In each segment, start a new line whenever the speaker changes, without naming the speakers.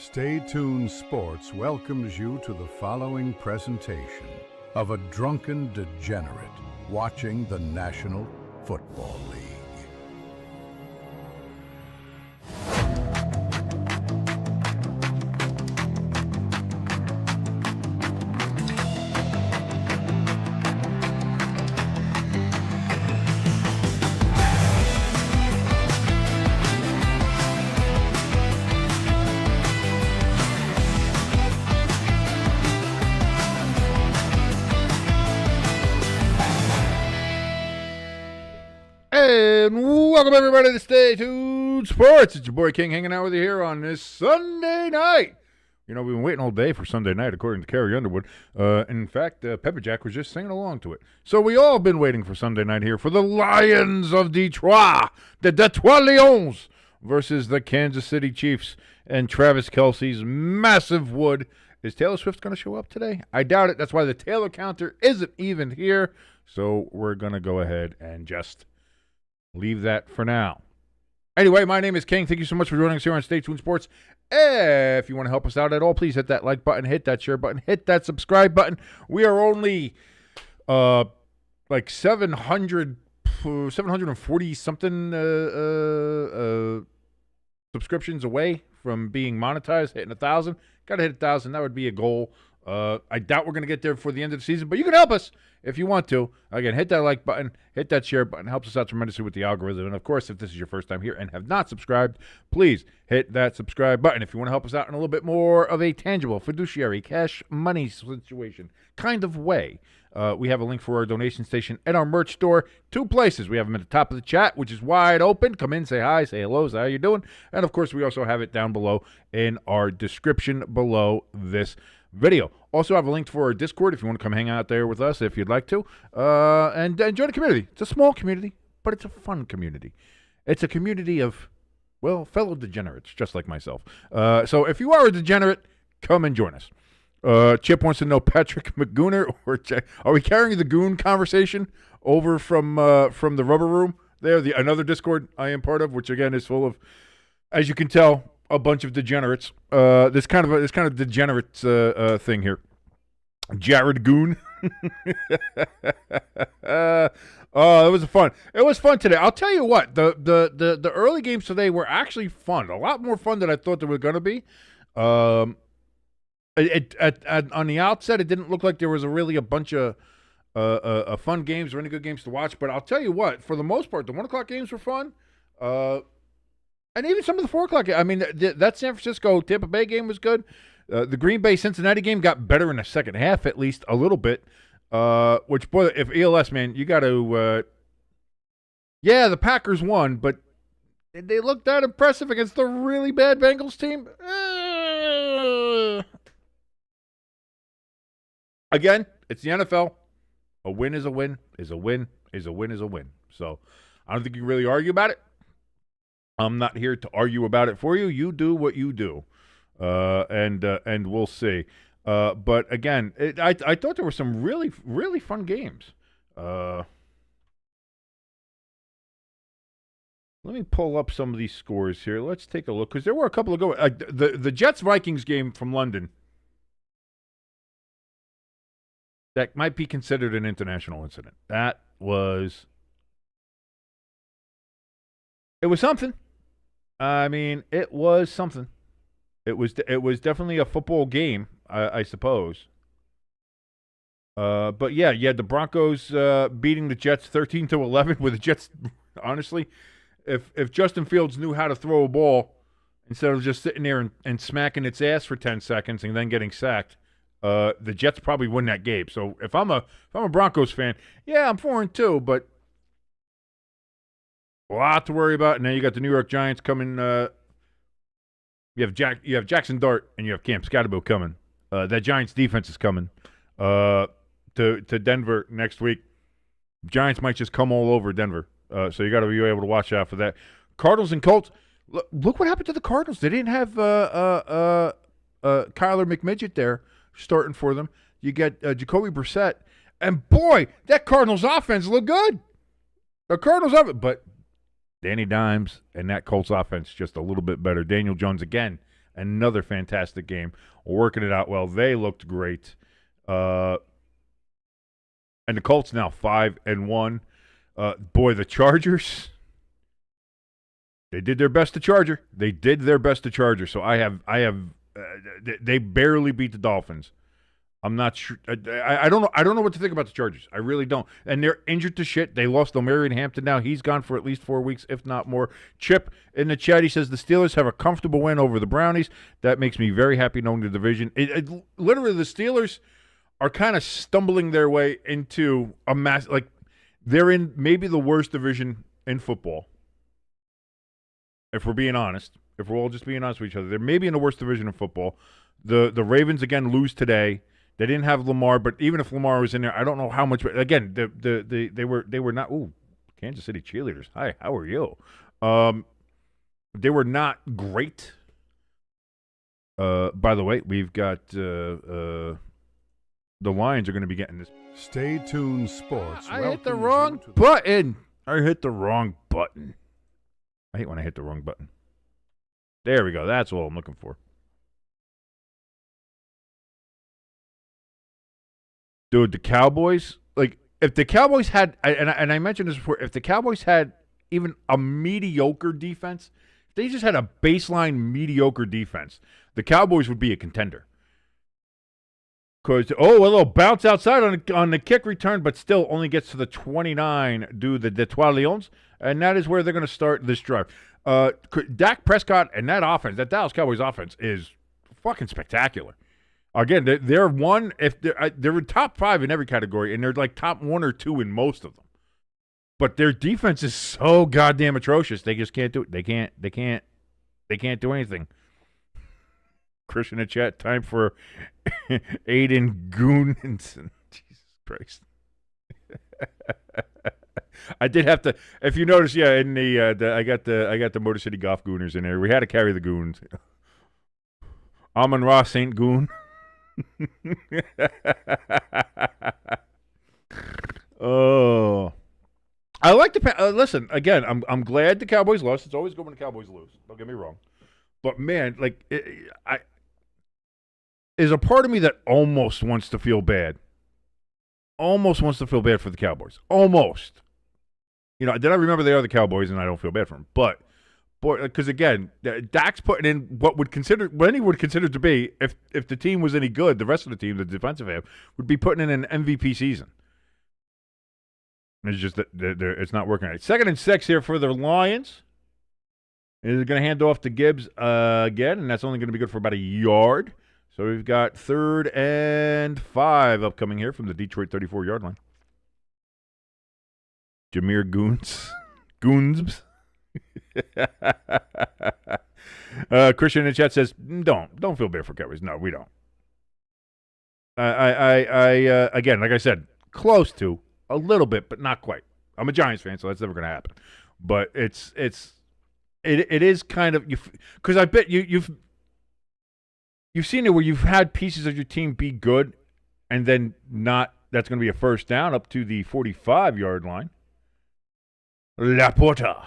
Stay Tuned Sports welcomes you to the following presentation of a drunken degenerate watching the National Football League.
And welcome everybody to Stay Tuned Sports. It's your boy King hanging out with you here on this Sunday night. You know, we've been waiting all day for Sunday night, according to Carrie Underwood. In fact, Pepperjack was just singing along to it. So we all been waiting for Sunday night here for the Lions of Detroit, the Detroit Lions, versus the Kansas City Chiefs and Travis Kelce's massive wood. Is Taylor Swift going to show up today? I doubt it. That's why the Taylor counter isn't even here. So we're going to go ahead and just leave that for now. Anyway, my name is King. Thank you so much for joining us here on Stay Tuned Sports. If you want to help us out at all, please hit that like button, hit that share button, hit that subscribe button. We are only like 740 something subscriptions away from being monetized, hitting 1,000. Got to hit 1,000. That would be a goal. I doubt we're going to get there before the end of the season, but you can help us if you want to. Again, hit that like button, hit that share button. It helps us out tremendously with the algorithm. And, of course, if this is your first time here and have not subscribed, please hit that subscribe button. If you want to help us out in a little bit more of a tangible, fiduciary, cash money situation kind of way, we have a link for our donation station and our merch store. Two places. We have them at the top of the chat, which is wide open. Come in, say hi, say hello, say how you doing. And, of course, we also have it down below in our description below this video. Also have a link for our Discord if you want to come hang out there with us if you'd like to. And join the community. It's a small community, but it's a fun community. It's a community of, well, fellow degenerates, just like myself. So if you are a degenerate, come and join us. Chip wants to know, Patrick McGooner, are we carrying the goon conversation over from the rubber room there, another Discord I am part of, which again is full of, as you can tell, a bunch of degenerates. This kind of degenerate thing here. Jared Goon. It was fun. It was fun today. I'll tell you what. The early games today were actually fun. A lot more fun than I thought they were going to be. On the outset, it didn't look like there was really a bunch of fun games or any good games to watch. But I'll tell you what. For the most part, the 1 o'clock games were fun. And even some of the 4 o'clock games. I mean, that San Francisco-Tampa Bay game was good. The Green Bay-Cincinnati game got better in the second half, at least a little bit. Which, boy, if ELS, man, you got to yeah, the Packers won, but did they look that impressive against the really bad Bengals team? Again, it's the NFL. A win is a win, is a win, is a win, is a win. So I don't think you can really argue about it. I'm not here to argue about it for you. You do what you do, and we'll see. But again, I thought there were some really, really fun games. Let me pull up some of these scores here. Let's take a look, because there were a couple of good the Jets-Vikings game from London. That might be considered an international incident. It was something. I mean, it was something. It was definitely a football game, I suppose. But yeah, you had the Broncos beating the Jets 13-11. With the Jets, honestly, if Justin Fields knew how to throw a ball instead of just sitting there and smacking its ass for 10 seconds and then getting sacked, the Jets probably win that game. So if I'm a Broncos fan, yeah, I'm 4-2, but a lot to worry about. And then you got the New York Giants coming. You have Jackson Dart and you have Cam Scatterbo coming. That Giants defense is coming to Denver next week. Giants might just come all over Denver. So you got to be able to watch out for that. Cardinals and Colts. Look what happened to the Cardinals. They didn't have Kyler McMidget there starting for them. You get Jacoby Brissett. And boy, that Cardinals offense looked good. The Cardinals offense, but Danny Dimes and that Colts offense just a little bit better. Daniel Jones again. Another fantastic game. Working it out well. They looked great. And the Colts now 5-1. Boy, the Chargers, they did their best to Charger. So they barely beat the Dolphins. I'm not sure. I don't know. I don't know what to think about the Chargers. I really don't. And they're injured to shit. They lost O'Marion Hampton now. He's gone for at least 4 weeks, if not more. Chip in the chat, he says the Steelers have a comfortable win over the Brownies. That makes me very happy knowing the division. Literally, the Steelers are kind of stumbling their way into a mass. Like, they're in maybe the worst division in football. If we're being honest. If we're all just being honest with each other. They're maybe in the worst division in football. The Ravens, again, lose today. They didn't have Lamar, but even if Lamar was in there, I don't know how much. Again, they were not. Ooh, Kansas City cheerleaders. Hi, how are you? They were not great. By the way, we've got the Lions are going to be getting this.
Stay tuned, sports.
I hit the wrong button. I hit the wrong button. I hate when I hit the wrong button. There we go. That's all I'm looking for. Dude, the Cowboys, like, if the Cowboys had, and I mentioned this before, if the Cowboys had even a mediocre defense, if they just had a baseline mediocre defense, the Cowboys would be a contender. Because, a little bounce outside on the kick return, but still only gets to the 29, do the Trois Lions, and that is where they're going to start this drive. Dak Prescott and that offense, that Dallas Cowboys offense, is fucking spectacular. Again, they're one. If they're in top 5 in every category, and they're like top 1 or 2 in most of them. But their defense is so goddamn atrocious. They just can't do it. They can't do anything. Christian in the chat, time for Aiden Goonenson. Jesus Christ. I did have to. If you notice, yeah, in I got the Motor City Golf Gooners in there. We had to carry the goons. Amon-Ra St. Goon. Oh, I like the. Listen, again, I'm glad the Cowboys lost. It's always good when the Cowboys lose. Don't get me wrong, but man, like, there's a part of me that almost wants to feel bad. Almost wants to feel bad for the Cowboys. Almost. Then I remember they are the Cowboys, and I don't feel bad for them. But, boy, because again, Dak's putting in what any would consider to be, if the team was any good, the rest of the team, the defensive half, would be putting in an MVP season. It's just that it's not working right. 2nd and 6 here for the Lions. Is going to hand off to Gibbs again, and that's only going to be good for about a yard. So we've got 3rd and 5 upcoming here from the Detroit 34-yard line. Jameer Goons. Christian in the chat says, don't feel bad for Cowboys. No, we don't. Again, like I said, close to a little bit, but not quite. I'm a Giants fan, so that's never going to happen. But it is kind of, because I bet you've seen it where you've had pieces of your team be good, and then not. That's going to be a first down up to the 45-yard line. Laporta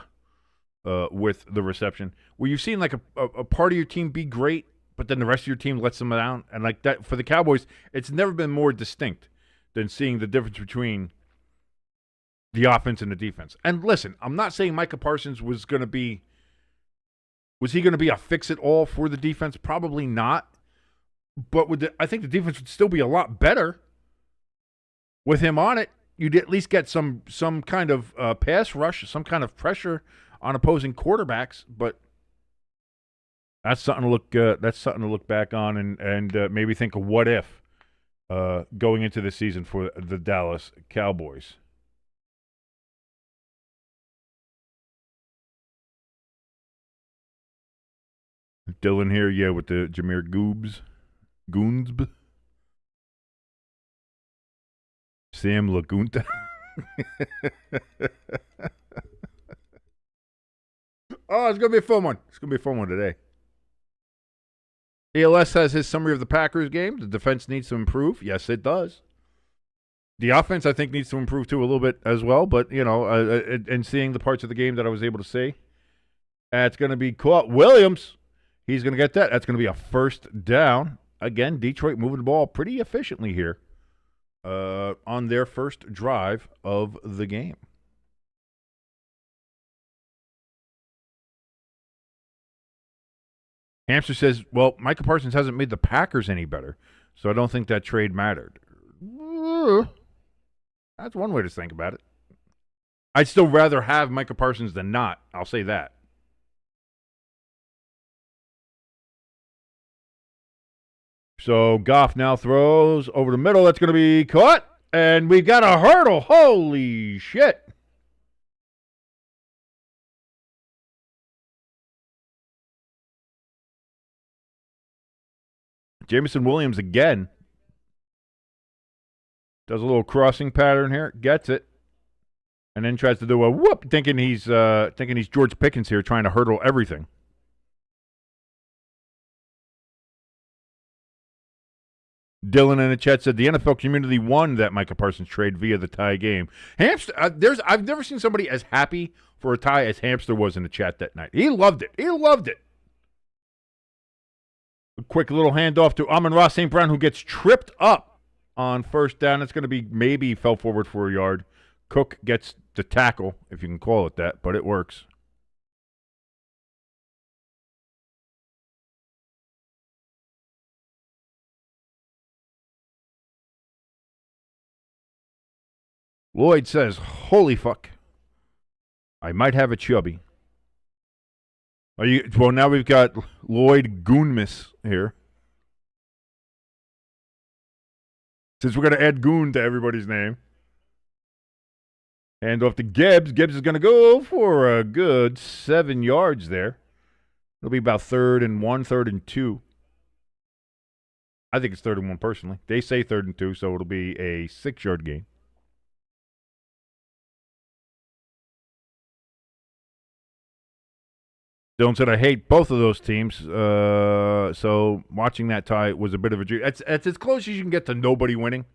with the reception. Where you've seen like a part of your team be great, but then the rest of your team lets them down. And like that, for the Cowboys, it's never been more distinct than seeing the difference between the offense and the defense. And listen, I'm not saying Micah Parsons was he going to be a fix-it-all for the defense? Probably not. But I think the defense would still be a lot better with him on it. You'd at least get some kind of pass rush, some kind of pressure on opposing quarterbacks. But that's something to look back on and maybe think of what if going into the season for the Dallas Cowboys. Dylan here, yeah, with the Jameer Goons. Sam Lagunta. Oh, it's going to be a fun one. It's going to be a fun one today. ELS has his summary of the Packers game. The defense needs to improve. Yes, it does. The offense, I think, needs to improve too a little bit as well. But, and seeing the parts of the game that I was able to see, it's going to be cool. Williams He's going to get that. That's going to be a first down. Again, Detroit moving the ball pretty efficiently here on their first drive of the game. Hamster says, well, Micah Parsons hasn't made the Packers any better, so I don't think that trade mattered. That's one way to think about it. I'd still rather have Micah Parsons than not. I'll say that. So Goff now throws over the middle. That's going to be caught. And we got a hurdle. Holy shit. Jameson Williams again. Does a little crossing pattern here. Gets it. And then tries to do a whoop, thinking he's George Pickens here, trying to hurdle everything. Dylan in the chat said the NFL community won that Micah Parsons trade via the tie game. Hamster, I've never seen somebody as happy for a tie as Hamster was in the chat that night. He loved it. He loved it. A quick little handoff to Amon-Ra St. Brown, who gets tripped up on first down. It's going to be maybe fell forward for a yard. Cook gets the tackle, if you can call it that, but it works. Lloyd says, holy fuck. I might have a chubby. Well, now we've got Lloyd Goonmas here. Since we're going to add Goon to everybody's name. Hand off to Gibbs. Gibbs is going to go for a good 7 yards there. It'll be about 3rd and 1, 3rd and 2. I think it's 3rd and 1 personally. They say 3rd and 2, so it'll be a 6-yard gain. Dylan said, I hate both of those teams. So watching that tie was a bit of a dream. It's as close as you can get to nobody winning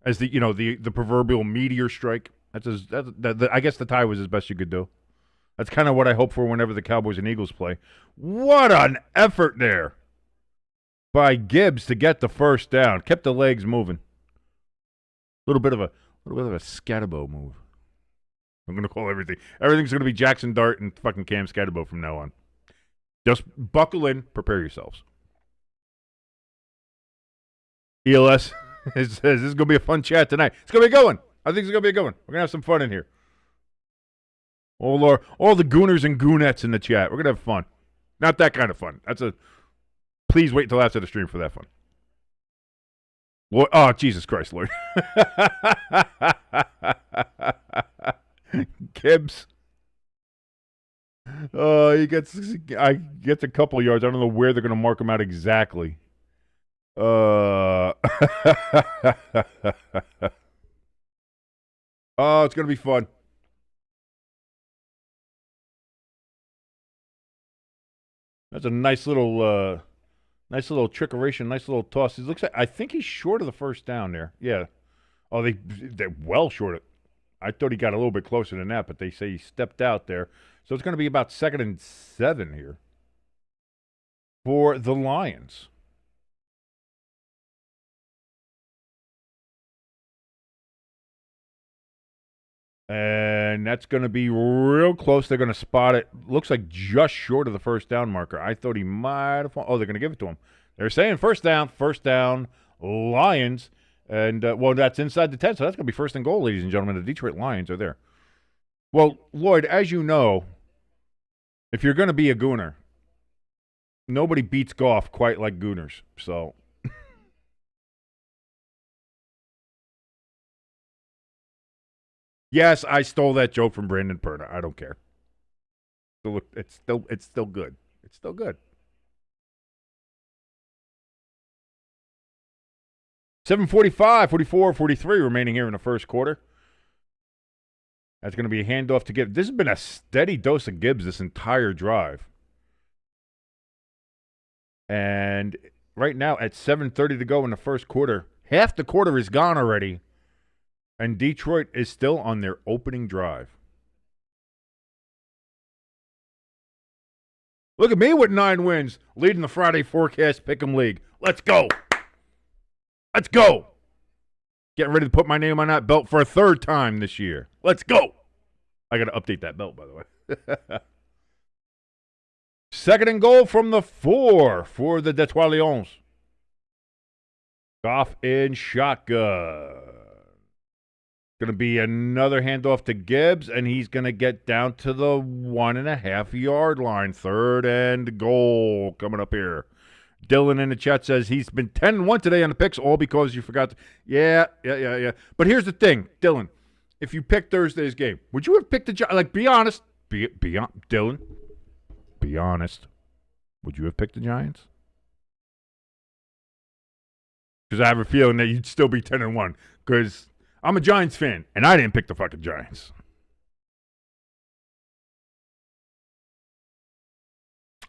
as the proverbial meteor strike. I guess the tie was as best you could do. That's kind of what I hope for whenever the Cowboys and Eagles play. What an effort there by Gibbs to get the first down. Kept the legs moving. A little bit of a Scatterbo move. I'm going to call everything's going to be Jackson Dart and fucking Cam Scatterbo from now on. Just buckle in, prepare yourselves. ELS says this is going to be a fun chat tonight. It's going to be a good one. I think it's going to be a good one. We're going to have some fun in here. All the gooners and goonettes in the chat. We're going to have fun. Not that kind of fun. Please wait until after the stream for that fun. Lord, oh, Jesus Christ, Lord. Gibbs. He gets a couple yards. I don't know where they're going to mark him out exactly. Oh, it's going to be fun. That's a nice little trickeration, nice little toss. It looks like I think he's short of the first down there. Yeah. Oh, they're well short of. I thought he got a little bit closer than that, but they say he stepped out there. So it's going to be about 2nd and 7 here for the Lions. And that's going to be real close. They're going to spot it. Looks like just short of the first down marker. I thought he might have. Oh, they're going to give it to him. They're saying first down, Lions. And, that's inside the 10, so that's going to be 1st and goal, ladies and gentlemen. The Detroit Lions are there. Well, Lloyd, as you know, if you're going to be a gooner, nobody beats Goff quite like gooners. So, yes, I stole that joke from Brandon Perna. I don't care. It's still good. It's still good. 7:45, 44, 43 remaining here in the first quarter. That's going to be a handoff to Gibbs. This has been a steady dose of Gibbs this entire drive. And right now at 7:30 to go in the first quarter, half the quarter is gone already. And Detroit is still on their opening drive. Look at me with 9 wins, leading the Friday Forecast Pick'em League. Let's go. Let's go. Getting ready to put my name on that belt for a 3rd time this year. Let's go. I got to update that belt, by the way. 2nd and goal from the 4 for the Detroit Lions. Goff in shotgun. Going to be another handoff to Gibbs, and he's going to get down to the 1.5-yard line. 3rd and goal coming up here. Dylan in the chat says he's been 10-1 today on the picks, all because you forgot. Yeah. But here's the thing, Dylan. If you picked Thursday's game, would you have picked the Giants? Like, be honest. Dylan, be honest. Would you have picked the Giants? Because I have a feeling that you'd still be 10-1. Because I'm a Giants fan, and I didn't pick the fucking Giants.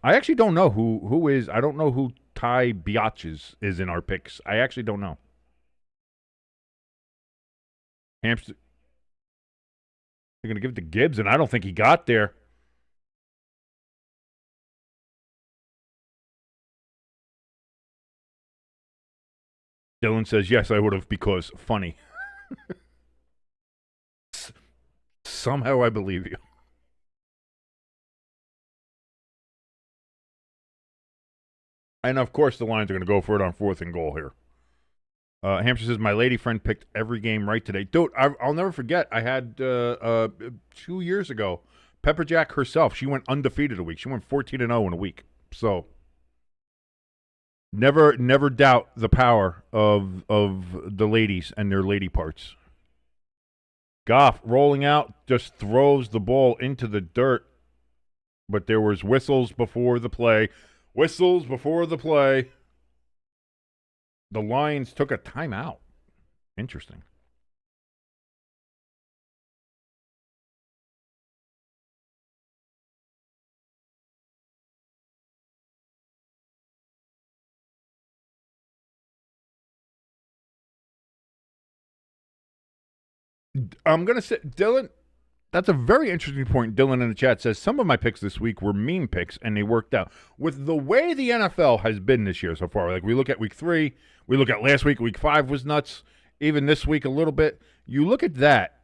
I actually don't know who is. I don't know who Ty Biatches is in our picks. I actually don't know. Hamster. They're going to give it to Gibbs, and I don't think he got there. Dylan says, yes, I would have, because funny. Somehow I believe you. And, of course, the Lions are going to go for it on 4th and goal here. Hamster says, my lady friend picked every game right today. Dude, I'll never forget. I had 2 years ago, Pepper Jack herself, she went undefeated a week. She went 14-0 in a week. So, never doubt the power of the ladies and their lady parts. Goff rolling out, just throws the ball into the dirt. But there was whistles before the play. Whistles before the play. The Lions took a timeout. Interesting. I'm going to say, Dylan, that's a very interesting point. Dylan in the chat says, some of my picks this week were meme picks, and they worked out. With the way the NFL has been this year so far, like we look at week 3, we look at last week 5 was nuts, even this week a little bit. You look at that,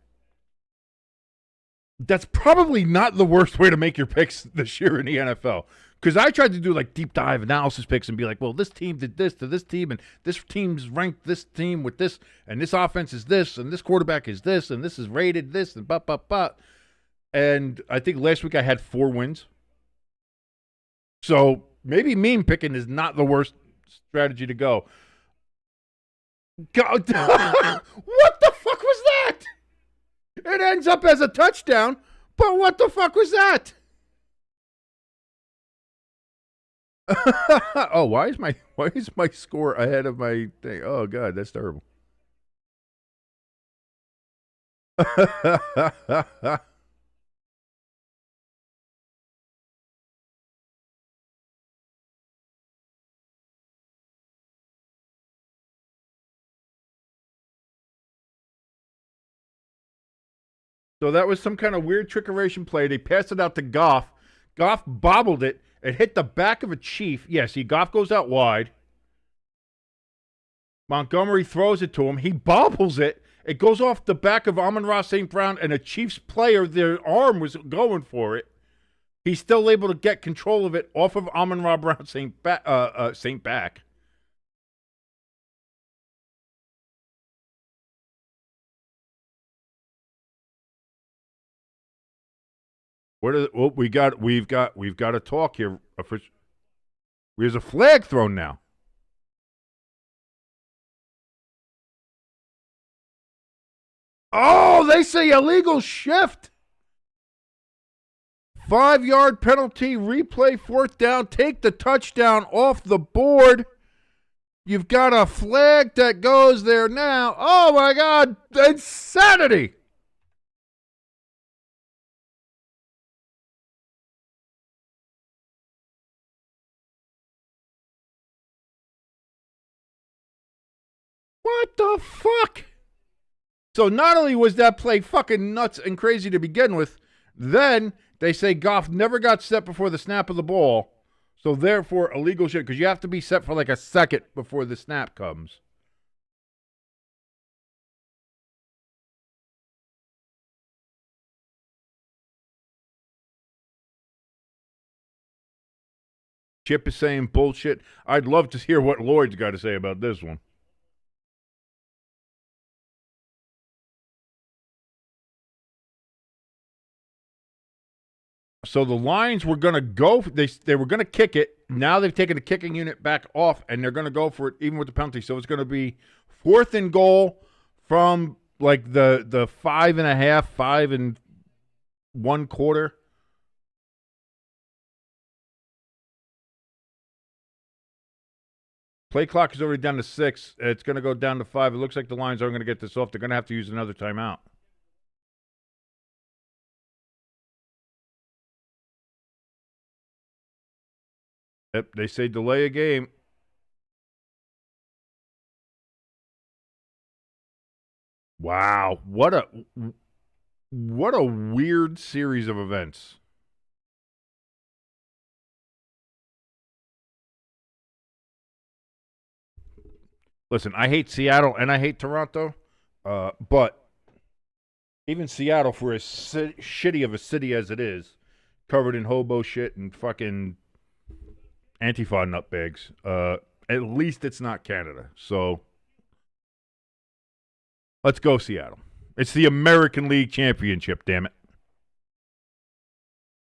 that's probably not the worst way to make your picks this year in the NFL. Because I tried to do like deep dive analysis picks and be like, well, this team did this to this team, and this team's ranked this team with this, and this offense is this, and this quarterback is this, and this is rated this, and blah. And I think last week I had 4 wins. So maybe meme picking is not the worst strategy to go. What the fuck was that? It ends up as a touchdown, but what the fuck was that? Oh, why is my score ahead of my thing? Oh god, that's terrible. So that was some kind of weird trickeration play. They passed it out to Goff. Goff bobbled it. It hit the back of a Chief. Yeah, see, Goff goes out wide. Montgomery throws it to him. He bobbles it. It goes off the back of Amon-Ra St. Brown, and a Chiefs player, their arm was going for it. He's still able to get control of it off of Amon-Ra Brown St. Back. We've got to talk here. There's a flag thrown now. Oh, they say illegal shift. 5-yard penalty, replay, 4th down, take the touchdown off the board. You've got a flag that goes there now. Oh my God, insanity. What the fuck? So not only was that play fucking nuts and crazy to begin with, then they say Goff never got set before the snap of the ball. So therefore, illegal shit, because you have to be set for like a second before the snap comes. Chip is saying bullshit. I'd love to hear what Lloyd's got to say about this one. So the Lions were going to go. They were going to kick it. Now they've taken the kicking unit back off, and they're going to go for it even with the penalty. So it's going to be 4th and goal from like the 5.5, 5 1/4. Play clock is already down to 6. It's going to go down to 5. It looks like the Lions aren't going to get this off. They're going to have to use another timeout. Yep, they say delay a game. Wow, what a weird series of events. Listen, I hate Seattle and I hate Toronto, but even Seattle, for as shitty of a city as it is, covered in hobo shit and fucking Antifa nutbags, at least it's not Canada. So let's go, Seattle. It's the American League Championship, damn it.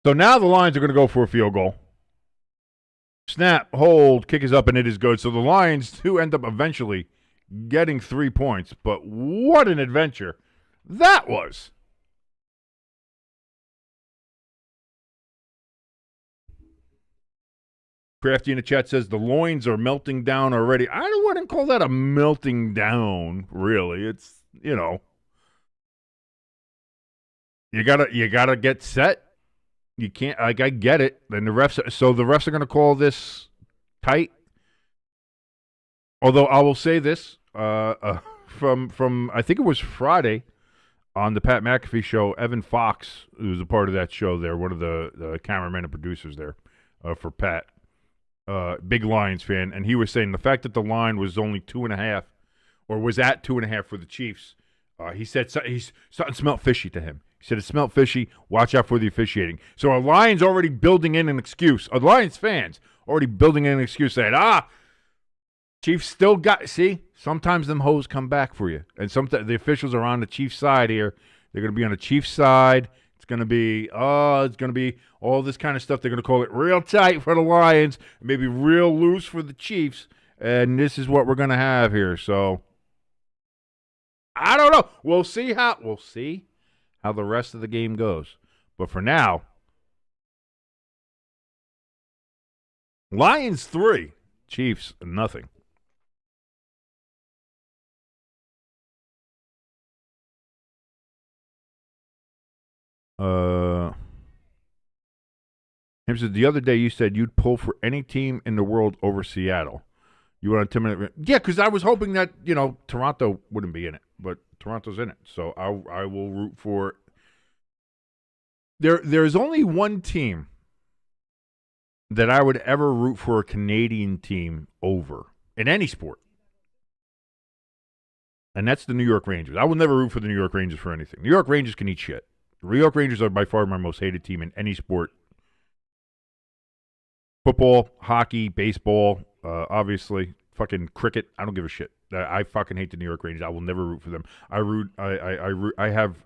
So now the Lions are going to go for a field goal. Snap, hold, kick is up, and it is good. So the Lions do end up eventually getting 3 points. But what an adventure that was. Crafty in the chat says the loins are melting down already. I wouldn't call that a melting down, really. It's, you know, you gotta get set. You can't, like, I get it. And the refs are going to call this tight. Although I will say this, from I think it was Friday on the Pat McAfee show, Evan Fox, who was a part of that show there, one of the cameramen and producers there for Pat, big Lions fan, and he was saying the fact that the line was only 2.5, or was at 2.5 for the Chiefs, he said something smelled fishy to him. He said it smelled fishy. Watch out for the officiating. So our Lions already building in an excuse. Our Lions fans already building in an excuse, saying, Chiefs still got. See, sometimes them hoes come back for you, and sometimes the officials are on the Chiefs' side here. They're going to be on the Chiefs' side. It's going to be all this kind of stuff. They're going to call it real tight for the Lions, maybe real loose for the Chiefs, and this is what we're going to have here. So I don't know. We'll see how the rest of the game goes. But for now, Lions 3, Chiefs nothing. Him said the other day you said you'd pull for any team in the world over Seattle. You want to intimidate? Yeah, because I was hoping that, Toronto wouldn't be in it, but Toronto's in it, so I will root for. There's only one team that I would ever root for a Canadian team over in any sport, and that's the New York Rangers. I will never root for the New York Rangers for anything. New York Rangers can eat shit. The New York Rangers are by far my most hated team in any sport. Football, hockey, baseball, obviously, fucking cricket. I don't give a shit. I fucking hate the New York Rangers. I will never root for them. I have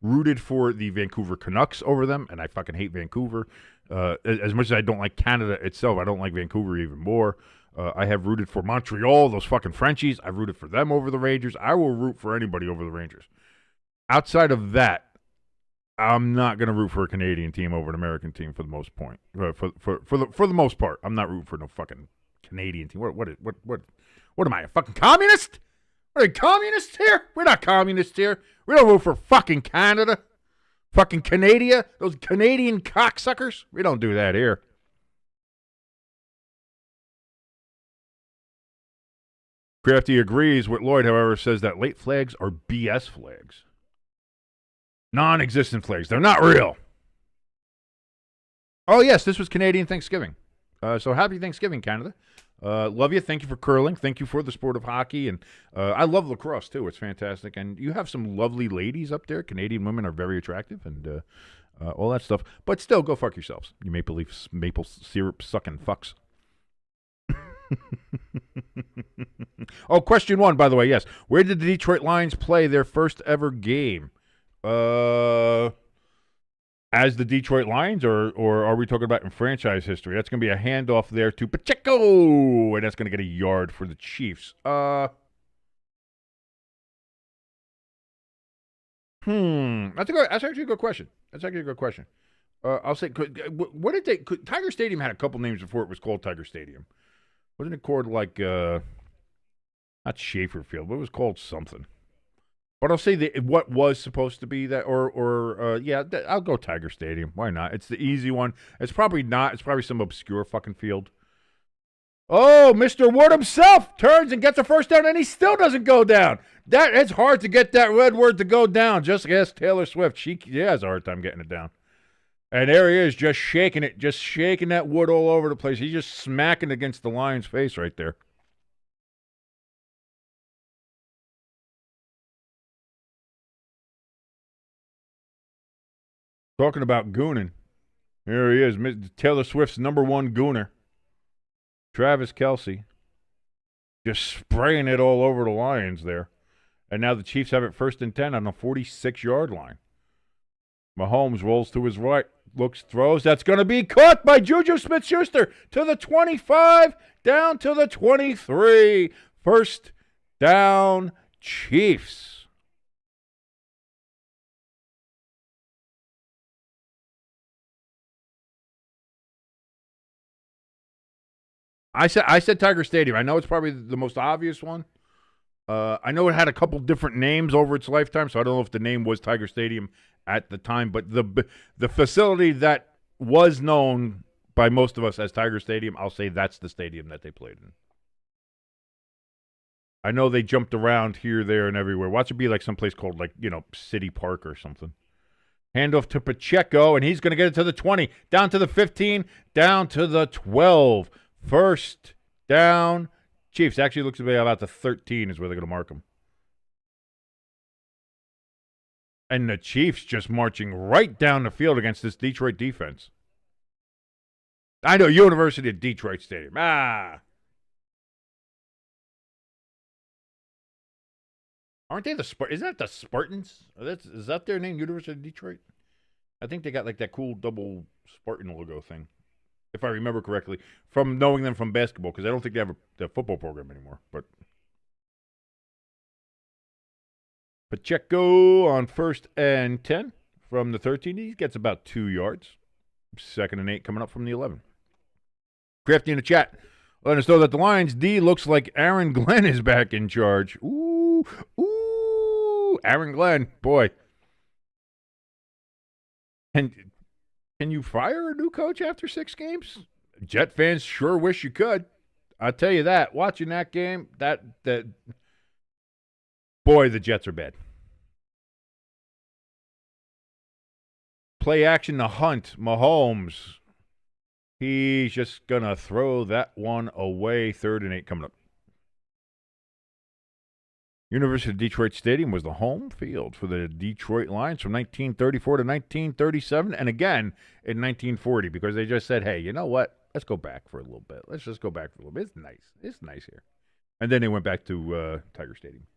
rooted for the Vancouver Canucks over them, and I fucking hate Vancouver. As much as I don't like Canada itself, I don't like Vancouver even more. I have rooted for Montreal, those fucking Frenchies. I've rooted for them over the Rangers. I will root for anybody over the Rangers. Outside of that, I'm not going to root for a Canadian team over an American team for the most point. For the most part, I'm not rooting for no fucking Canadian team. What am I, a fucking communist? Are they communists here? We're not communists here. We don't root for fucking Canada. Fucking Canada. Those Canadian cocksuckers. We don't do that here. Crafty agrees with Lloyd, however, says that late flags are BS flags. Non-existent flags. They're not real. Oh, yes, this was Canadian Thanksgiving. So happy Thanksgiving, Canada. Love you. Thank you for curling. Thank you for the sport of hockey. And I love lacrosse, too. It's fantastic. And you have some lovely ladies up there. Canadian women are very attractive and all that stuff. But still, go fuck yourselves, you maple syrup sucking fucks. Oh, question 1, by the way, yes. Where did the Detroit Lions play their first ever game? As the Detroit Lions, or are we talking about in franchise history? That's going to be a handoff there to Pacheco, and that's going to get a yard for the Chiefs. That's actually a good question. I'll say, what did they? Tiger Stadium had a couple names before it was called Tiger Stadium. Wasn't it called like not Schaefer Field, but it was called something. But I'll say what was supposed to be that, I'll go Tiger Stadium. Why not? It's the easy one. It's probably not. It's probably some obscure fucking field. Oh, Mr. Wood himself turns and gets a first down, and he still doesn't go down. It's hard to get that red word to go down. Just ask Taylor Swift. She has a hard time getting it down. And there he is, just shaking that wood all over the place. He's just smacking against the Lion's face right there. Talking about gooning. Here he is, Taylor Swift's number one gooner. Travis Kelce. Just spraying it all over the Lions there. And now the Chiefs have it 1st and 10 on the 46-yard line. Mahomes rolls to his right, looks, throws. That's going to be caught by Juju Smith-Schuster to the 25, down to the 23. First down, Chiefs. I said Tiger Stadium. I know it's probably the most obvious one. I know it had a couple different names over its lifetime, so I don't know if the name was Tiger Stadium at the time. But the facility that was known by most of us as Tiger Stadium, I'll say that's the stadium that they played in. I know they jumped around here, there, and everywhere. Watch it be like someplace called, City Park or something. Handoff to Pacheco, and he's going to get it to the 20, down to the 15, down to the 12. First down, Chiefs. Actually looks to be about the 13 is where they're going to mark them. And the Chiefs just marching right down the field against this Detroit defense. I know, University of Detroit Stadium. Aren't they the Spartans? Isn't that the Spartans? Is that their name, University of Detroit? I think they got like that cool double Spartan logo thing, if I remember correctly, from knowing them from basketball, because I don't think they have a football program anymore. But Pacheco on 1st and 10 from the 13. He gets about 2 yards. 2nd and 8 coming up from the 11. Crafty in the chat, letting us know that the Lions D looks like Aaron Glenn is back in charge. Ooh, Aaron Glenn, boy. And can you fire a new coach after 6 games? Jet fans sure wish you could. I'll tell you that. Watching that game, boy, the Jets are bad. Play action to Hunt. Mahomes. He's just going to throw that one away. 3rd and 8 coming up. University of Detroit Stadium was the home field for the Detroit Lions from 1934 to 1937, and again in 1940, because they just said, hey, you know what? Let's go back for a little bit. Let's just go back for a little bit. It's nice. It's nice here. And then they went back to Tiger Stadium.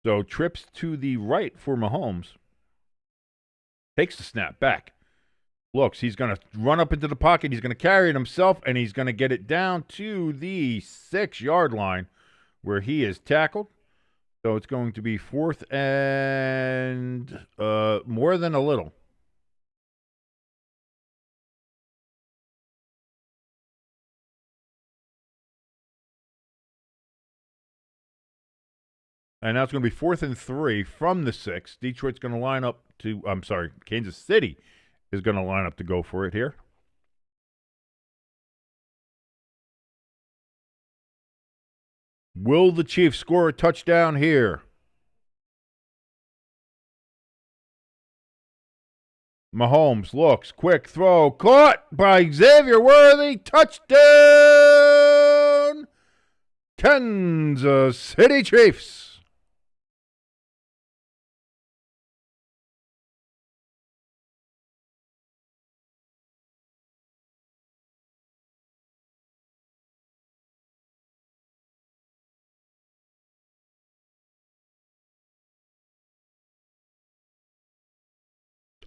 So trips to the right for Mahomes. Takes the snap back. Looks, he's going to run up into the pocket. He's going to carry it himself, and he's going to get it down to the 6-yard line where he is tackled. So it's going to be 4th and more than a little. And now it's going to be 4th and 3 from the 6. Detroit's going to line up to, Kansas City is going to line up to go for it here. Will the Chiefs score a touchdown here? Mahomes looks, quick throw, caught by Xavier Worthy, touchdown, Kansas City Chiefs.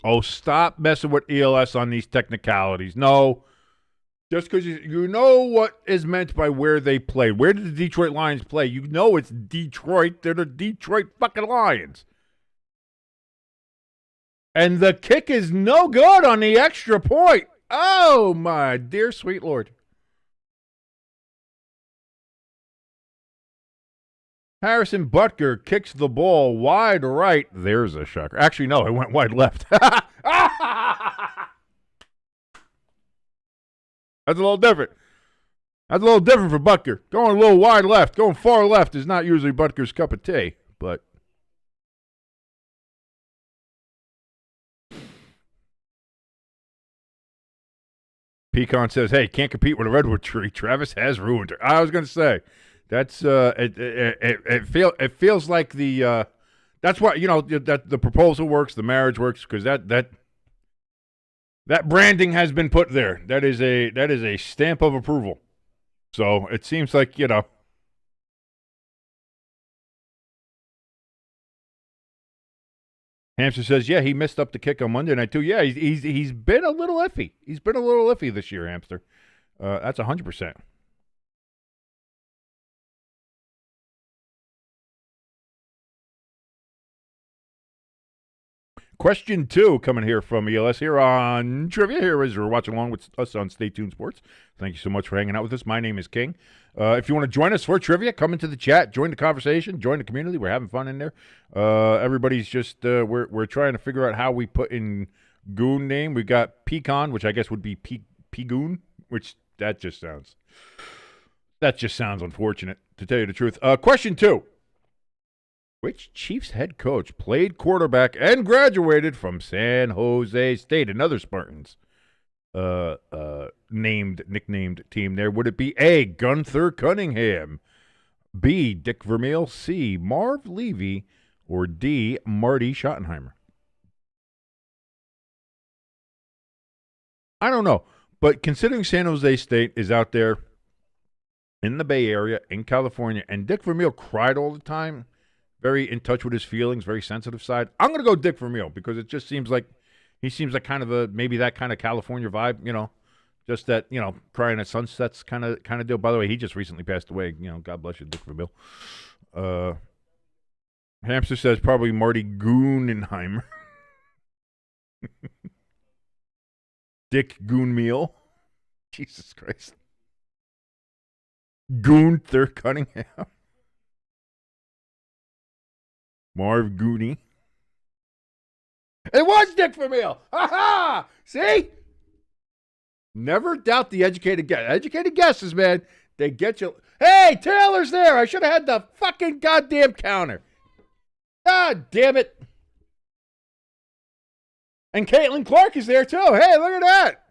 Oh, stop messing with ELS on these technicalities. No, just because you know what is meant by where they play. Where did the Detroit Lions play? You know it's Detroit. They're the Detroit fucking Lions. And the kick is no good on the extra point. Oh, my dear sweet Lord. Harrison Butker kicks the ball wide right. There's a shocker. Actually, no, it went wide left. That's a little different. That's a little different for Butker. Going a little wide left, going far left is not usually Butker's cup of tea, but Pecan says, hey, can't compete with a redwood tree. Travis has ruined her. I was going to say, that's it feels like the that's why, you know, that the proposal works, the marriage works, because that branding has been put there. That is a stamp of approval. So it seems like, you know. Hamster says, yeah, he missed up the kick on Monday night too. Yeah, he's been a little iffy. He's been a little iffy this year, Hamster. That's 100%. Question 2 coming here from ELS here on Trivia. Here as you're watching along with us on Stay Tuned Sports. Thank you so much for hanging out with us. My name is King. If you want to join us for trivia, come into the chat, join the conversation, join the community. We're having fun in there. Everybody's just we're trying to figure out how we put in Goon name. We got Pecan, which I guess would be P-Goon, which that just sounds unfortunate, to tell you the truth. Question 2. Which Chiefs head coach played quarterback and graduated from San Jose State? Another Spartans nicknamed team there. Would it be A, Gunther Cunningham, B, Dick Vermeil, C, Marv Levy, or D, Marty Schottenheimer? I don't know, but considering San Jose State is out there in the Bay Area, in California, and Dick Vermeil cried all the time, very in touch with his feelings, very sensitive side. I'm going to go Dick Vermeil because it just seems like he seems like kind of maybe that kind of California vibe, you know, just that, you know, crying at sunsets kind of deal. By the way, he just recently passed away. You know, God bless you, Dick Vermeil. Hamster says probably Marty Goonenheimer. Dick Goonmeal. Jesus Christ. Gunther Cunningham. Marv Gooney. It was Dick Vermeil. Ha ha! See? Never doubt the educated guess. Educated guesses, man. They get you. Hey, Taylor's there. I should have had the fucking goddamn counter. God damn it. And Caitlin Clark is there too. Hey, look at that.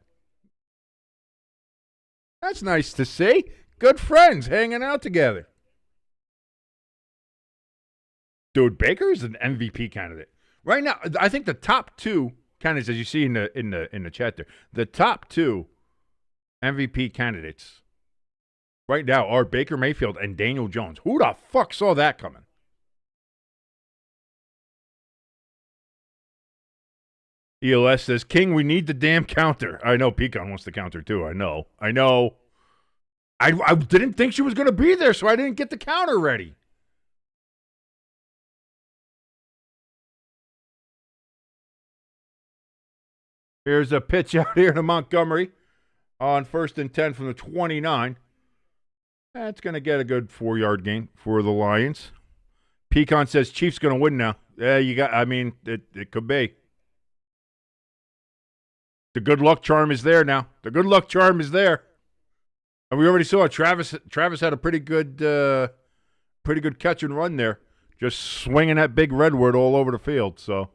That's nice to see. Good friends hanging out together. Dude, Baker is an MVP candidate right now. I think the top 2 candidates, as you see in the chat there, the top 2 MVP candidates right now are Baker Mayfield and Daniel Jones. Who the fuck saw that coming? ELS says, King, we need the damn counter. I know Pecan wants the counter too. I know. I didn't think she was going to be there, so I didn't get the counter ready. Here's a pitch out here to Montgomery on 1st and 10 from the 29. That's going to get a good 4-yard gain for the Lions. Pecan says Chiefs going to win now. Yeah, it could be. The good luck charm is there now. The good luck charm is there. And we already saw Travis had a pretty good pretty good catch and run there. Just swinging that big redwood all over the field. So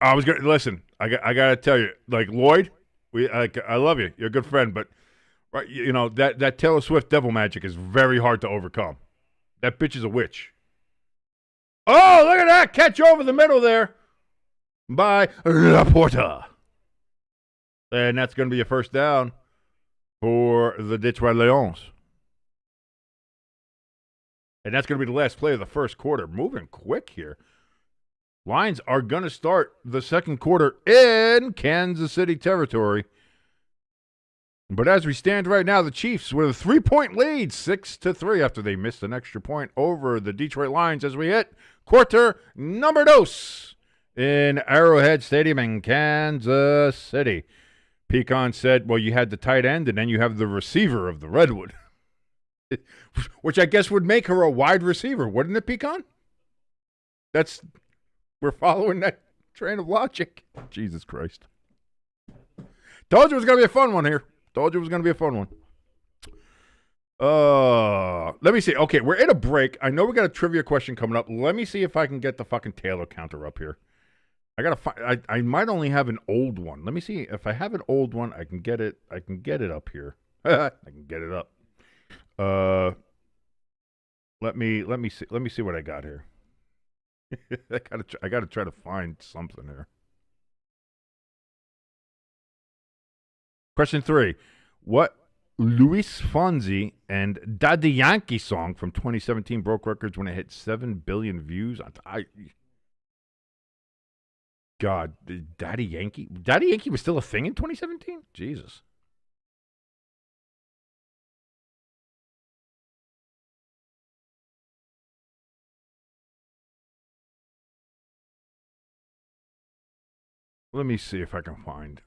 I was gonna listen. I gotta tell you, like Lloyd, I love you. You're a good friend, but right, you know that Taylor Swift devil magic is very hard to overcome. That bitch is a witch. Oh, look at that catch over the middle there by Laporta, and that's going to be a first down for the Detroit Lions. And that's going to be the last play of the first quarter. Moving quick here. Lions are going to start the second quarter in Kansas City territory. But as we stand right now, the Chiefs with a 3-point lead, 6-3, after they missed an extra point over the Detroit Lions as we hit quarter number dos in Arrowhead Stadium in Kansas City. Pecan said, well, you had the tight end, and then you have the receiver of the Redwood, which I guess would make her a wide receiver, wouldn't it, Pecan? We're following that train of logic. Jesus Christ. Told you it was going to be a fun one here. Told you it was going to be a fun one. Let me see. Okay, we're at a break. I know we got a trivia question coming up. Let me see if I can get the fucking Taylor counter up here. I gotta find. I might only have an old one. Let me see if I have an old one. I can get it. I can get it up here. I can get it up. Let me see. Let me see what I got here. I gotta try to find something here. Question 3. What Luis Fonsi and Daddy Yankee song from 2017 broke records when it hit 7 billion views? God, Daddy Yankee? Daddy Yankee was still a thing in 2017? Jesus. Let me see if I can find.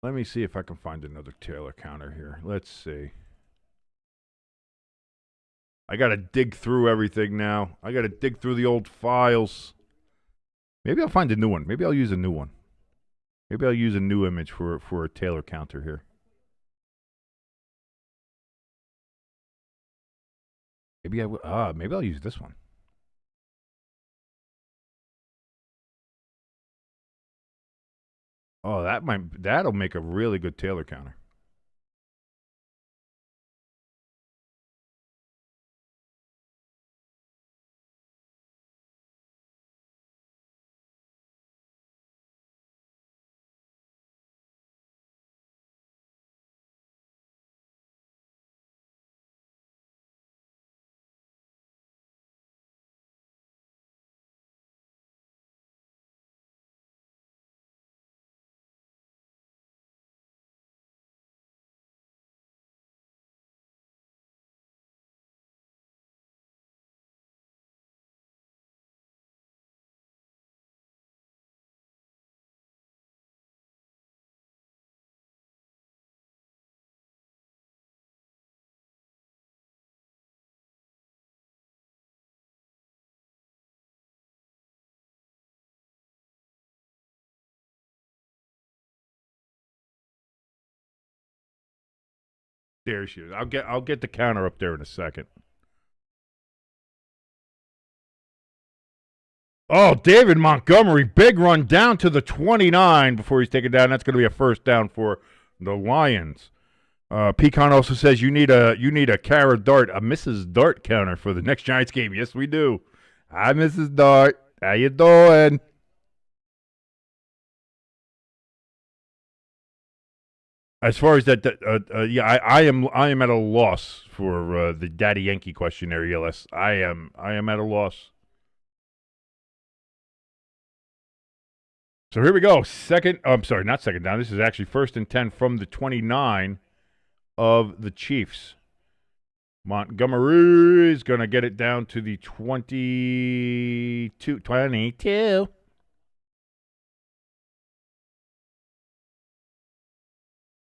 Let me see if I can find another Taylor counter here. Let's see. I got to dig through everything now. I got to dig through the old files. Maybe I'll find a new one. Maybe I'll use a new one. Maybe I'll use a new image for a Taylor counter here. Maybe maybe I'll use this one. Oh, that'll make a really good Taylor counter. There she is. I'll get the counter up there in a second. Oh, David Montgomery, big run down to the 29 before he's taken down. That's going to be a first down for the Lions. Pecan also says you need a Kara Dart, a Mrs. Dart counter for the next Giants game. Yes, we do. Hi, Mrs. Dart. How you doing? As far as that, yeah, I am at a loss for the Daddy Yankee questionnaire, ELS. I am at a loss. So here we go. Not second down. This is actually 1st and 10 from the 29 of the Chiefs. Montgomery is going to get it down to the 22.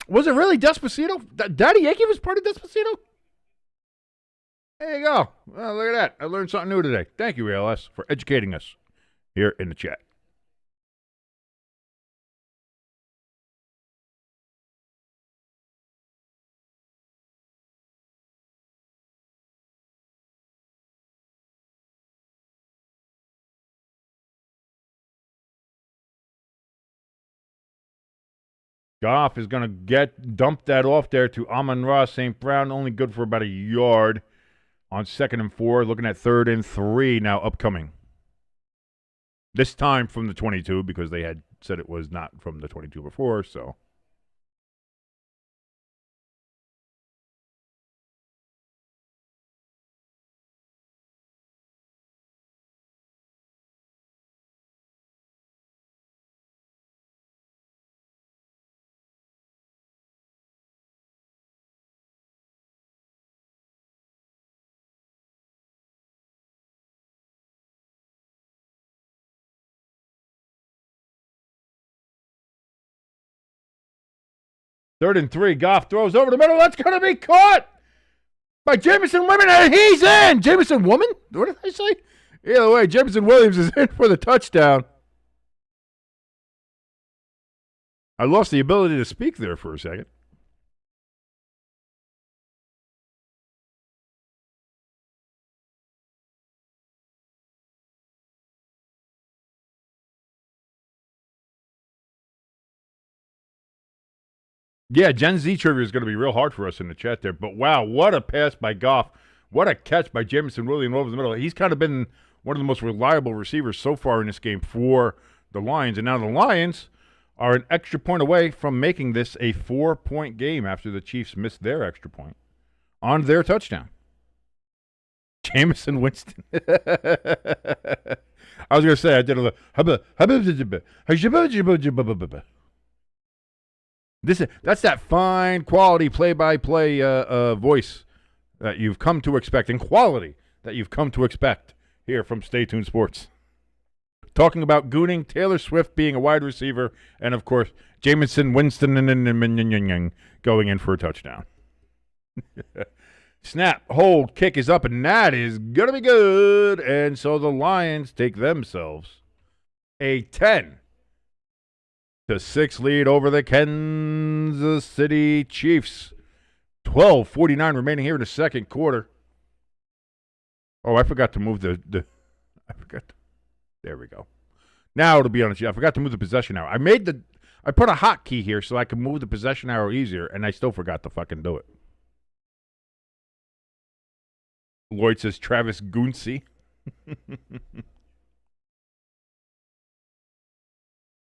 Was it really Despacito? Daddy Yankee was part of Despacito? There you go. Well, look at that. I learned something new today. Thank you, ALS, for educating us here in the chat. Goff is going to dump that off there to Amon-Ra St. Brown, only good for about a yard on 2nd and 4, looking at 3rd and 3 now upcoming. This time from the 22 because they had said it was not from the 22 before, so. Third and 3, Goff throws over the middle. That's going to be caught by Jameson Women, and he's in. Jameson Woman? What did I say? Either way, Jameson Williams is in for the touchdown. I lost the ability to speak there for a second. Yeah, Gen Z trivia is going to be real hard for us in the chat there. But wow, what a pass by Goff. What a catch by Jameson Williams over the middle. He's kind of been one of the most reliable receivers so far in this game for the Lions. And now the Lions are an extra point away from making this a 4-point game after the Chiefs missed their extra point on their touchdown. Jameson Winston. I was going to say, I did a little. That's that fine quality play-by-play voice that you've come to expect, and quality that you've come to expect here from Stay Tuned Sports. Talking about gooning, Taylor Swift being a wide receiver, and of course, Jameson Winston going in for a touchdown. Snap, hold, kick is up, and that is going to be good. And so the Lions take themselves a 10-6 lead over the Kansas City Chiefs. 12:49 remaining here in the second quarter. Oh, I forgot to move I forgot. There we go. Now it'll be on the. I forgot to move the possession arrow. I put a hotkey here so I can move the possession arrow easier, and I still forgot to fucking do it. Lloyd says Travis Goonsey.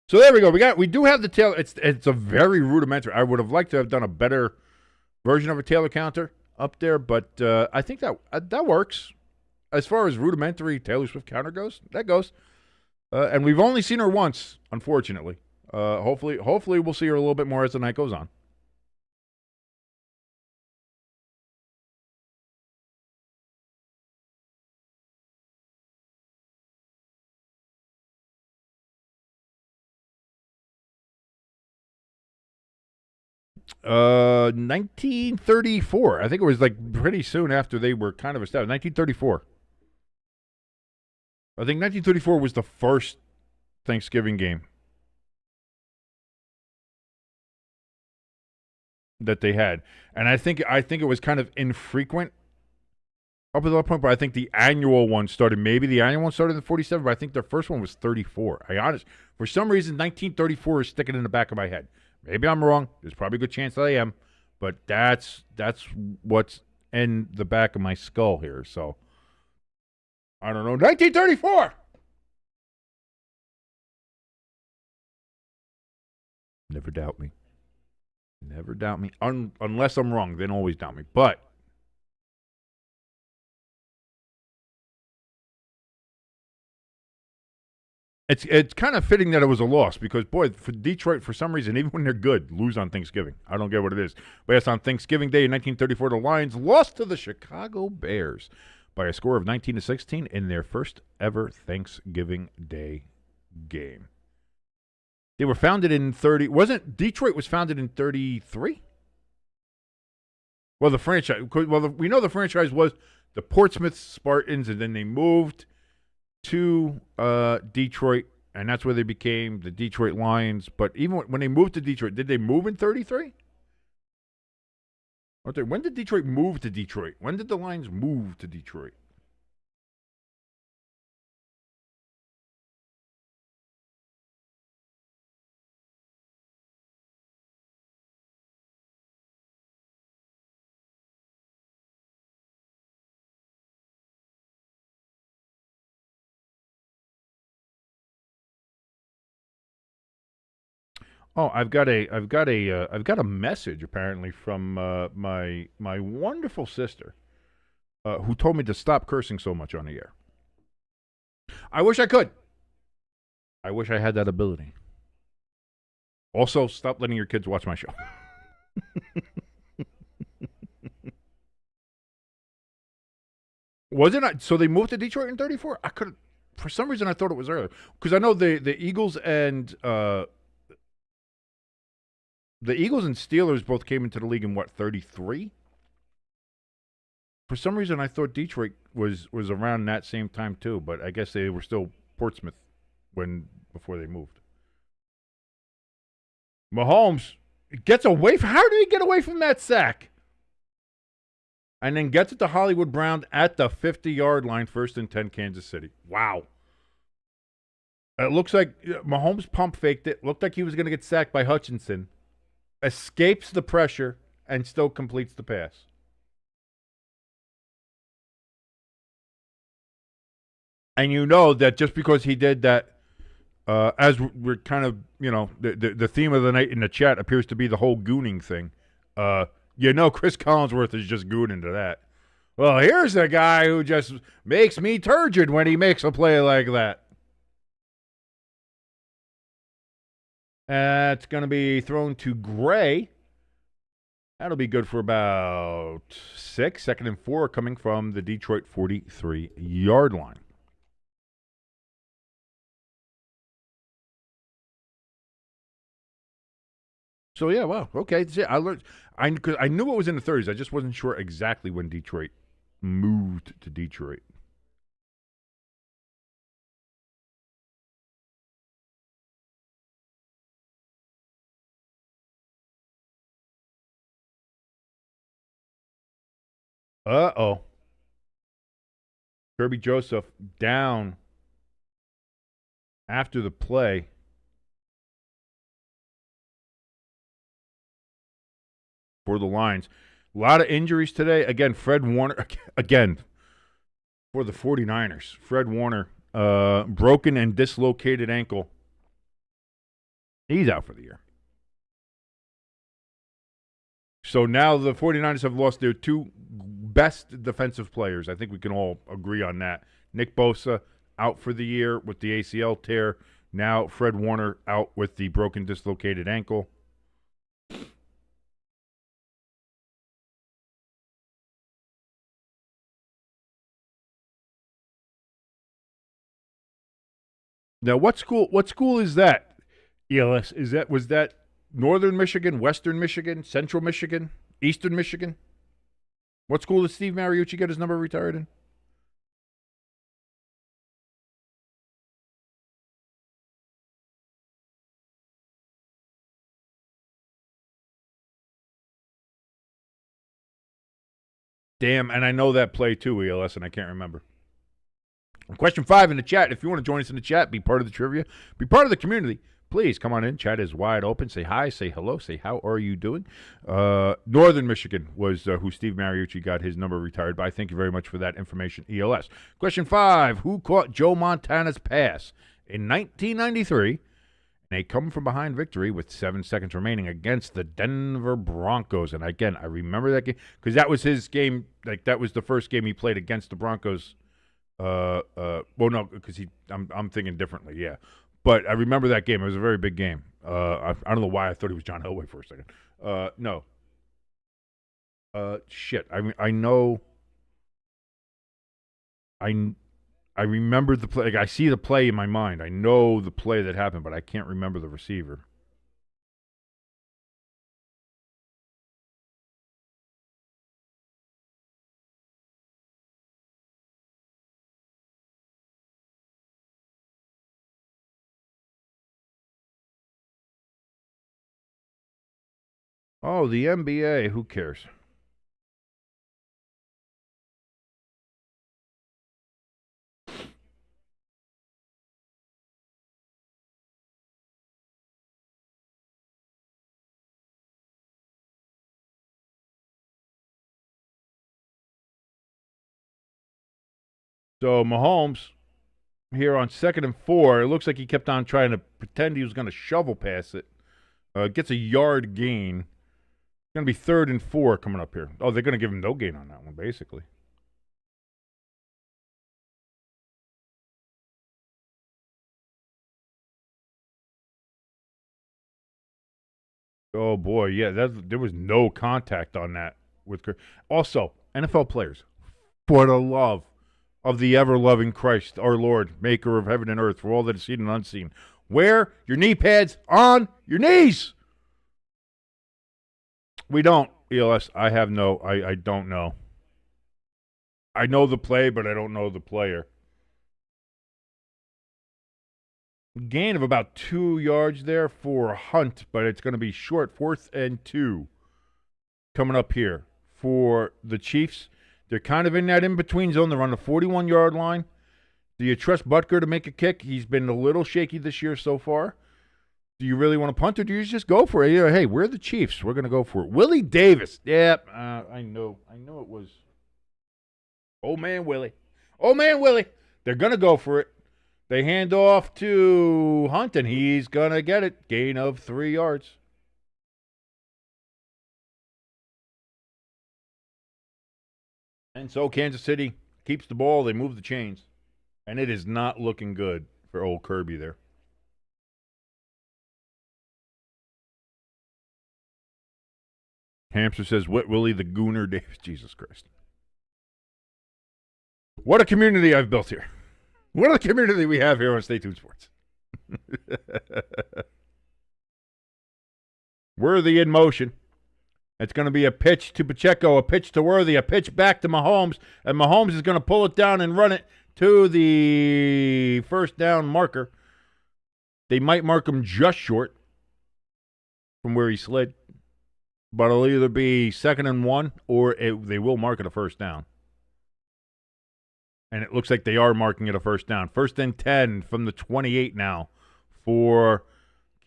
So there we go. We do have the tail. It's a very rudimentary. I would have liked to have done a better version of a Taylor counter up there, but I think that works. As far as rudimentary Taylor Swift counter goes, that goes. And we've only seen her once, unfortunately. Hopefully we'll see her a little bit more as the night goes on. Uh, 1934. I think it was like pretty soon after they were kind of established. 1934. I think 1934 was the first Thanksgiving game that they had, and I think it was kind of infrequent up to that point. But I think the annual one started. Maybe the annual one started in 47, but I think their first one was 34. For some reason, 1934 is sticking in the back of my head. Maybe I'm wrong. There's probably a good chance that I am, but that's what's in the back of my skull here. So I don't know. 1934. Never doubt me. Never doubt me. Unless I'm wrong, then always doubt me. But it's kind of fitting that it was a loss because, boy, for Detroit, for some reason, even when they're good, lose on Thanksgiving. I don't get what it is. But yes, on Thanksgiving Day in 1934, the Lions lost to the Chicago Bears by a score of 19-16 in their first ever Thanksgiving Day game. They were founded in Detroit was founded in 33? Well, we know the franchise was the Portsmouth Spartans, and then they moved to Detroit, and that's where they became the Detroit Lions. But even when they moved to Detroit, did they move in 33? When did Detroit move to Detroit? When did the Lions move to Detroit? Oh, I've got a message apparently from my wonderful sister, who told me to stop cursing so much on the air. I wish I could. I wish I had that ability. Also, stop letting your kids watch my show. Wasn't I? So they moved to Detroit in '34. I could, for some reason, I thought it was earlier because I know the Eagles and Steelers both came into the league in what, '33. For some reason, I thought Detroit was around that same time too, but I guess they were still Portsmouth before they moved. Mahomes gets away from. How did he get away from that sack? And then gets it to Hollywood Brown at the 50-yard line, 1st and 10, Kansas City. Wow. It looks like Mahomes pump faked it. Looked like he was going to get sacked by Hutchinson. Escapes the pressure and still completes the pass. And you know that just because he did that, as we're kind of, the theme of the night in the chat appears to be the whole gooning thing. Chris Collinsworth is just gooning to that. Well, here's a guy who just makes me turgid when he makes a play like that. It's going to be thrown to Gray. That'll be good for about 6. 2nd and 4 coming from the Detroit 43-yard line. So yeah, wow, okay. I learned. Cause I knew it was in the 30s. I just wasn't sure exactly when Detroit moved to Detroit. Uh-oh. Kirby Joseph down after the play. For the Lions. A lot of injuries today. Again, Fred Warner, again, for the 49ers. Fred Warner, broken and dislocated ankle. He's out for the year. So now the 49ers have lost their 2 best defensive players. I think we can all agree on that. Nick Bosa out for the year with the ACL tear. Now Fred Warner out with the broken, dislocated ankle. Now, what school is that? ELS, was that Northern Michigan, Western Michigan, Central Michigan, Eastern Michigan? What school did Steve Mariucci get his number retired in? Damn, and I know that play too, ELS, and I can't remember. Question 5 in the chat. If you want to join us in the chat, be part of the trivia, be part of the community, please come on in. Chat is wide open. Say hi, say hello, say how are you doing. Northern Michigan was who Steve Mariucci got his number retired by. Thank you very much for that information, ELS. Question 5. Who caught Joe Montana's pass in 1993 in a come-from-behind victory with 7 seconds remaining against the Denver Broncos? And again, I remember that game because that was his game. Like, that was the first game he played against the Broncos. Well, no, because I'm thinking differently, yeah. But I remember that game. It was a very big game. I don't know why I thought he was John Elway for a second. No. Shit. I know. I remember the play. Like, I see the play in my mind. I know the play that happened, but I can't remember the receiver. Oh, the NBA. Who cares? So Mahomes here on 2nd and 4. It looks like he kept on trying to pretend he was going to shovel pass it. Gets a yard gain. It's going to be 3rd and 4 coming up here. Oh, they're going to give him no gain on that one, basically. Oh, boy. Yeah, there was no contact on that. Also, NFL players, for the love of the ever-loving Christ, our Lord, maker of heaven and earth, for all that is seen and unseen, wear your knee pads on your knees. We don't, ELS. I don't know. I know the play, but I don't know the player. Gain of about 2 yards there for Hunt, but it's going to be short, 4th and 2 coming up here for the Chiefs. They're kind of in that in-between zone. They're on the 41-yard line. Do you trust Butker to make a kick? He's been a little shaky this year so far. Do you really want to punt, or do you just go for it? Hey, we're the Chiefs. We're going to go for it. Willie Davis. Yeah, I know it was old man Willie. Old man Willie. They're going to go for it. They hand off to Hunt, and he's going to get it. Gain of 3 yards. And so Kansas City keeps the ball. They move the chains. And it is not looking good for old Kirby there. Hamster says, "What Willie the Gooner Davis?" Jesus Christ. What a community I've built here. What a community we have here on Stay Tuned Sports. Worthy in motion. It's going to be a pitch to Pacheco, a pitch to Worthy, a pitch back to Mahomes, and Mahomes is going to pull it down and run it to the first down marker. They might mark him just short from where he slid, but it'll either be 2nd and 1 or they will mark it a first down. And it looks like they are marking it a first down. 1st and 10 from the 28 now for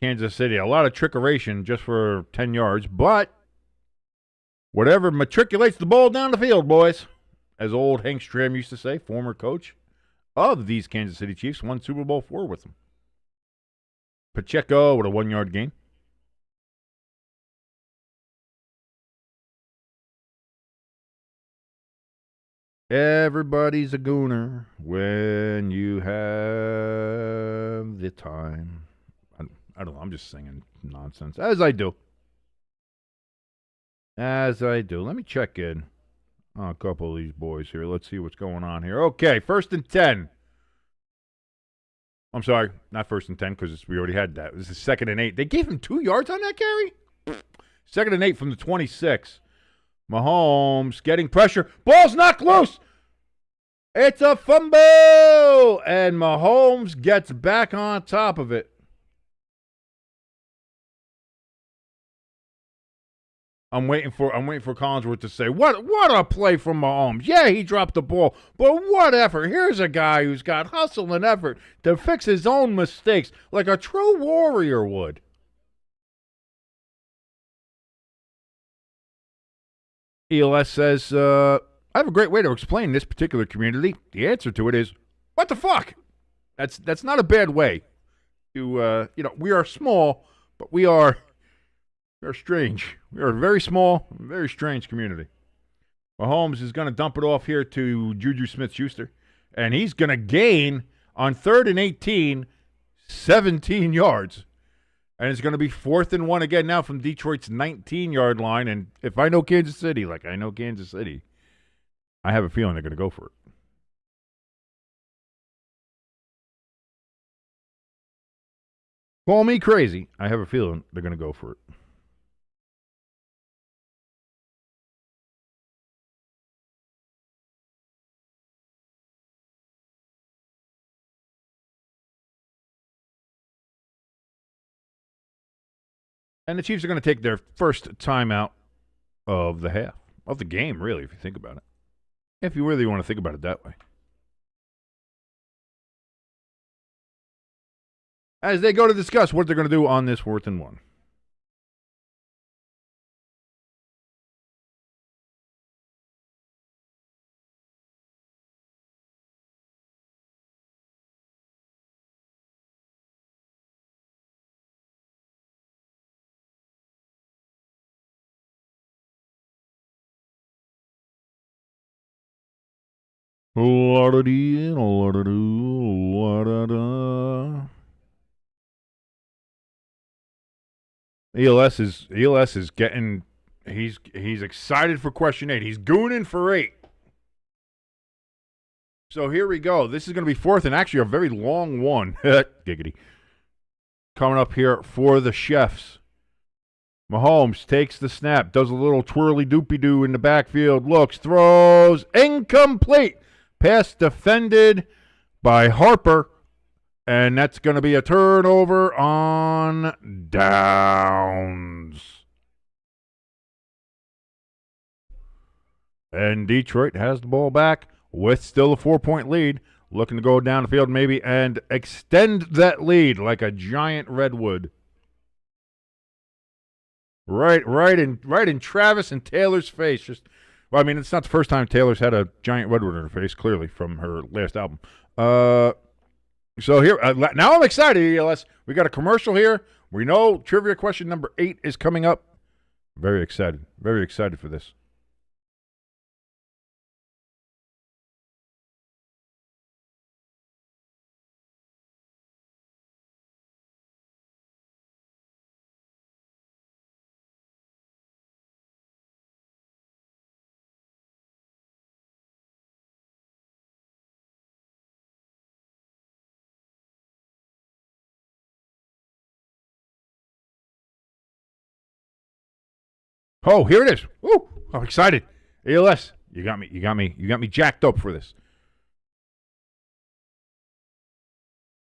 Kansas City. A lot of trickeration just for 10 yards, but whatever matriculates the ball down the field, boys. As old Hank Stram used to say, former coach of these Kansas City Chiefs, won Super Bowl IV with them. Pacheco with a 1-yard gain. Everybody's a gooner when you have the time. I don't know. I'm just singing nonsense, as I do. Let me check in on a couple of these boys here. Let's see what's going on here. Okay, 1st and 10. I'm sorry, not 1st and 10 because we already had that. This is 2nd and 8. They gave him 2 yards on that carry? 2nd and 8 from the 26. Mahomes getting pressure. Ball's knocked loose. It's a fumble. And Mahomes gets back on top of it. I'm waiting for Collinsworth to say, what a play from Mahomes. Yeah, he dropped the ball, but what effort. Here's a guy who's got hustle and effort to fix his own mistakes like a true warrior would. ELS says, I have a great way to explain this particular community. The answer to it is, what the fuck? That's not a bad way to, we are small, but we are strange. We are a very small, very strange community. Mahomes is going to dump it off here to Juju Smith-Schuster, and he's going to gain on 3rd and 18, 17 yards. And it's going to be 4th and 1 again now from Detroit's 19-yard line. And if I know Kansas City, like I know Kansas City, I have a feeling they're going to go for it. Call me crazy. I have a feeling they're going to go for it. And the Chiefs are going to take their first timeout of the half, of the game, really, if you think about it. If you really want to think about it that way. As they go to discuss what they're going to do on this 4th and 1. La-da-dee, la-da-doo, la-da-da. ELS is getting. He's excited for question 8. He's gooning for 8. So here we go. This is going to be fourth and actually a very long one. Giggity. Coming up here for the Chefs. Mahomes takes the snap, does a little twirly doopy doo in the backfield, looks, throws, incomplete. Pass defended by Harper, and that's going to be a turnover on downs. And Detroit has the ball back with still a 4-point lead, looking to go down the field maybe and extend that lead like a giant redwood. Right in Travis and Taylor's face. Well, I mean, it's not the first time Taylor's had a giant redwood in her face, clearly, from her last album. So here, now I'm excited, ELS. We got a commercial here. We know trivia question number 8 is coming up. Very excited for this. Oh, here it is. Woo! I'm excited. ELS, you got me jacked up for this.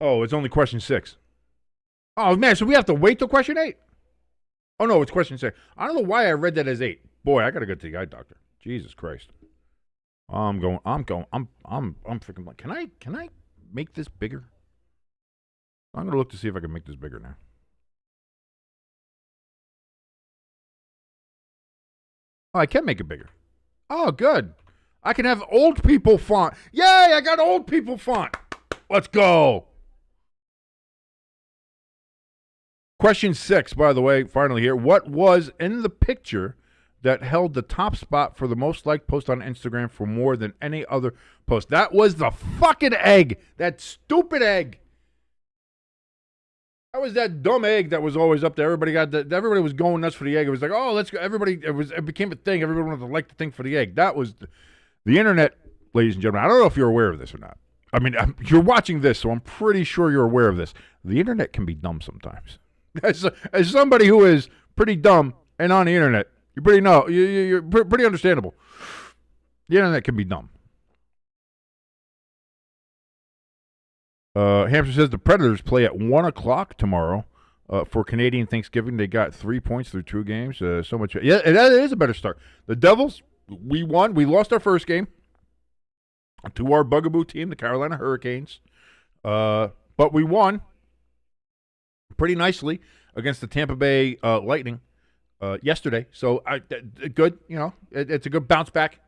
Oh, it's only question 6. Oh man, so we have to wait till question 8. Oh no, it's question 6. I don't know why I read that as 8. Boy, I gotta go to the eye doctor. Jesus Christ. I'm freaking. Can I make this bigger? I'm gonna look to see if I can make this bigger now. Oh, I can make it bigger. Oh, good. I can have old people font. Yay, I got old people font. Let's go. Question 6, by the way, finally here. What was in the picture that held the top spot for the most liked post on Instagram for more than any other post? That was the fucking egg. That stupid egg. That was that dumb egg that was always up there. Everybody was going nuts for the egg. It was like, oh, let's go. It became a thing. Everybody wanted to like the thing for the egg. That was the internet, ladies and gentlemen. I don't know if you're aware of this or not. I mean, you're watching this, so I'm pretty sure you're aware of this. The internet can be dumb sometimes. As somebody who is pretty dumb and on the internet, you're pretty understandable. The internet can be dumb. Hamster says the Predators play at 1 o'clock tomorrow for Canadian Thanksgiving. They got 3 points through 2 games. So much. Yeah, that is a better start. The Devils, we won. We lost our first game to our bugaboo team, the Carolina Hurricanes. But we won pretty nicely against the Tampa Bay Lightning yesterday. So good. You know, it's a good bounce back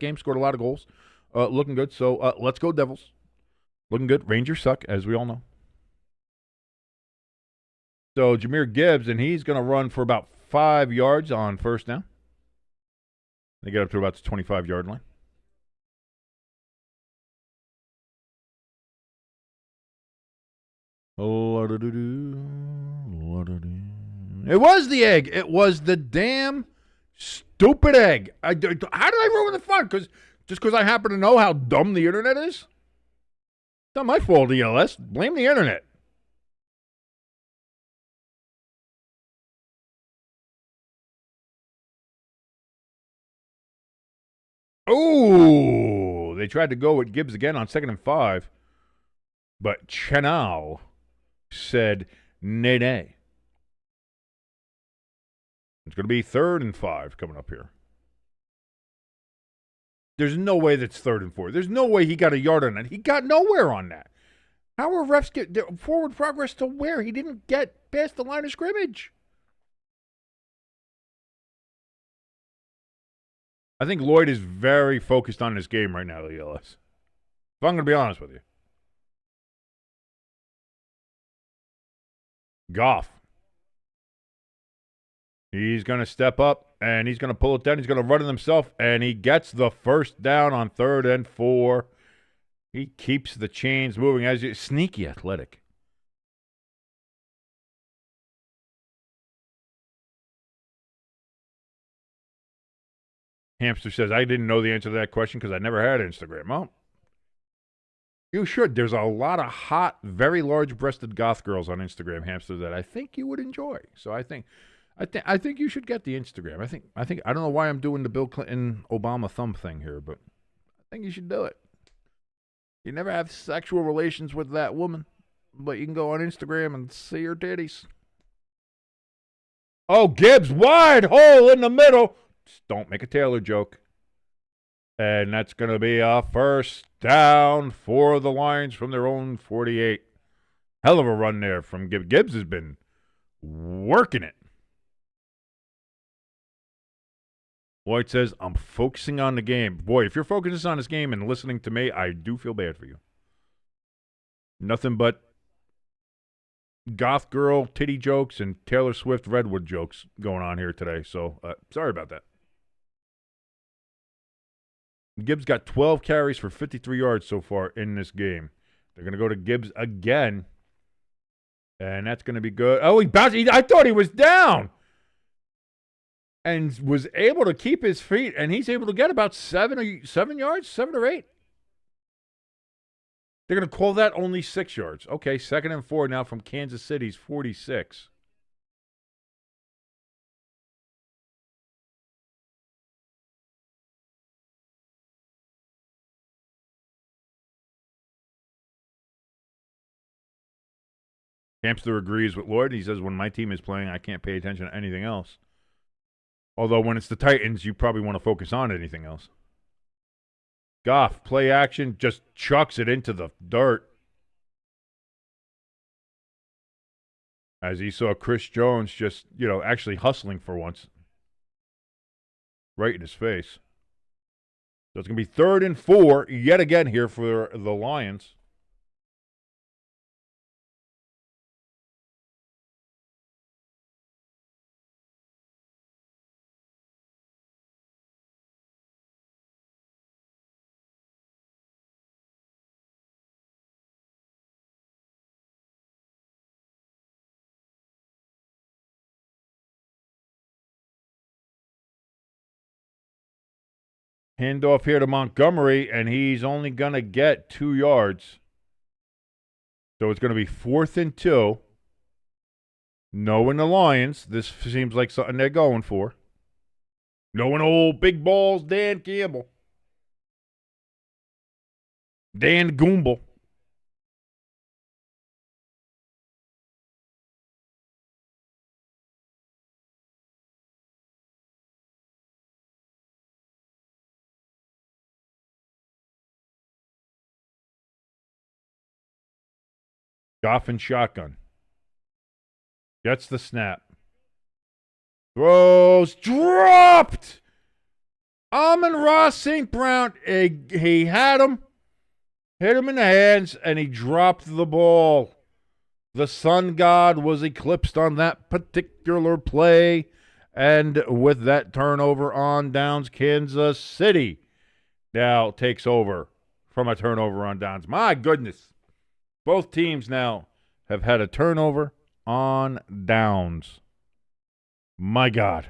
game. Scored a lot of goals. Looking good. So let's go Devils. Looking good. Rangers suck, as we all know. So Jahmyr Gibbs, and he's going to run for about 5 yards on first down. They get up to about the 25-yard line. It was the egg. It was the damn stupid egg. How did I ruin the fun? Just because I happen to know how dumb the internet is? It's not my fault, ELS. Blame the internet. Oh, they tried to go with Gibbs again on 2nd and 5, but Chenal said nay. It's going to be 3rd and 5 coming up here. There's no way that's 3rd and 4. There's no way he got a yard on that. He got nowhere on that. How are refs get forward progress to where? He didn't get past the line of scrimmage. I think Lloyd is very focused on this game right now, ELS. If I'm going to be honest with you. Goff. He's going to step up, and he's going to pull it down. He's going to run it himself, and he gets the first down on 3rd and 4. He keeps the chains moving as you sneaky athletic. Hamster says, I didn't know the answer to that question because I never had Instagram. Well, you should. There's a lot of hot, very large-breasted goth girls on Instagram, Hamster, that I think you would enjoy. So I think you should get the Instagram. I don't know why I'm doing the Bill Clinton Obama thumb thing here, but I think you should do it. You never have sexual relations with that woman, but you can go on Instagram and see her titties. Oh, Gibbs, wide hole in the middle. Just don't make a Taylor joke. And that's going to be a first down for the Lions from their own 48. Hell of a run there from Gibbs. Gibbs has been working it. Lloyd says, I'm focusing on the game. Boy, if you're focusing on this game and listening to me, I do feel bad for you. Nothing but goth girl titty jokes and Taylor Swift Redwood jokes going on here today. So, sorry about that. Gibbs got 12 carries for 53 yards so far in this game. They're going to go to Gibbs again. And that's going to be good. Oh, he bounced. I thought he was down. And was able to keep his feet. And he's able to get about 7 yards, 7 or 8. They're going to call that only 6 yards. Okay, 2nd and 4 now from Kansas City's 46. Hamster agrees with Lloyd. He says, when my team is playing, I can't pay attention to anything else. Although when it's the Titans, you probably want to focus on anything else. Goff, play action, just chucks it into the dirt. As he saw Chris Jones just, actually hustling for once. Right in his face. So it's going to be 3rd and 4 yet again here for the Lions. Handoff here to Montgomery, and he's only going to get 2 yards. So it's going to be 4th and 2. Knowing the Lions, this seems like something they're going for. Knowing old big balls Dan Campbell. Dan Goombel. Goff and shotgun. Gets the snap. Throws. Dropped! Amon-Ra St. Brown. He had him. Hit him in the hands, and he dropped the ball. The sun god was eclipsed on that particular play. And with that turnover on downs, Kansas City now takes over from a turnover on downs. My goodness. Both teams now have had a turnover on downs. My God.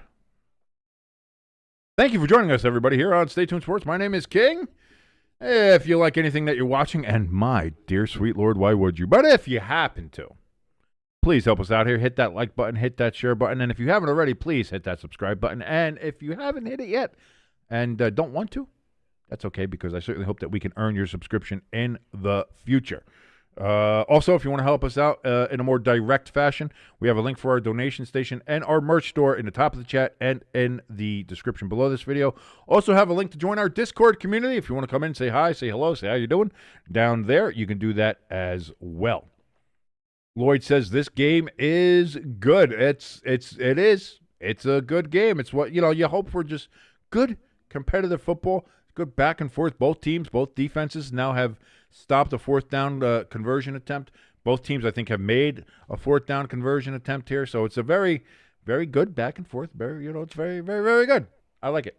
Thank you for joining us, everybody, here on Stay Tuned Sports. My name is King. If you like anything that you're watching, and my dear sweet Lord, why would you? But if you happen to, please help us out here. Hit that like button, hit that share button, and if you haven't already, please hit that subscribe button. And if you haven't hit it yet and don't want to, that's okay, because I certainly hope that we can earn your subscription in the future. Also, if you want to help us out in a more direct fashion, we have a link for our donation station and our merch store in the top of the chat and in the description below this video. Also have a link to join our Discord community. If you want to come in, say hi, say hello, say how you doing down there, you can do that as well. Lloyd says this game is good. It is. It's a good game. It's what, you hope for, just good competitive football, good back and forth. Both teams, both defenses now have stopped a 4th down conversion attempt. Both teams, I think, have made a 4th down conversion attempt here. So it's a very, very good back and forth. It's very, very, very good. I like it.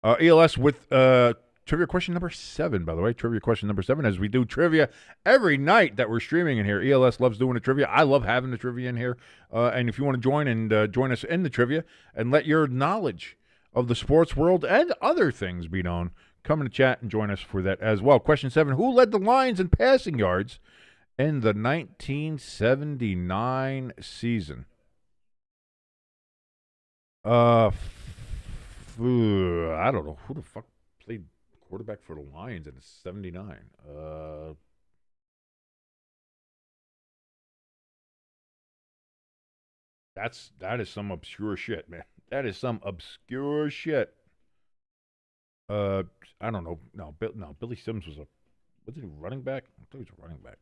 ELS with trivia question number 7, by the way. Trivia question number 7, as we do trivia every night that we're streaming in here. ELS loves doing the trivia. I love having the trivia in here. And if you want to join and join us in the trivia and let your knowledge of the sports world and other things be known, come in the chat and join us for that as well. Question 7, who led the Lions in passing yards in the 1979 season? I don't know. Who the fuck played quarterback for the Lions in 79? That is some obscure shit, man. That is some obscure shit. I don't know. No, Billy Sims was he running back? I thought he was a running back.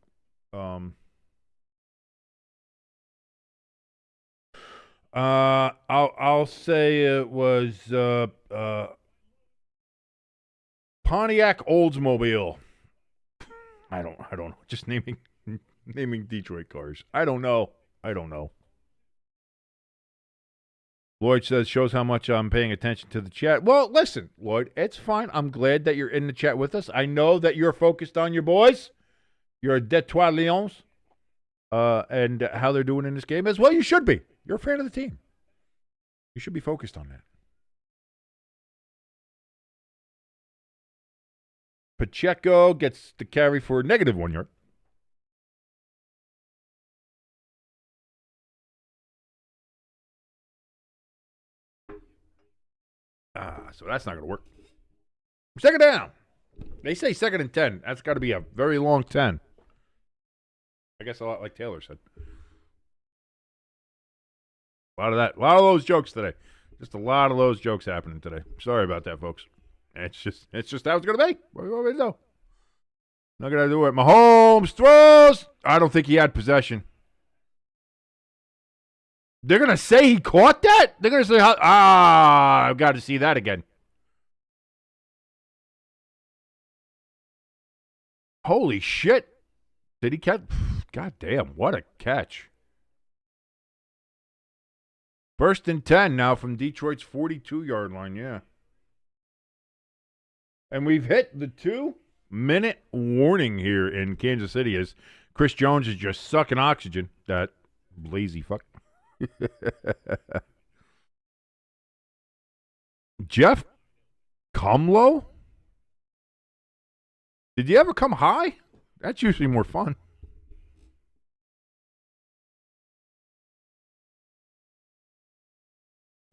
I'll say it was Pontiac Oldsmobile. I don't know. Just naming Detroit cars. I don't know. Lloyd says, shows how much I'm paying attention to the chat. Well, listen, Lloyd, it's fine. I'm glad that you're in the chat with us. I know that you're focused on your boys. You're a Detroit Lions. And how they're doing in this game as well. You should be. You're a fan of the team. You should be focused on that. Pacheco gets the carry for -1 yard. So that's not going to work. Second down. They say 2nd and 10. That's got to be a very long 10. I guess a lot like Taylor said. A lot of that. A lot of those jokes today. Just a lot of those jokes happening today. Sorry about that, folks. It's just how it's going to be. What do you want me to do? Not going to do it. Mahomes throws. I don't think he had possession. They're going to say he caught that? They're going to say, I've got to see that again. Holy shit. Did he catch? God damn, what a catch. 1st and 10 now from Detroit's 42-yard line, yeah. And we've hit the 2-minute warning here in Kansas City as Chris Jones is just sucking oxygen. That lazy fuck. Jeff Cumlow? Did you ever come high? That's usually more fun.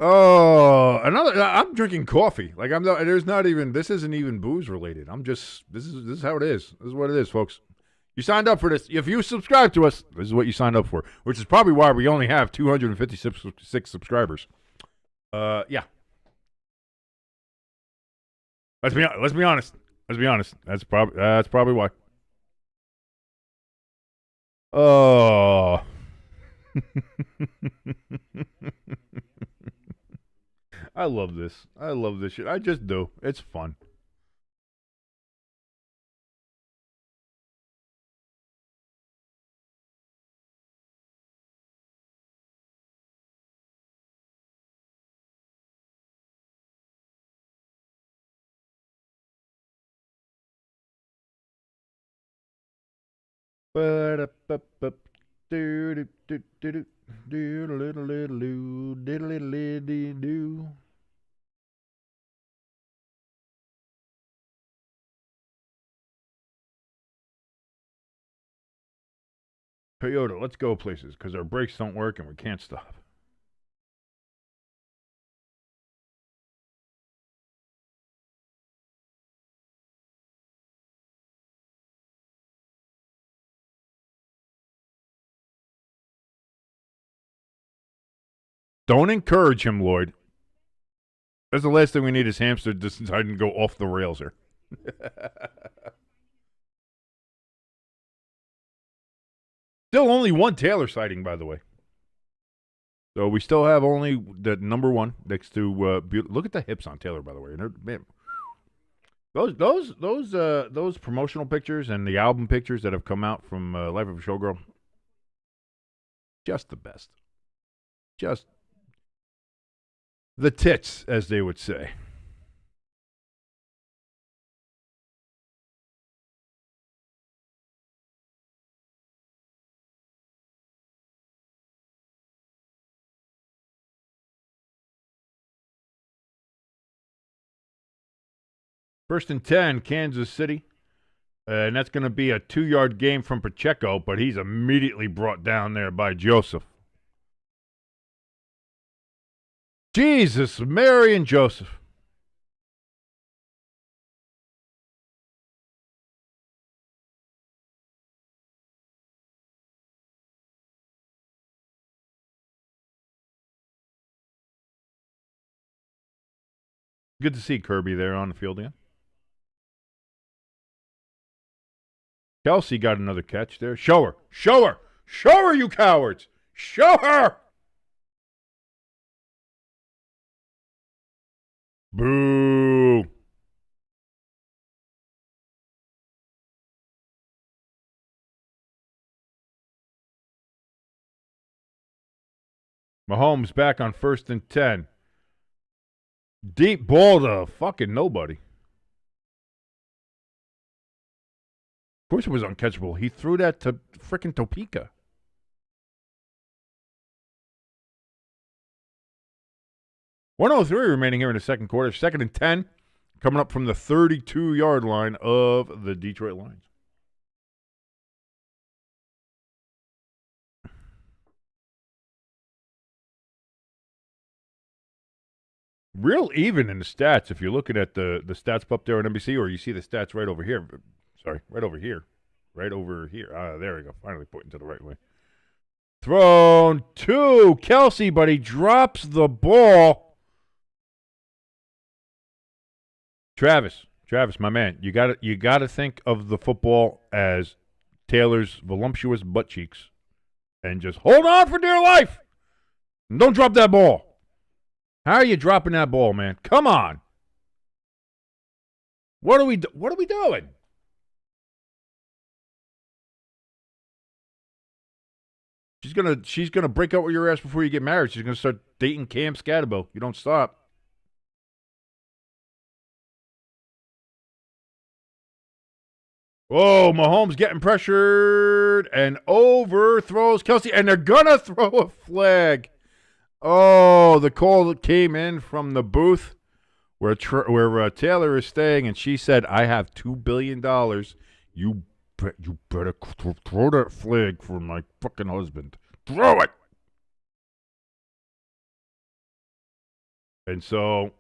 Oh, I'm drinking coffee. Like this isn't even booze related. This is how it is. This is what it is, folks. You signed up for this. If you subscribe to us, this is what you signed up for, which is probably why we only have 256 subscribers. Yeah. Let's be honest. That's probably why. Oh. I love this. I love this shit. I just do. It's fun. Toyota, let's go places because our brakes don't work and we can't stop. Don't encourage him, Lloyd. That's the last thing we need is hamster deciding to go off the rails here. Still only one Taylor sighting, by the way. So we still have only the number one next to look at the hips on Taylor, by the way. Man, those promotional pictures and the album pictures that have come out from Life of a Showgirl, just the best. Just the tits, as they would say. First and 10, Kansas City. And that's going to be a 2-yard game from Pacheco, but he's immediately brought down there by Joseph. Jesus, Mary, and Joseph. Good to see Kirby there on the field again. Kelsey got another catch there. Show her. Show her. Show her, you cowards. Show her. Boo. Mahomes back on 1st and 10. Deep ball to fucking nobody. Of course it was uncatchable. He threw that to frickin' Topeka. .103 remaining here in the second quarter. 2nd and 10. Coming up from the 32-yard line of the Detroit Lions. Real even in the stats if you're looking at the stats up there on NBC, or you see the stats right over here. Sorry, right over here. Right over here. There we go. Finally pointing to the right way. Thrown to Kelsey, but he drops the ball. Travis, my man, you gotta think of the football as Taylor's voluptuous butt cheeks, and just hold on for dear life, and don't drop that ball. How are you dropping that ball, man? Come on. What are we doing? She's gonna break up with your ass before you get married. She's gonna start dating Cam Scatterbo. You don't stop. Whoa, Mahomes getting pressured and overthrows Kelsey, and they're gonna throw a flag. Oh, the call that came in from the booth where Taylor is staying, and she said, "I have $2 billion. You better throw that flag for my fucking husband. Throw it." And so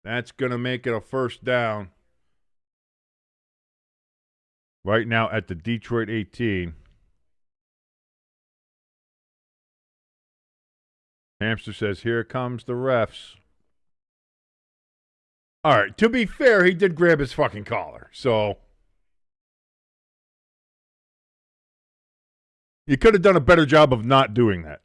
that's going to make it a first down. Right now at the Detroit 18. Hamster says, "Here comes the refs." All right, to be fair, he did grab his fucking collar. So you could have done a better job of not doing that.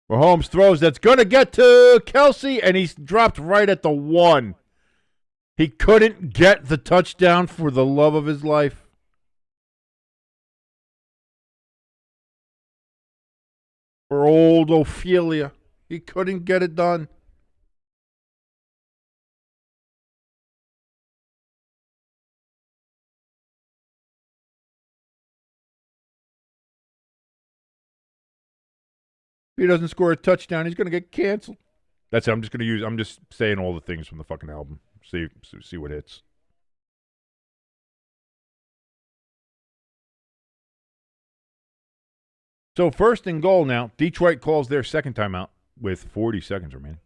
Mahomes throws, that's going to get to Kelsey, and he's dropped right at the 1. He couldn't get the touchdown for the love of his life. For old Ophelia. He couldn't get it done. If he doesn't score a touchdown, he's going to get canceled. That's it. I'm just saying all the things from the fucking album. See what hits. So 1st and goal now. Detroit calls their second timeout with 40 seconds remaining.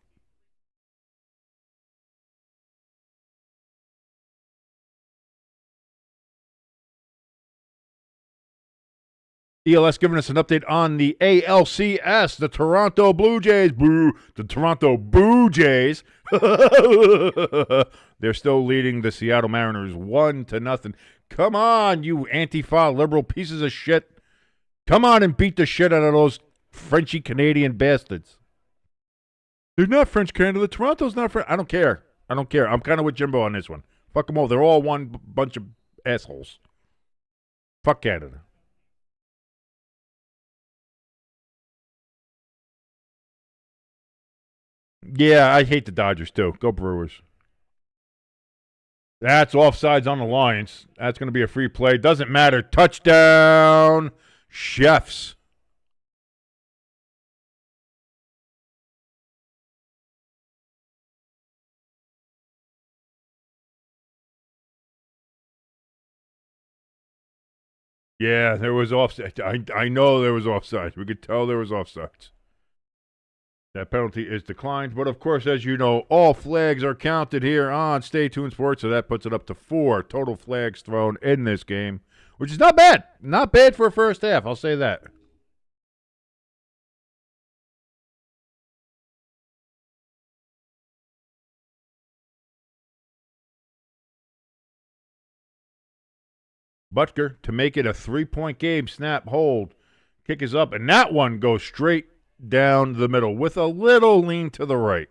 ELS giving us an update on the ALCS. The Toronto Blue Jays. The Toronto Boo Jays. They're still leading the Seattle Mariners 1-0. Come on, you Antifa liberal pieces of shit. Come on and beat the shit out of those Frenchy Canadian bastards. They're not French Canada. Toronto's not French. I don't care. I'm kind of with Jimbo on this one. Fuck them all. They're all one bunch of assholes. Fuck Canada. Yeah, I hate the Dodgers too. Go Brewers. That's offsides on the Lions. That's going to be a free play. Doesn't matter. Touchdown, Chefs. Yeah, there was offside. I know there was offsides. We could tell there was offsides. That penalty is declined. But, of course, as you know, all flags are counted here on Stay Tuned Sports, so that puts it up to 4 total flags thrown in this game, which is not bad. Not bad for a first half, I'll say that. Butker to make it a 3-point game. Snap, hold. Kick is up, and that one goes straight down the middle with a little lean to the right.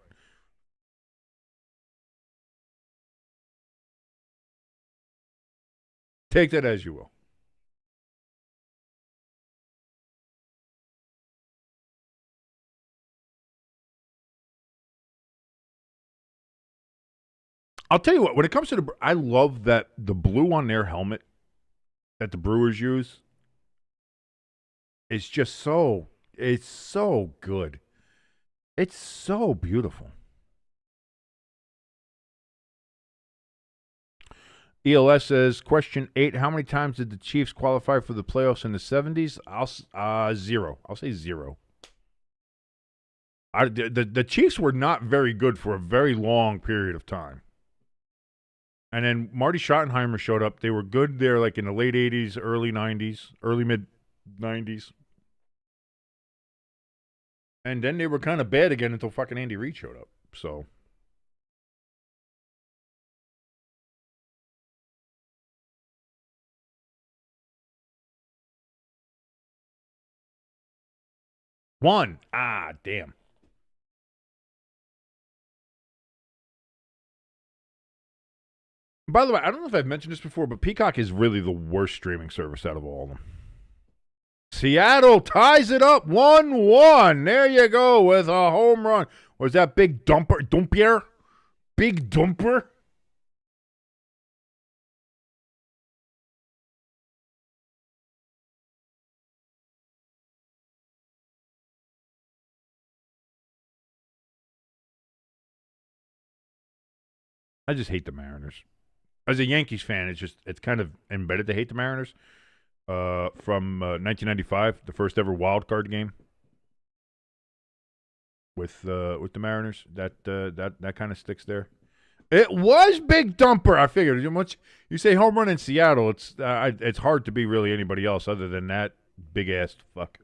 Take that as you will. I'll tell you what, when it comes to I love that the blue on their helmet that the Brewers use is just it's so good. It's so beautiful. ELS says, question 8, how many times did the Chiefs qualify for the playoffs in the 70s? 0. I'll say 0. The Chiefs were not very good for a very long period of time. And then Marty Schottenheimer showed up. They were good there like in the late 80s, early 90s, early mid-90s. And then they were kind of bad again until fucking Andy Reid showed up. So... One. Damn. By the way, I don't know if I've mentioned this before, but Peacock is really the worst streaming service out of all of them. Seattle ties it up 1-1. There you go with a home run. Was that Big Dumper? Big Dumper? I just hate the Mariners. As a Yankees fan, it's kind of embedded to hate the Mariners. From 1995, the first ever wild card game with the Mariners. That kind of sticks there. It was Big Dumper. I figured once you say home run in Seattle, it's hard to be really anybody else other than that big ass fuck.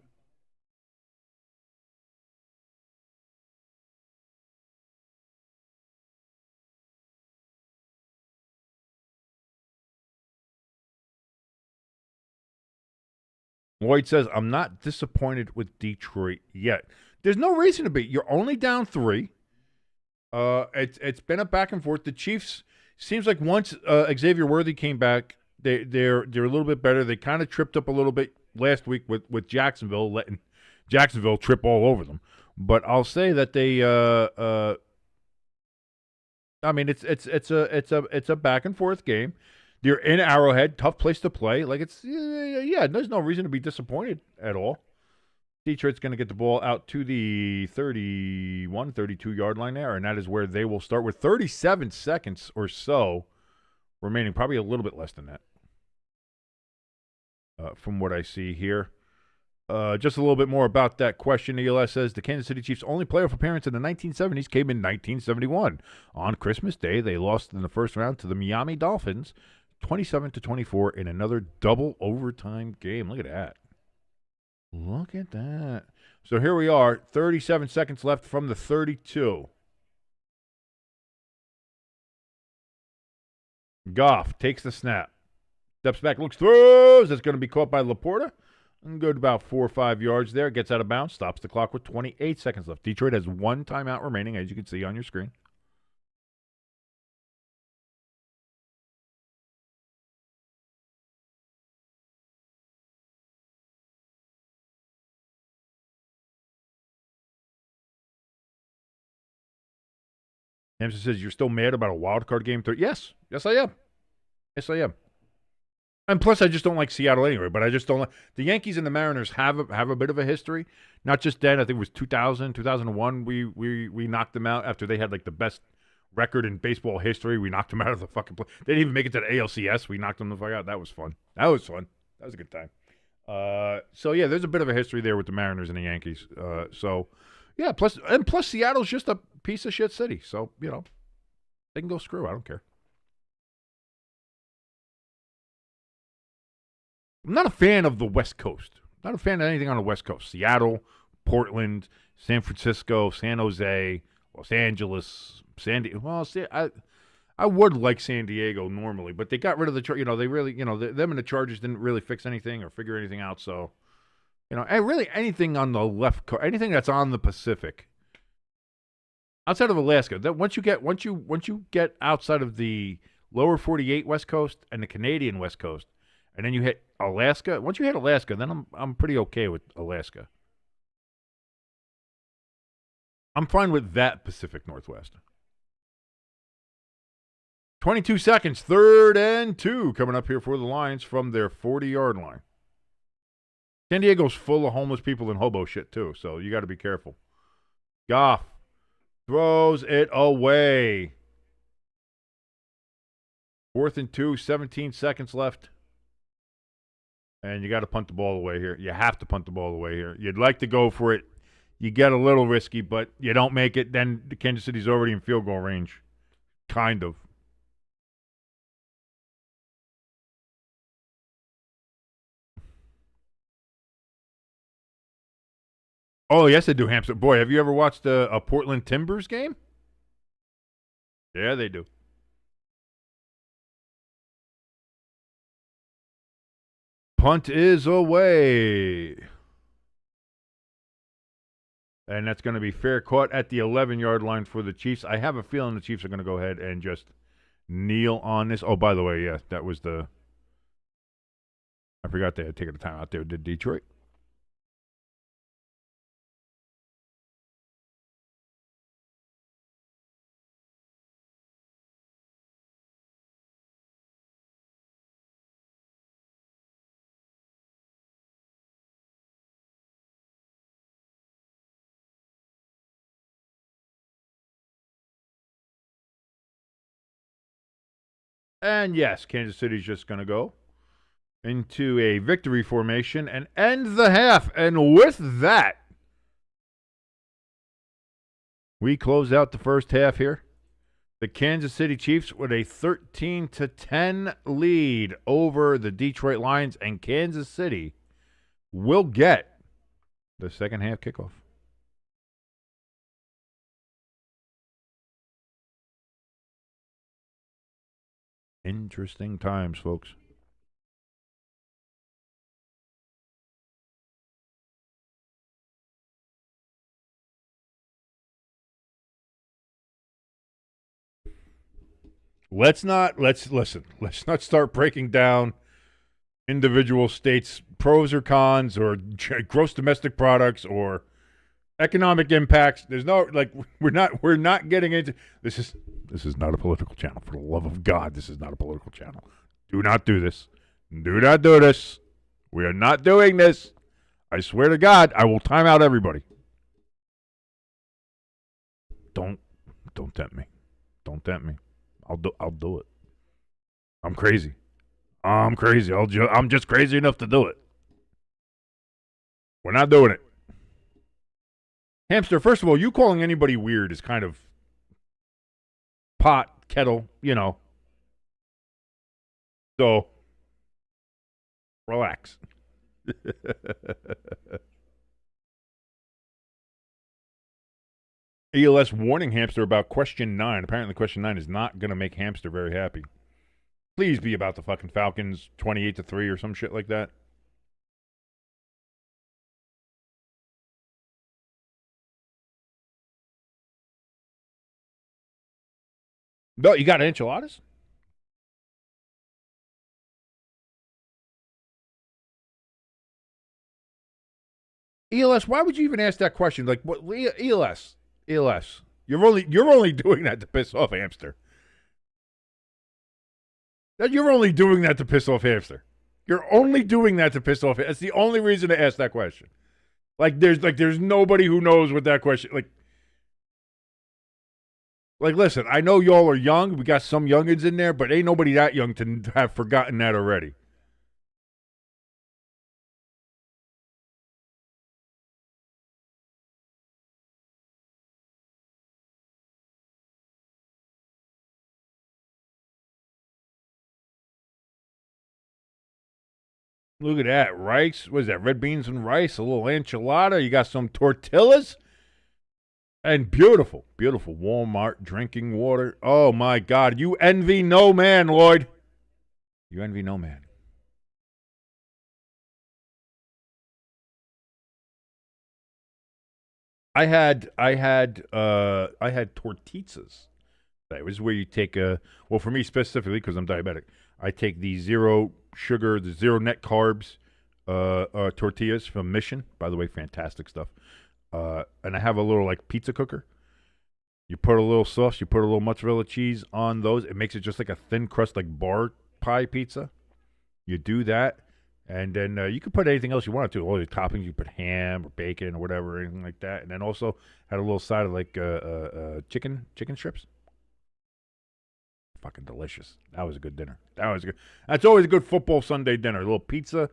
Lloyd says, I'm not disappointed with Detroit yet. There's no reason to be. You're only down 3. It's been a back and forth. The Chiefs seems like once Xavier Worthy came back, they're a little bit better. They kind of tripped up a little bit last week with Jacksonville, letting Jacksonville trip all over them. But I'll say that they I mean it's a back and forth game. They're in Arrowhead, tough place to play. Like there's no reason to be disappointed at all. Detroit's going to get the ball out to the 31, 32-yard line there, and that is where they will start with 37 seconds or so remaining, probably a little bit less than that from what I see here. Just a little bit more about that question. ELS says the Kansas City Chiefs' only playoff appearance in the 1970s came in 1971. On Christmas Day, they lost in the first round to the Miami Dolphins, 27-24 in another double overtime game. Look at that. Look at that. So here we are, 37 seconds left from the 32. Goff takes the snap. Steps back, looks, throws. It's going to be caught by Laporta. And good about 4 or 5 yards there. Gets out of bounds. Stops the clock with 28 seconds left. Detroit has 1 timeout remaining, as you can see on your screen. Hampson says, you're still mad about a wild card game? Yes. Yes, I am. Yes, I am. And plus, I just don't like Seattle anyway. But I just don't like the Yankees and the Mariners have a bit of a history. Not just then. I think it was 2000, 2001. We knocked them out after they had like the best record in baseball history. We knocked them out of the fucking play. They didn't even make it to the ALCS. We knocked them the fuck out. That was fun. That was a good time. So yeah, there's a bit of a history there with the Mariners and the Yankees. So yeah, plus Seattle's just a piece of shit city. So they can go screw. I don't care. I'm not a fan of the West Coast. Not a fan of anything on the West Coast. Seattle, Portland, San Francisco, San Jose, Los Angeles, San Diego. Well, I would like San Diego normally, but they got rid of the they really them and the Chargers didn't really fix anything or figure anything out. So and really anything on the left coast, anything that's on the Pacific, outside of Alaska. That once you get outside of the lower 48 West Coast and the Canadian West Coast, and then you hit Alaska. Once you hit Alaska, then I'm pretty okay with Alaska. I'm fine with that Pacific Northwest. 22 seconds, 3rd and 2 coming up here for the Lions from their 40-yard line. San Diego's full of homeless people and hobo shit, too, so you got to be careful. Goff throws it away. 4th and 2, 17 seconds left. And you got to punt the ball away here. You have to punt the ball away here. You'd like to go for it. You get a little risky, but you don't make it. Then the Kansas City's already in field goal range. Kind of. Oh, yes, they do, Hamster. Boy, have you ever watched a Portland Timbers game? Yeah, they do. Punt is away. And that's going to be fair caught at the 11-yard line for the Chiefs. I have a feeling the Chiefs are going to go ahead and just kneel on this. Oh, by the way, yeah, that was I forgot they had taken the time out there. Did Detroit? And yes, Kansas City's just going to go into a victory formation and end the half. And with that, we close out the first half here. The Kansas City Chiefs with a 13-10 lead over the Detroit Lions, and Kansas City will get the second half kickoff. Interesting times, folks. Let's not start breaking down individual states' pros or cons or gross domestic products or economic impacts. There's no we're not getting into this is not a political channel. For the love of God, this is not a political channel. Do not do this. Do not do this. We are not doing this. I swear to God, I will time out everybody. Don't tempt me. Don't tempt me. I'll do it. I'm crazy. I'm just crazy enough to do it. We're not doing it. Hamster, first of all, you calling anybody weird is kind of pot, kettle, So, relax. ELS warning Hamster about question 9. Apparently question 9 is not going to make Hamster very happy. Please be about the fucking Falcons 28-3 or some shit like that. No, you got enchiladas? ELS, why would you even ask that question? Like, what? ELS, you're only doing that to piss off Hamster. You're only doing that to piss off Hamster. You're only doing that to piss off. That's the only reason to ask that question. There's nobody who knows what that question. Listen, I know y'all are young. We got some youngins in there, but ain't nobody that young to have forgotten that already. Look at that. Rice. What is that? Red beans and rice, a little enchilada. You got some tortillas. And beautiful, beautiful Walmart drinking water. Oh, my God. You envy no man, Lloyd. You envy no man. I had tortitas. That was where you take well, for me specifically, because I'm diabetic, I take the zero sugar, the zero net carbs tortillas from Mission. By the way, fantastic stuff. And I have a little like pizza cooker. You put a little sauce, you put a little mozzarella cheese on those. It makes it just like a thin crust, like bar pie pizza. You do that, and then you can put anything else you want to. All your toppings, you put ham or bacon or whatever, anything like that. And then also had a little side of like chicken strips. Fucking delicious. That was a good dinner. That was good. That's always a good football Sunday dinner. A little pizza,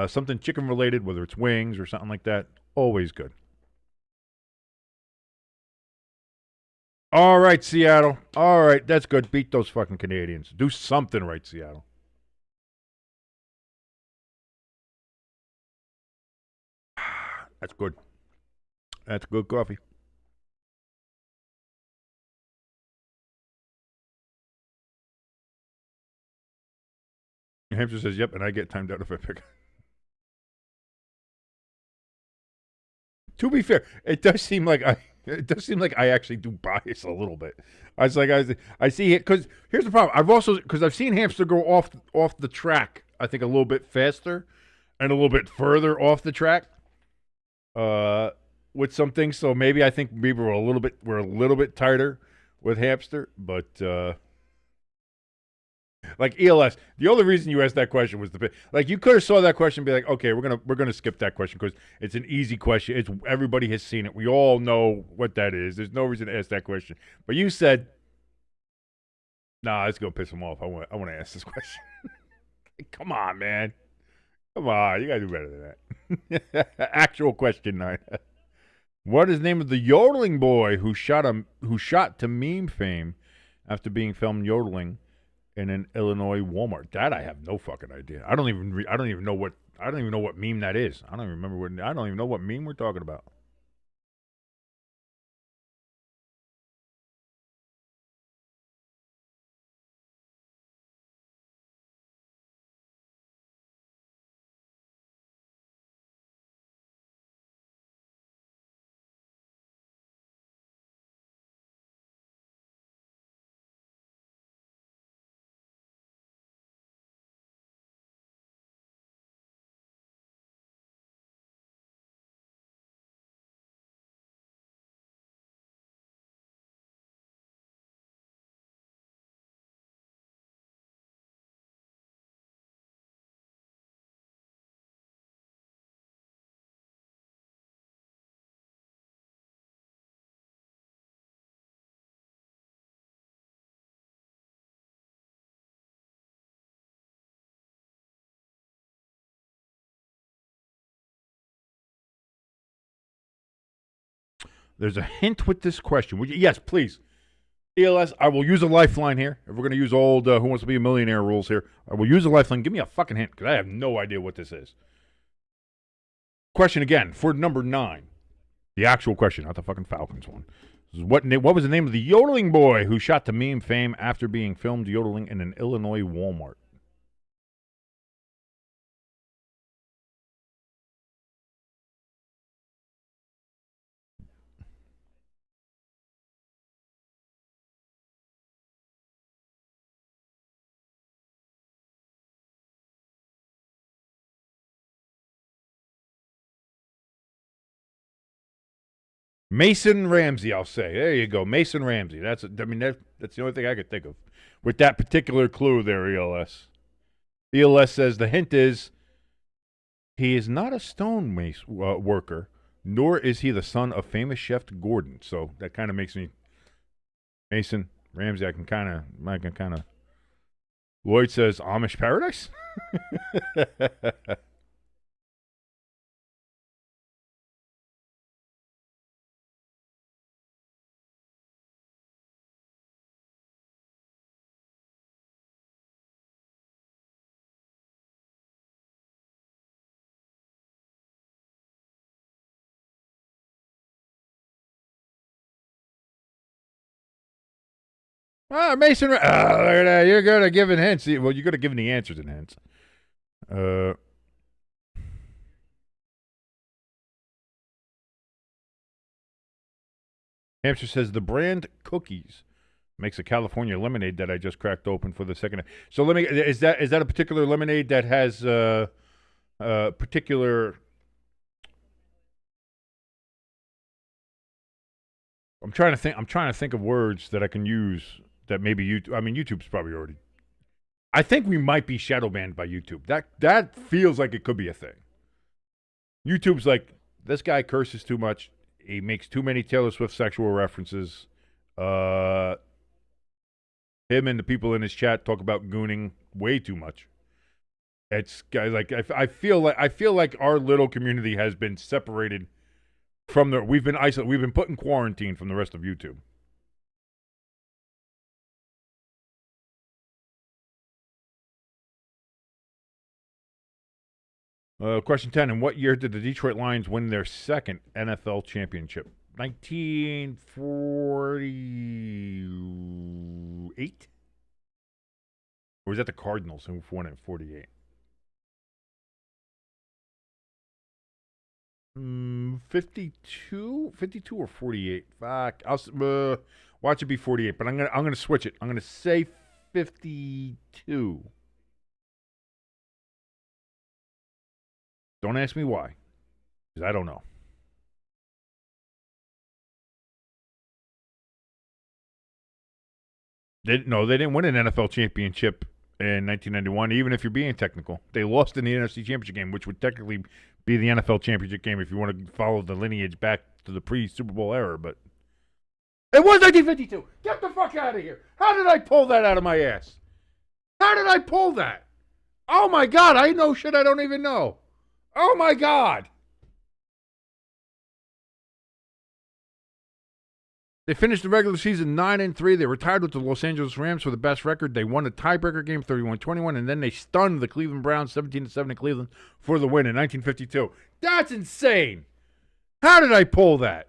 something chicken related, whether it's wings or something like that. Always good. All right, Seattle. All right, that's good. Beat those fucking Canadians. Do something right, Seattle. That's good. That's good coffee. New Hampshire says, yep, and I get timed out if I pick. To be fair, it does seem like I actually do bias a little bit. I see it because here's the problem. I've seen hamster go off the track. I think a little bit faster and a little bit further off the track. With some things, so maybe I think maybe we're a little bit tighter with hamster, but like ELS. The only reason you asked that question was like you could have saw that question and be like, okay, we're gonna skip that question because it's an easy question. It's everybody has seen it. We all know what that is. There's no reason to ask that question. But you said, nah, it's gonna piss him off. I want to ask this question. Come on, man. Come on, you gotta do better than that. Actual question 9. What is the name of the yodeling boy who shot to meme fame after being filmed yodeling in an Illinois Walmart? That I have no fucking idea. I don't even know what meme that is. I don't even know what meme we're talking about. There's a hint with this question. Would you? Yes, please. ELS, I will use a lifeline here. If we're going to use old Who Wants to Be a Millionaire rules here, I will use a lifeline. Give me a fucking hint because I have no idea what this is. Question again for number 9. The actual question, not the fucking Falcons one. What was the name of the yodeling boy who shot to meme fame after being filmed yodeling in an Illinois Walmart? Mason Ramsey, I'll say. There you go, Mason Ramsey. That's the only thing I could think of with that particular clue there. ELS. ELS says the hint is he is not a stone worker, nor is he the son of famous chef Gordon. So that kind of makes me Mason Ramsey. I can kind of. Lloyd says Amish paradise. Mason. Look at that. You're good at giving hints. Well, you're good at giving the answers and hints. Hamster says the brand Cookies makes a California lemonade that I just cracked open for the second. So let me. Is that a particular lemonade that has particular? I'm trying to think of words that I can use that maybe you. I mean, YouTube's probably already. I think we might be shadow banned by YouTube. That feels like it could be a thing. YouTube's like, this guy curses too much. He makes too many Taylor Swift sexual references. Him and the people in his chat talk about gooning way too much. It's guys like I feel like our little community has been separated from the. We've been isolated. We've been put in quarantine from the rest of YouTube. Question 10. In what year did the Detroit Lions win their second NFL championship? 1948? Or was that the Cardinals who won it in 48? 52? 52 or 48? Fuck. I'll watch it be 48, but I'm gonna switch it. I'm gonna say 52. Don't ask me why, because I don't know. They didn't win an NFL championship in 1991, even if you're being technical. They lost in the NFC Championship game, which would technically be the NFL Championship game if you want to follow the lineage back to the pre-Super Bowl era, but it was 1952. Get the fuck out of here. How did I pull that out of my ass? How did I pull that? Oh, my God. I know shit I don't even know. Oh, my God. They finished the regular season 9-3. They were tied with the Los Angeles Rams for the best record. They won the tiebreaker game 31-21, and then they stunned the Cleveland Browns 17-7 in Cleveland for the win in 1952. That's insane. How did I pull that?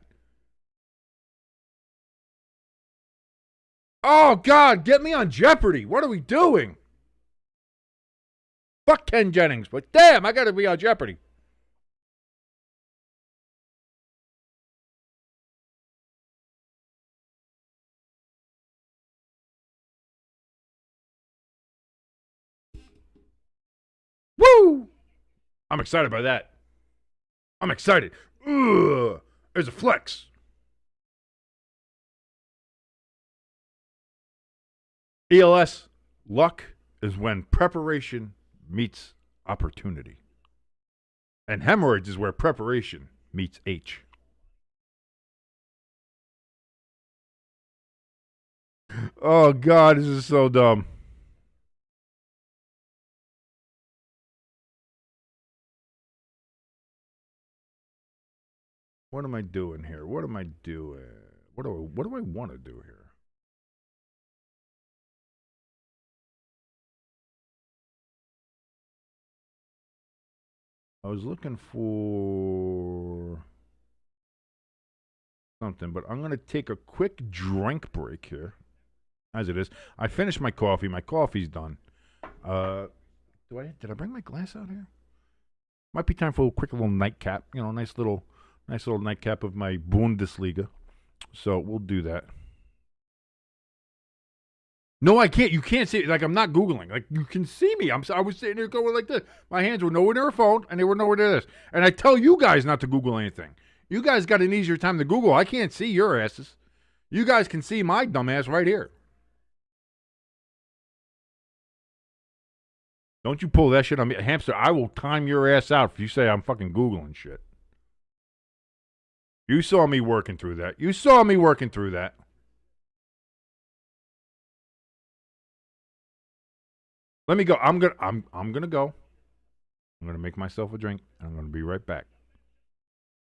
Oh, God, get me on Jeopardy. What are we doing? Fuck Ken Jennings, but damn, I got to be on Jeopardy. Woo! I'm excited by that. I'm excited. Ugh, there's a flex. ELS, luck is when preparation meets opportunity. And hemorrhoids is where preparation meets H. Oh, God, this is so dumb. What am I doing here? What am I doing? What do I want to do here? I was looking for something, but I'm going to take a quick drink break here, as it is. I finished my coffee. My coffee's done. Did I bring my glass out here? Might be time for a quick little nightcap. You know, nice little nightcap of my Bundesliga. So we'll do that. No, I can't. You can't see it. Like, I'm not Googling. Like, you can see me. I was sitting there going like this. My hands were nowhere near a phone, and they were nowhere near this. And I tell you guys not to Google anything. You guys got an easier time to Google. I can't see your asses. You guys can see my dumb ass right here. Don't you pull that shit on me. Hamster, I will time your ass out if you say I'm fucking Googling shit. You saw me working through that. Let me go. I'm gonna go. I'm gonna make myself a drink, and I'm gonna be right back.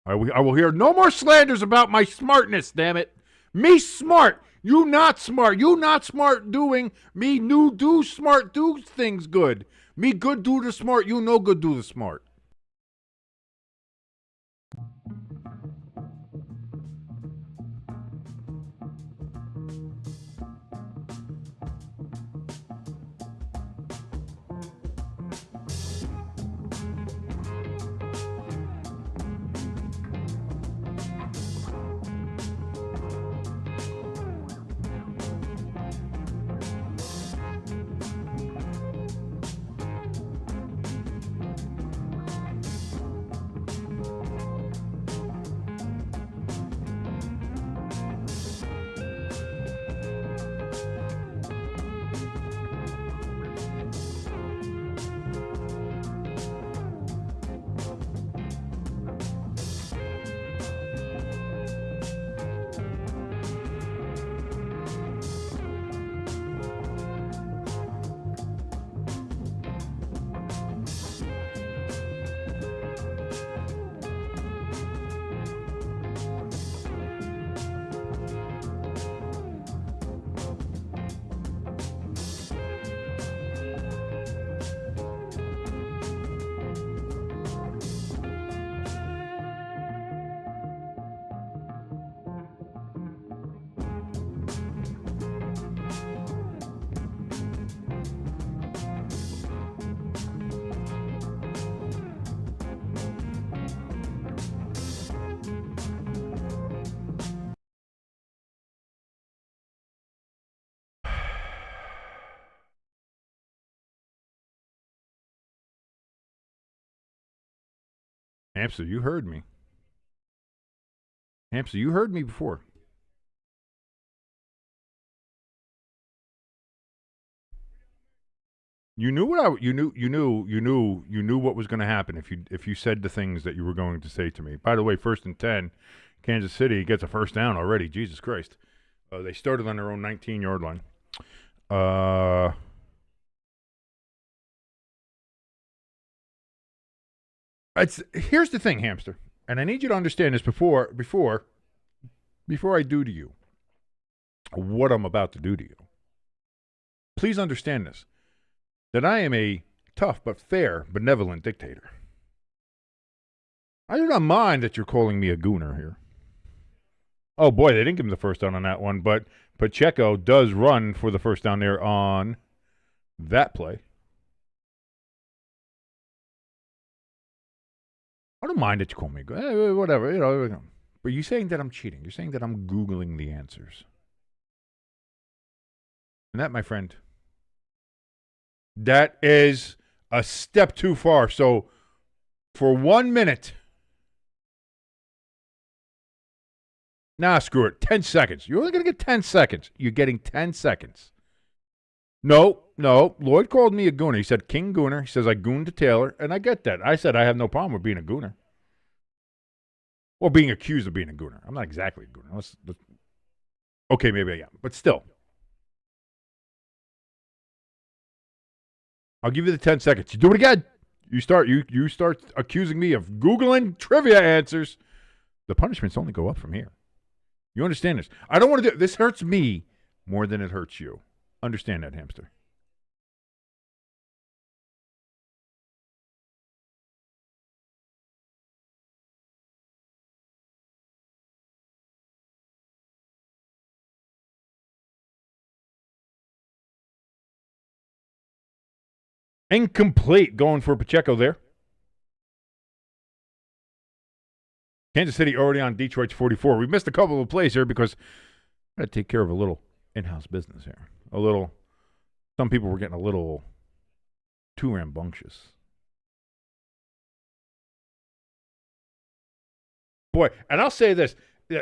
I will hear no more slanders about my smartness. Damn it, me smart. You not smart. You not smart doing. Me new do smart do things good. Me good do the smart. You no good do the smart. Hamster, you heard me. Hamster, you heard me before. You knew what you knew what was going to happen if you said the things that you were going to say to me. By the way, 1st and 10, Kansas City gets a first down already. Jesus Christ. They started on their own 19-yard line. Here's the thing, Hamster, and I need you to understand this before I do to you what I'm about to do to you. Please understand this, that I am a tough but fair, benevolent dictator. I do not mind that you're calling me a gooner here. Oh, boy, they didn't give him the first down on that one, but Pacheco does run for the first down there on that play. I don't mind that you call me whatever, you know. But you're saying that I'm cheating. You're saying that I'm Googling the answers. And that, my friend, that is a step too far. So for 1 minute, screw it, 10 seconds. You're only going to get 10 seconds. You're getting 10 seconds. No. Lloyd called me a gooner. He said, King Gooner. He says, I gooned to Taylor, and I get that. I said, I have no problem with being a gooner. Or being accused of being a gooner. I'm not exactly a gooner. Okay, maybe I am. But still. I'll give you the 10 seconds. You do it again. You start accusing me of Googling trivia answers. The punishments only go up from here. You understand this? I don't want to do this. Hurts me more than it hurts you. Understand that, Hamster. Incomplete going for Pacheco there. Kansas City already on Detroit's 44. We missed a couple of plays here because I got to take care of a little in-house business here. Some people were getting a little too rambunctious. Boy, and I'll say this,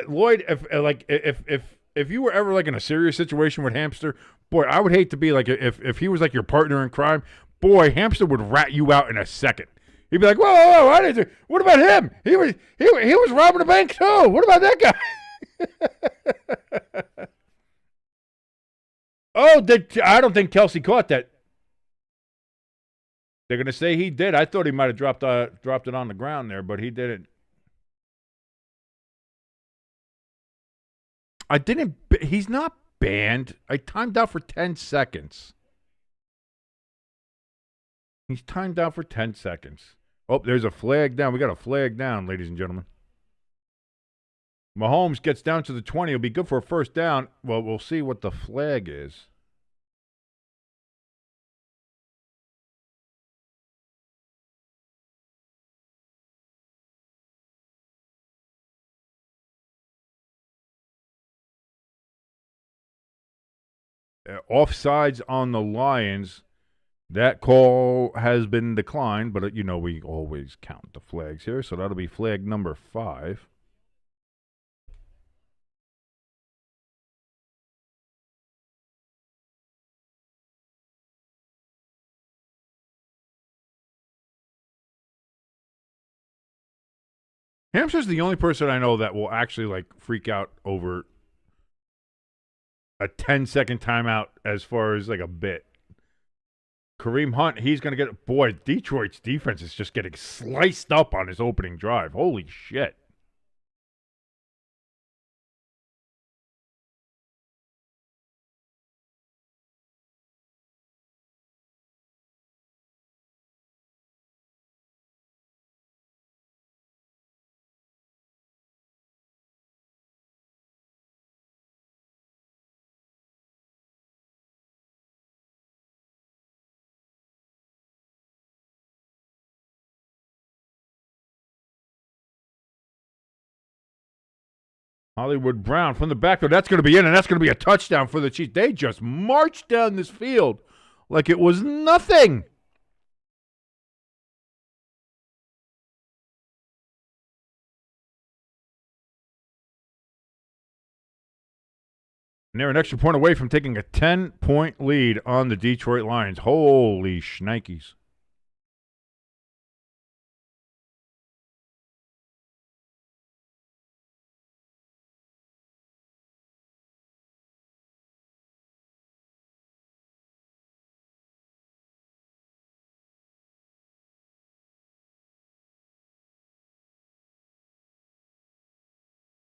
Lloyd, if you were ever like in a serious situation with Hamster, boy, I would hate to be like if he was like your partner in crime. Boy, Hamster would rat you out in a second. He'd be like, "Whoa! What about him? He was robbing a bank too. What about that guy?" I don't think Kelsey caught that. They're gonna say he did. I thought he might have dropped it on the ground there, but he didn't. I didn't. He's not banned. I timed out for 10 seconds. He's timed out for 10 seconds. Oh, there's a flag down. We got a flag down, ladies and gentlemen. Mahomes gets down to the 20. It'll be good for a first down. Well, we'll see what the flag is. Offsides on the Lions. That call has been declined, but we always count the flags here, so that'll be flag number 5. Hamster's the only person I know that will actually freak out over a 10-second timeout as far as a bit. Kareem Hunt, he's going to get... Boy, Detroit's defense is just getting sliced up on his opening drive. Holy shit. Hollywood Brown from the backfield. That's going to be in, and that's going to be a touchdown for the Chiefs. They just marched down this field like it was nothing. And they're an extra point away from taking a 10-point lead on the Detroit Lions. Holy shnikes.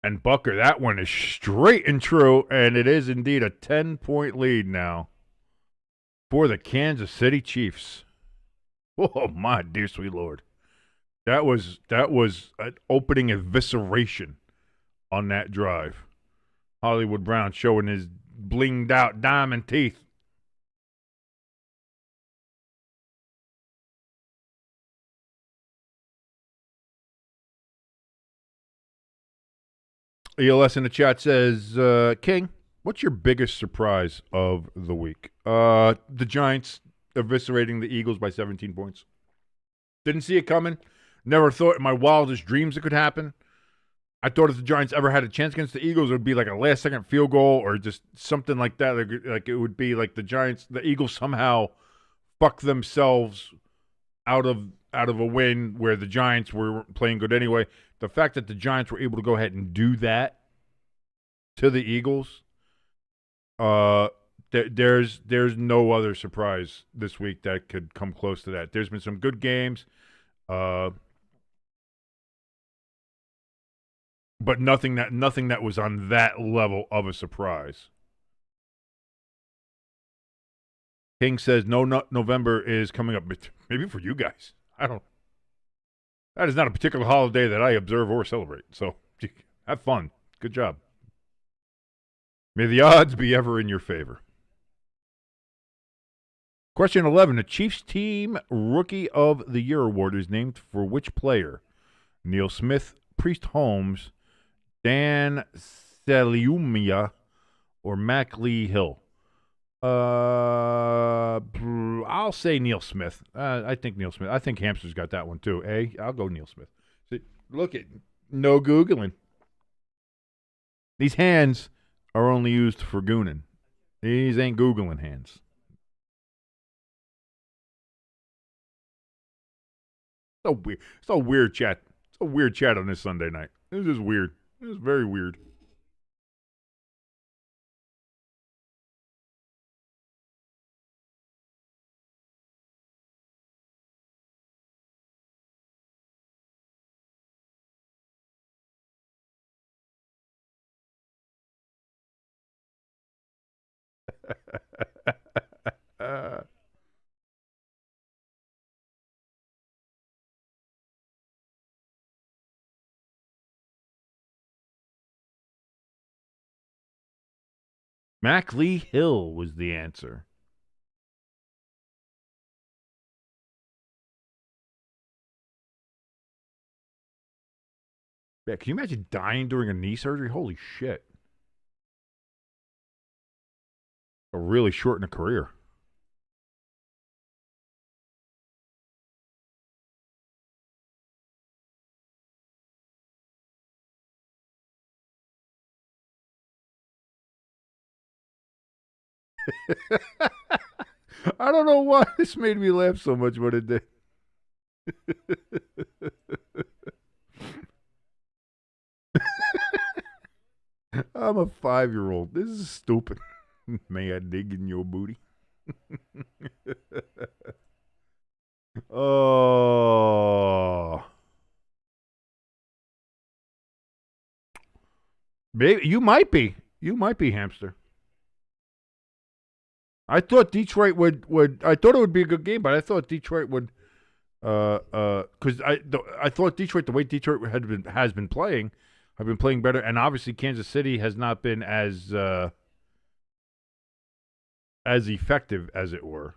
And Bucker, that one is straight and true, and it is indeed a 10-point lead now for the Kansas City Chiefs. Oh, my dear sweet Lord. That was an opening evisceration on that drive. Hollywood Brown showing his blinged out diamond teeth. ELS in the chat says, King, what's your biggest surprise of the week? The Giants eviscerating the Eagles by 17 points. Didn't see it coming. Never thought in my wildest dreams it could happen. I thought if the Giants ever had a chance against the Eagles, it would be like a last-second field goal or just something like that. Like it would be like the Eagles somehow fuck themselves out of a win where the Giants were playing good anyway. The fact that the Giants were able to go ahead and do that to the Eagles, there's no other surprise this week that could come close to that. There's been some good games, but nothing that was on that level of a surprise. King says November is coming up. Maybe for you guys. That is not a particular holiday that I observe or celebrate. So have fun. Good job. May the odds be ever in your favor. Question 11. The Chiefs Team Rookie of the Year award is named for which player? Neil Smith, Priest Holmes, Dan Seliumia, or Mac Lee Hill? I'll say Neil Smith. I think Neil Smith. I think Hamster's got that one too. I'll go Neil Smith. See, look at no Googling. These hands are only used for gooning. These ain't Googling hands. So weird. So weird chat. So weird chat on this Sunday night. This is weird. This is very weird. Mac Lee Hill was the answer. Yeah, can you imagine dying during a knee surgery? Holy shit. It'll really shorten a career. I don't know why this made me laugh so much, but it did. I'm a 5-year-old. This is stupid. May I dig in your booty? Oh. Maybe you might be. You might be, Hamster. I thought Detroit would I thought it would be a good game, but I thought Detroit would because I thought Detroit, the way Detroit has been playing, have been playing better, and obviously Kansas City has not been as effective as it were.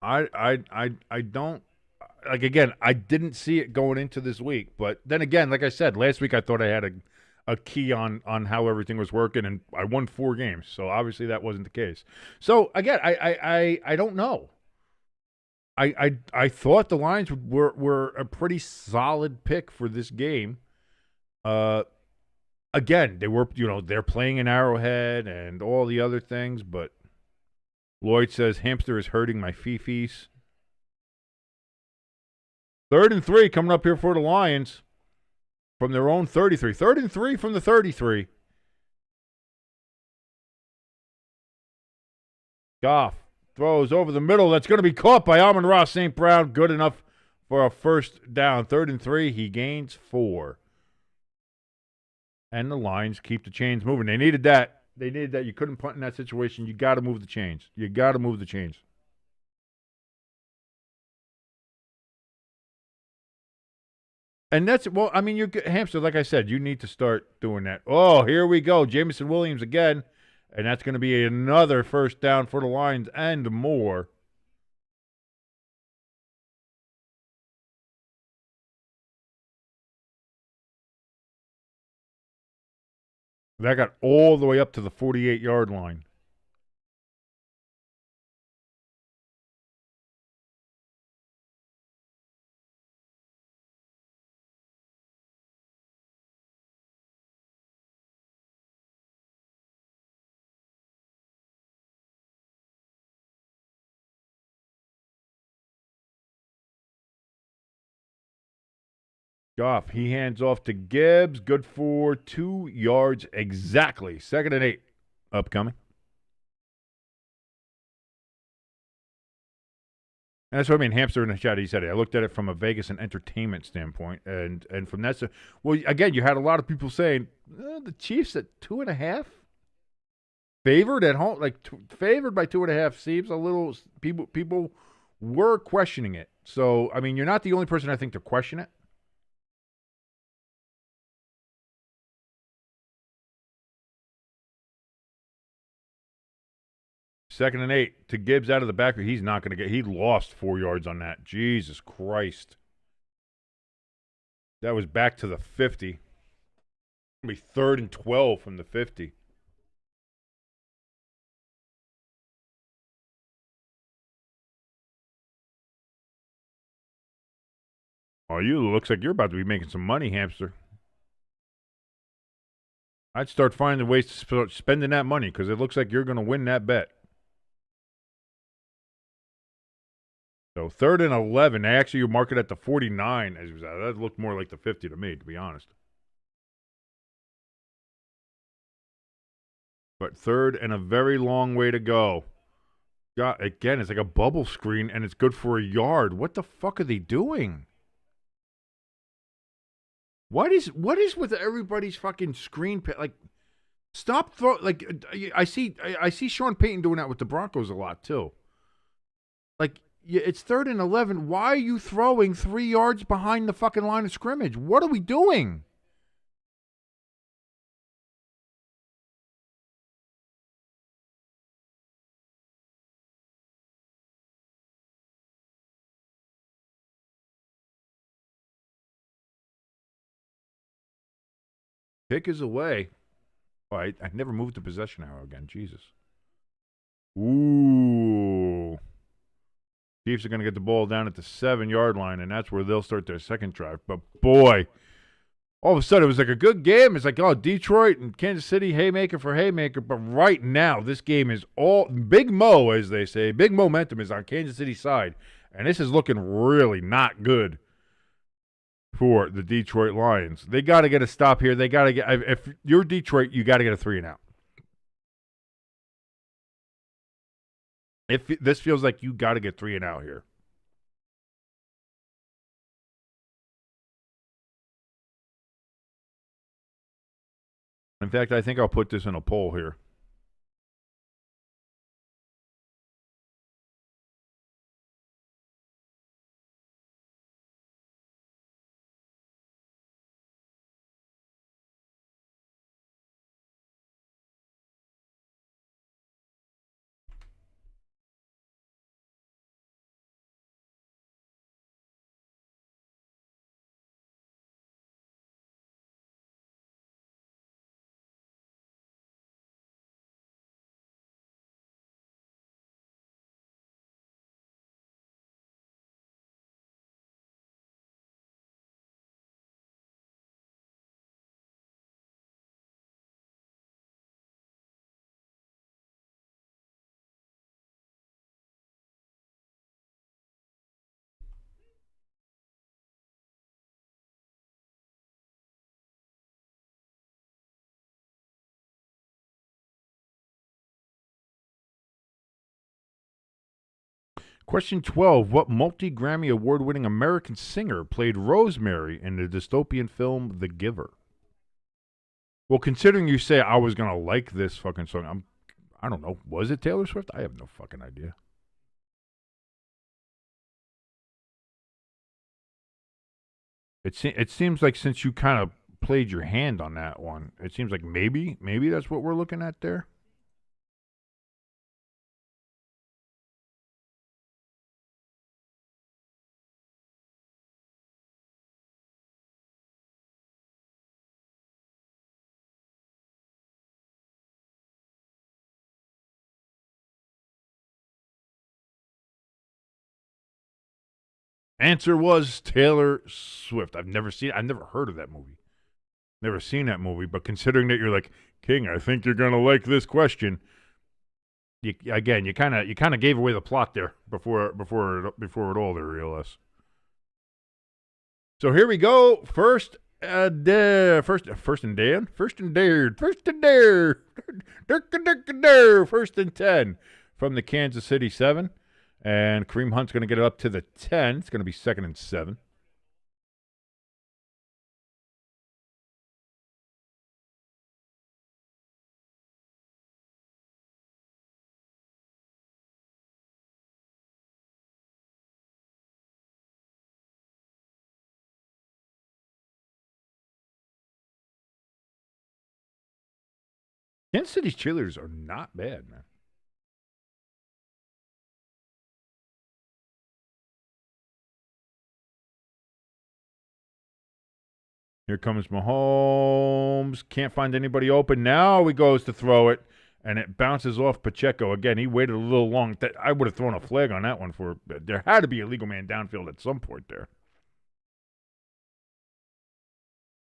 I don't like, again, I didn't see it going into this week, but then again, like I said, last week I thought I had a key on how everything was working, and I won 4 games. So obviously that wasn't the case. So again, I don't know. I thought the Lions were a pretty solid pick for this game. Again, they were, they're playing in Arrowhead and all the other things, but Lloyd says hamster is hurting my fifis. 3rd and 3 coming up here for the Lions from their own 33. 3rd and 3 from the 33. Goff throws over the middle. That's going to be caught by Amon-Ra St. Brown. Good enough for a first down. 3rd and 3. He gains 4. And the Lions keep the chains moving. They needed that. You couldn't punt in that situation. You got to move the chains. And that's, well, I mean, hamster, like I said, you need to start doing that. Oh, here we go. Jameson Williams again. And that's going to be another first down for the Lions and more. That got all the way up to the 48-yard line. Goff, he hands off to Gibbs. Good for 2 yards exactly. 2nd and 8 upcoming. And that's what I mean. Hamster in the chat, he said it. I looked at it from a Vegas and entertainment standpoint. And from that, well, again, you had a lot of people saying, the Chiefs at 2.5? Favored at home? Favored by 2.5 seems a little, people were questioning it. So, I mean, you're not the only person I think to question it. Second and 8 to Gibbs out of the backfield. He's not going to get. He lost 4 yards on that. Jesus Christ. That was back to the 50. It'll be 3rd and 12 from the 50. Oh, looks like you're about to be making some money, hamster. I'd start finding ways to start spending that money because it looks like you're going to win that bet. So 3rd and 11. Actually, you mark it at the 49. That looked more like the 50 to me, to be honest. But 3rd and a very long way to go. God, again, it's like a bubble screen, and it's good for a yard. What the fuck are they doing? What is with everybody's fucking screen? Stop throw. I see Sean Payton doing that with the Broncos a lot too. It's 3rd and 11. Why are you throwing 3 yards behind the fucking line of scrimmage? What are we doing? Pick is away. Oh, I never moved the possession arrow again. Jesus. Ooh. Chiefs are going to get the ball down at the 7-yard line, and that's where they'll start their second drive. But, boy, all of a sudden it was like a good game. It's like, oh, Detroit and Kansas City, haymaker for haymaker. But right now, this game is all Big Mo, as they say. Big momentum is on Kansas City's side, and this is looking really not good for the Detroit Lions. They got to get a stop here. They got to get – if you're Detroit, you got to get a 3-and-out. This feels like you got to get 3-and-out here. In fact, I think I'll put this in a poll here. Question 12. What multi-Grammy award-winning American singer played Rosemary in the dystopian film The Giver? Well, considering you say I was going to like this fucking song, I don't know. Was it Taylor Swift? I have no fucking idea. It seems like since you kind of played your hand on that one, it seems like maybe that's what we're looking at there. Answer was Taylor Swift. I've never heard of that movie. Never seen that movie, but considering that you're like, King, I think you're gonna like this question. You kind of gave away the plot there before it all there, real less. So here we go. First and dare. First and 10. First and 10 from the Kansas City 7. And Kareem Hunt's going to get it up to the 10. It's going to be 2nd and 7. Kansas City's cheerleaders are not bad, man. Here comes Mahomes. Can't find anybody open. Now he goes to throw it, and it bounces off Pacheco. Again, he waited a little long. I would have thrown a flag on that one. There had to be a legal man downfield at some point there.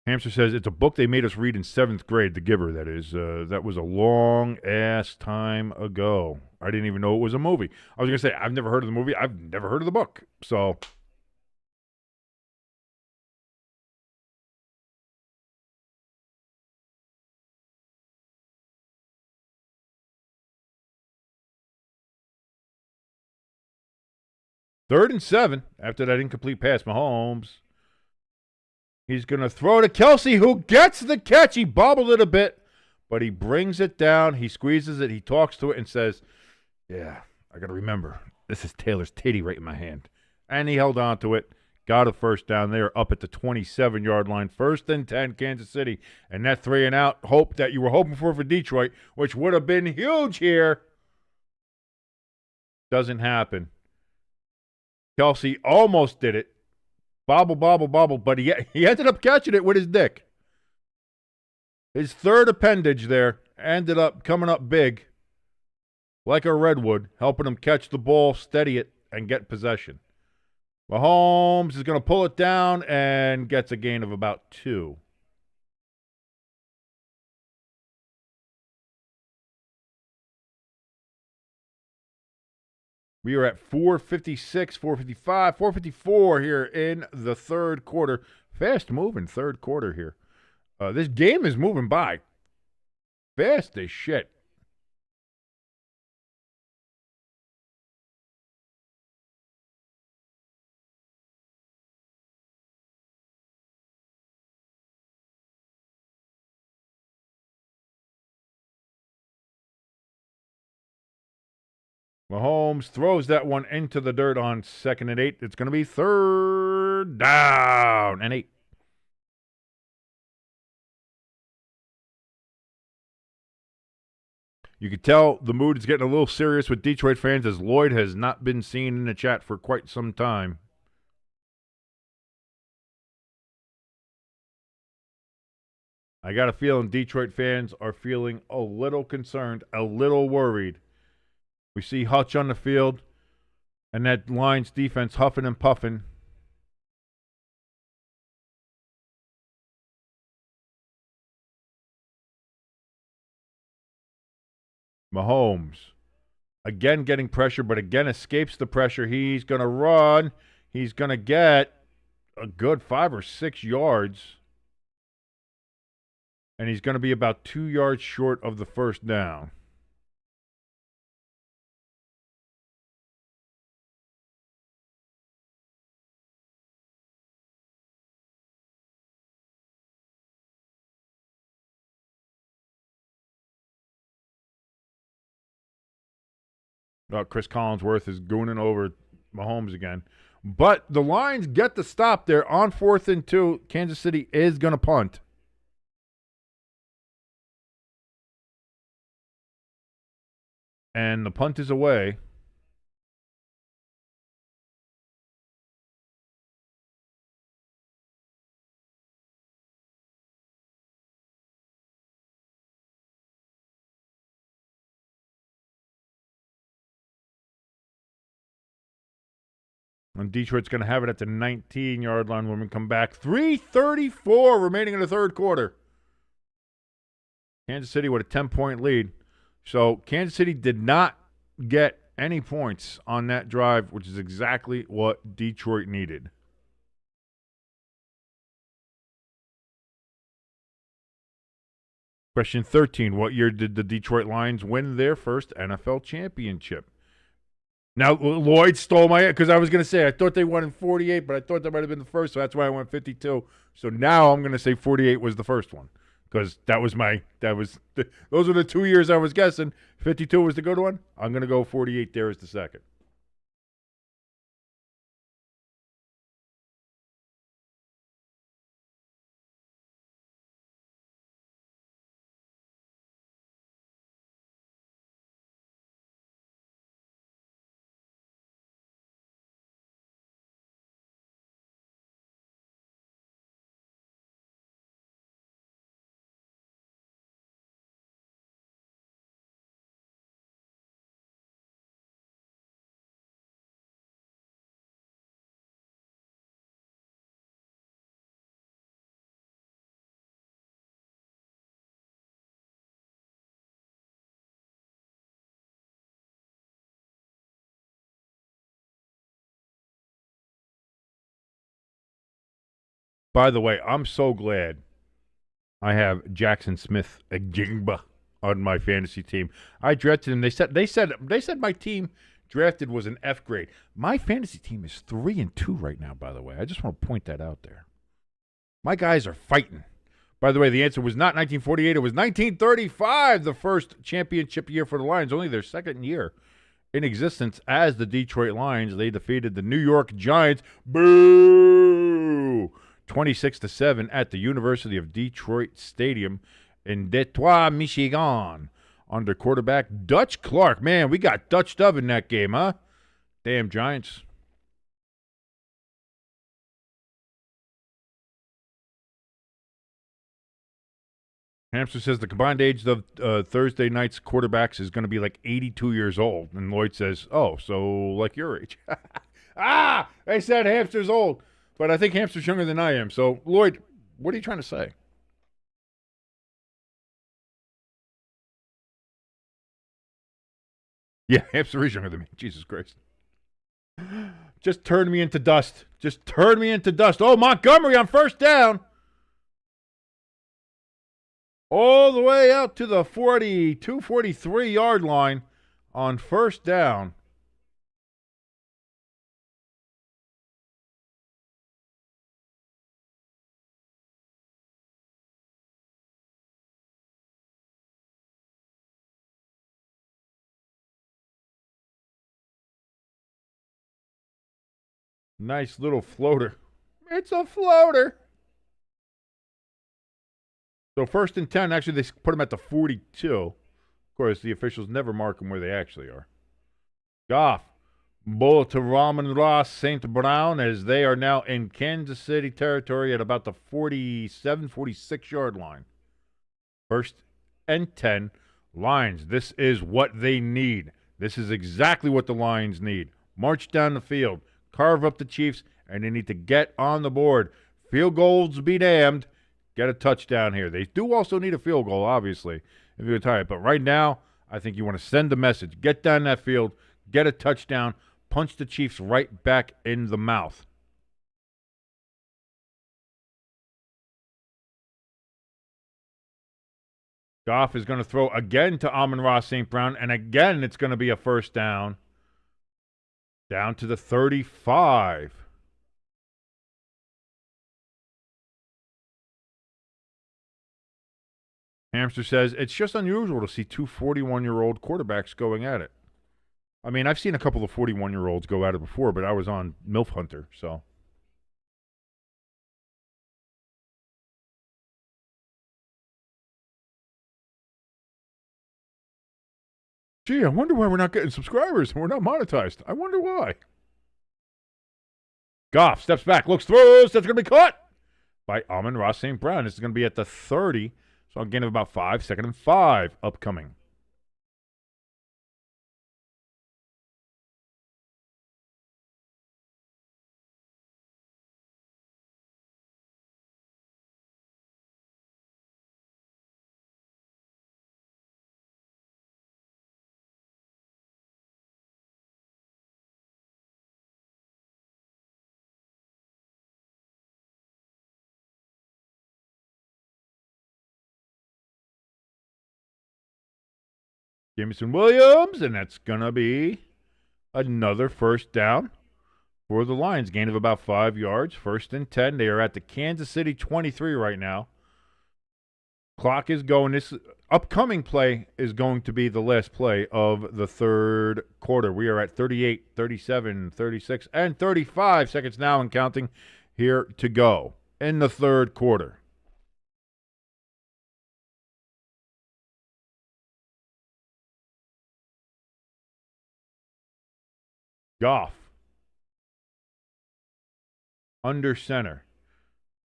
Hamster says, it's a book they made us read in 7th grade, The Giver, that is. That was a long-ass time ago. I didn't even know it was a movie. I was going to say, I've never heard of the movie. I've never heard of the book. So, third and 7 after that incomplete pass. Mahomes. He's going to throw to Kelsey, who gets the catch. He bobbled it a bit, but he brings it down. He squeezes it. He talks to it and says, yeah, I got to remember, this is Taylor's titty right in my hand. And he held on to it, got a first down there, up at the 27-yard line. 1st and 10, Kansas City. And that 3 and out hope that you were hoping for Detroit, which would have been huge here, doesn't happen. Kelsey almost did it. Bobble, but he ended up catching it with his dick. His third appendage there ended up coming up big, like a redwood, helping him catch the ball, steady it, and get possession. Mahomes is going to pull it down and gets a gain of about 2. We are at 4:56, 4:55, 4:54 here in the third quarter. Fast moving third quarter here. This game is moving by fast as shit. Mahomes throws that one into the dirt on 2nd and 8. It's going to be 3rd down and 8. You can tell the mood is getting a little serious with Detroit fans as Lloyd has not been seen in the chat for quite some time. I got a feeling Detroit fans are feeling a little concerned, a little worried. We see Hutch on the field, and that Lions defense huffing and puffing. Mahomes, again getting pressure, but again escapes the pressure. He's going to run. He's going to get a good 5 or 6 yards. And he's going to be about 2 yards short of the first down. Chris Collinsworth is gooning over Mahomes again. But the Lions get the stop there on 4th and 2. Kansas City is going to punt. And the punt is away. And Detroit's going to have it at the 19-yard line when we come back. 3:34 remaining in the third quarter. Kansas City with a 10-point lead. So Kansas City did not get any points on that drive, which is exactly what Detroit needed. Question 13. What year did the Detroit Lions win their first NFL championship? Now, Lloyd stole my, because I was going to say, I thought they won in 48, but I thought that might have been the first, so that's why I went 52. So now I'm going to say 48 was the first one, because those are the 2 years I was guessing. 52 was the good one. I'm going to go 48 there as the second. By the way, I'm so glad I have Jackson Smith-Njigba on my fantasy team. I drafted him. They said my team drafted was an F grade. My fantasy team is 3-2 right now, by the way. I just want to point that out there. My guys are fighting. By the way, the answer was not 1948. It was 1935, the first championship year for the Lions, only their second year in existence as the Detroit Lions. They defeated the New York Giants. Boo! 26-7 at the University of Detroit Stadium in Detroit, Michigan, under quarterback Dutch Clark. Man, we got Dutched up in that game, huh? Damn Giants. Hamster says the combined age of Thursday night's quarterbacks is going to be like 82 years old. And Lloyd says, oh, so like your age. They said Hamster's old. But I think Hamster's younger than I am. So, Lloyd, what are you trying to say? Yeah, Hamster is younger than me. Jesus Christ. Just turn me into dust. Just turn me into dust. Oh, Montgomery on first down. All the way out to the 42, 43-yard line on first down. Nice little floater. It's a floater. So 1st and 10, actually they put them at the 42. Of course, the officials never mark them where they actually are. Goff, ball to Ramon-Ra St. Brown as they are now in Kansas City territory at about the 47, 46-yard line. 1st and 10, Lions. This is what they need. This is exactly what the Lions need. March down the field, carve up the Chiefs, and they need to get on the board. Field goals be damned. Get a touchdown here. They do also need a field goal, obviously, if you're tired. But right now, I think you want to send a message. Get down that field, get a touchdown, punch the Chiefs right back in the mouth. Goff is going to throw again to Amon-Ra St. Brown, and again it's going to be a first down. Down to the 35. Hamster says, it's just unusual to see two 41-year-old quarterbacks going at it. I mean, I've seen a couple of 41-year-olds go at it before, but I was on MILF Hunter, so. Gee, I wonder why we're not getting subscribers and we're not monetized. I wonder why. Goff steps back, looks, throws. That's going to be caught by Amon-Ra St. Brown. This is going to be at the 30, so a gain of about 5, 2nd and 5 upcoming. Jameson Williams, and that's going to be another first down for the Lions. Gain of about 5 yards, 1st and 10. They are at the Kansas City 23 right now. Clock is going. This upcoming play is going to be the last play of the third quarter. We are at 38, 37, 36, and 35 seconds now and counting here to go in the third quarter. Goff. Under center.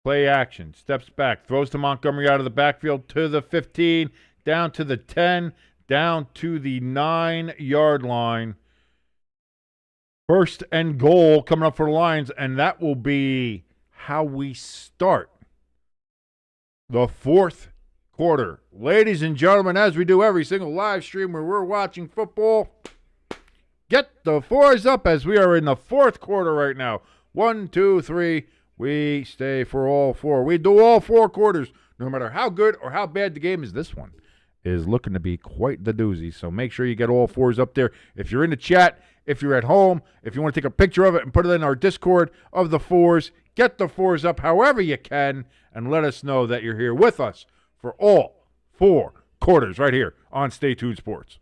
Play action. Steps back. Throws to Montgomery out of the backfield to the 15. Down to the 10. Down to the 9-yard line. 1st and goal coming up for the Lions. And that will be how we start the fourth quarter. Ladies and gentlemen, as we do every single live stream where we're watching football, get the fours up as we are in the fourth quarter right now. 1, 2, 3. We stay for all 4. We do all 4 quarters, no matter how good or how bad the game is. This one is looking to be quite the doozy. So make sure you get all 4s up there. If you're in the chat, if you're at home, if you want to take a picture of it and put it in our Discord of the 4s, get the 4s up however you can and let us know that you're here with us for all 4 quarters right here on Stay Tuned Sports.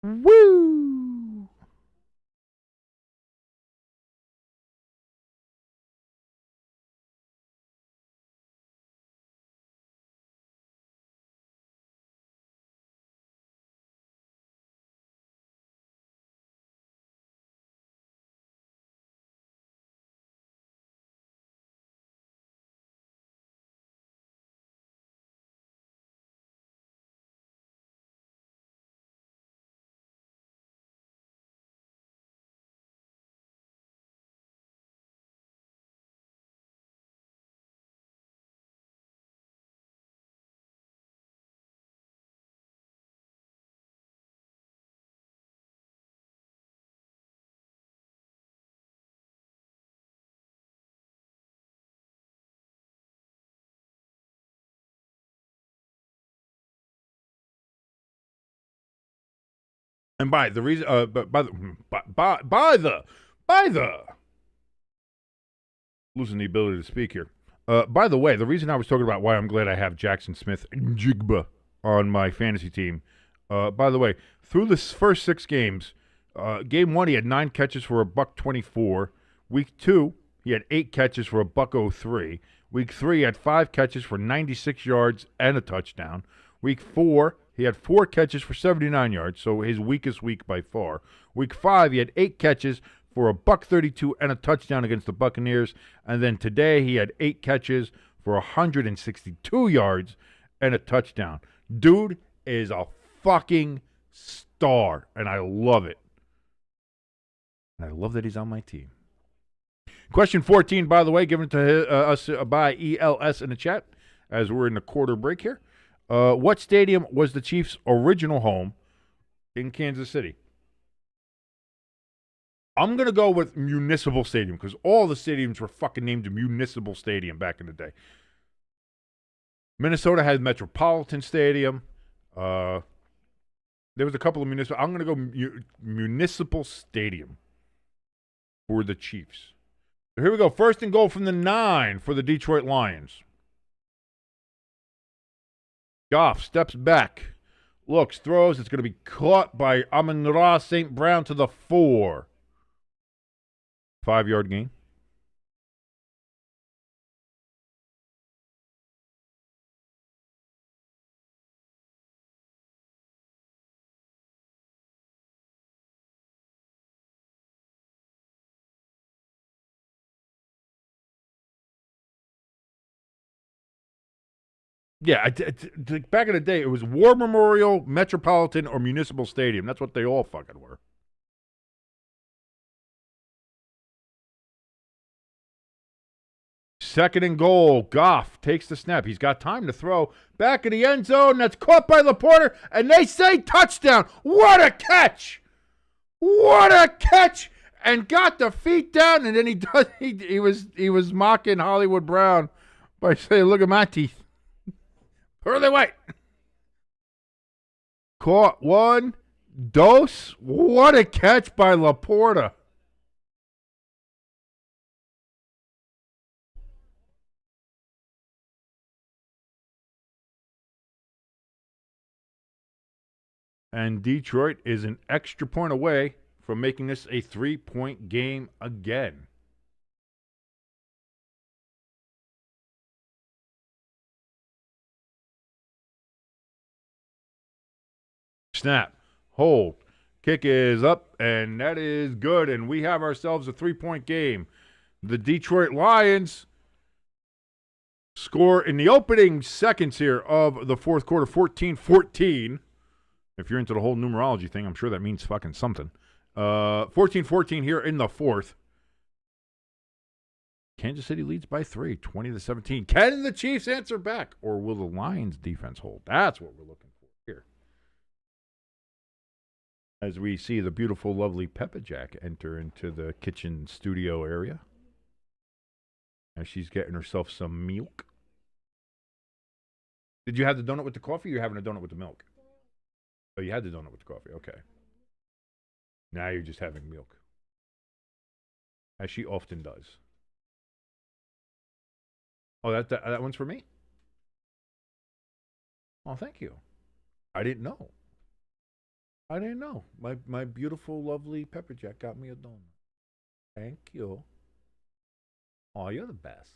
Woo! And by the reason, by the losing the ability to speak here. By the way, the reason I was talking about why I'm glad I have Jackson Smith-Njigba on my fantasy team. By the way, through the first 6 games, game 1 he had 9 catches for $124. Week 2 he had 8 catches for $103. Week 3 he had 5 catches for 96 yards and a touchdown. Week 4 he had 4 catches for 79 yards, so his weakest week by far. Week 5 he had 8 catches for $132 and a touchdown against the Buccaneers. And then today he had 8 catches for 162 yards and a touchdown. Dude is a fucking star, and I love it. And I love that he's on my team. Question 14, by the way, given to us by ELS in the chat as we're in the quarter break here. What stadium was the Chiefs' original home in Kansas City? I'm going to go with Municipal Stadium because all the stadiums were fucking named Municipal Stadium back in the day. Minnesota had Metropolitan Stadium. There was a couple of municipal. I'm going to go Municipal Stadium for the Chiefs. So here we go. 1st and goal from the 9 for the Detroit Lions. Goff steps back, looks, throws. It's going to be caught by Amon-Ra St. Brown to the 4. 5-yard gain. Yeah, back in the day, it was War Memorial, Metropolitan, or Municipal Stadium. That's what they all fucking were. Second and goal. Goff takes the snap. He's got time to throw. Back in the end zone. That's caught by Laporta, and they say touchdown. What a catch! What a catch! And got the feet down, and then he was mocking Hollywood Brown by saying, "Look at my teeth. Pearly white." Caught one. Dose. What a catch by Laporta. And Detroit is an extra point away from making this a 3-point game again. Snap. Hold. Kick is up, and that is good. And we have ourselves a 3-point game. The Detroit Lions score in the opening seconds here of the fourth quarter, 14-14. If you're into the whole numerology thing, I'm sure that means fucking something. 14-14 here in the fourth. Kansas City leads by 3, 20-17. Can the Chiefs answer back, or will the Lions defense hold? That's what we're looking for here. As we see the beautiful, lovely Peppa Jack enter into the kitchen studio area. As she's getting herself some milk. Did you have the donut with the coffee, or you're having a donut with the milk? Oh, you had the donut with the coffee. Okay. Now you're just having milk. As she often does. Oh, that one's for me? Oh, thank you. I didn't know. My beautiful, lovely Pepper Jack got me a donut. Thank you. Oh, you're the best.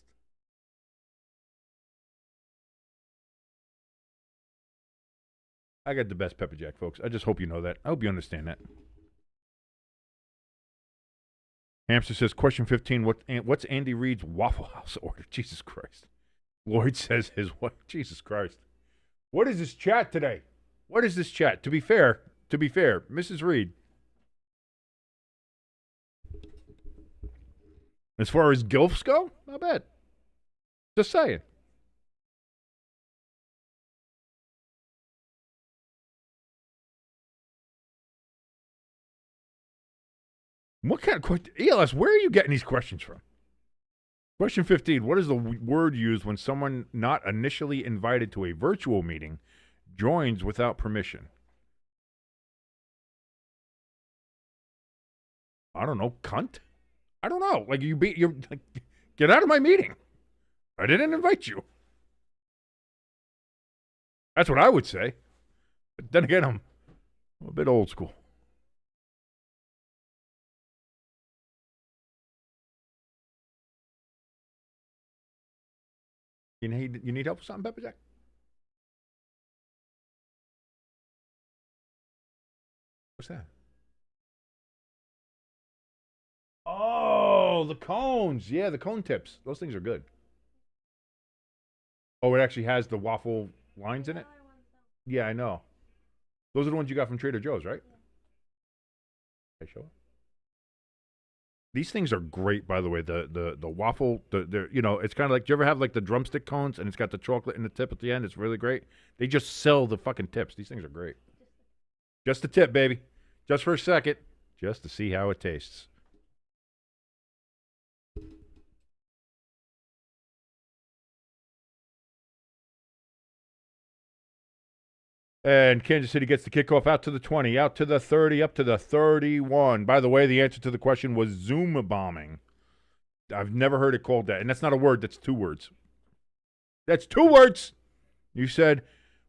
I got the best Pepper Jack, folks. I just hope you know that. I hope you understand that. Hamster says, question 15, what's Andy Reid's Waffle House order? Jesus Christ. Lloyd says his what? Jesus Christ. What is this chat today? What is this chat? To be fair, Mrs. Reid. As far as gilfs go, not bad. Just saying. What kind of question? ELS, where are you getting these questions from? Question 15. What is the word used when someone not initially invited to a virtual meeting joins without permission? I don't know. Cunt? I don't know. Like, you're like, get out of my meeting. I didn't invite you. That's what I would say. But then again, I'm a bit old school. You need help with something, Pepper Jack? What's that? Oh, the cones. Yeah, the cone tips. Those things are good. Oh, it actually has the waffle lines in it? Yeah, I know. Those are the ones you got from Trader Joe's, right? Okay, show it. These things are great, by the way. The waffle, it's kind of like, do you ever have like the drumstick cones and it's got the chocolate in the tip at the end? It's really great. They just sell the fucking tips. These things are great. Just the tip, baby. Just for a second. Just to see how it tastes. And Kansas City gets the kickoff out to the 20, out to the 30, up to the 31. By the way, the answer to the question was Zoom bombing. I've never heard it called that. And that's not a word. That's 2 words. That's 2 words. You said,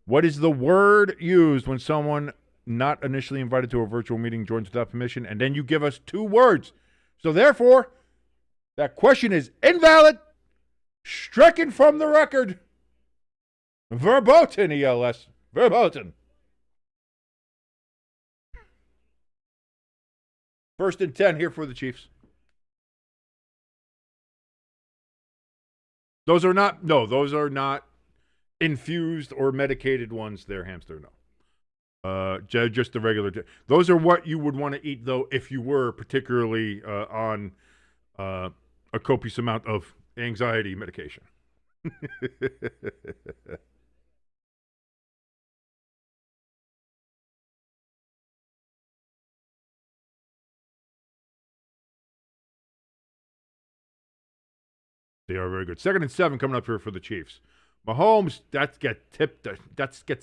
What is the word used when someone not initially invited to a virtual meeting joins without permission, and then you give us 2 words? So therefore, that question is invalid, stricken from the record. Verboten, ELS. Verboten. First and 10 here for the Chiefs. Those are not infused or medicated ones there, Hamster. No. Just the regular. Those are what you would want to eat, though, if you were particularly on a copious amount of anxiety medication. They are very good. 2nd and 7 coming up here for the Chiefs. Mahomes, that gets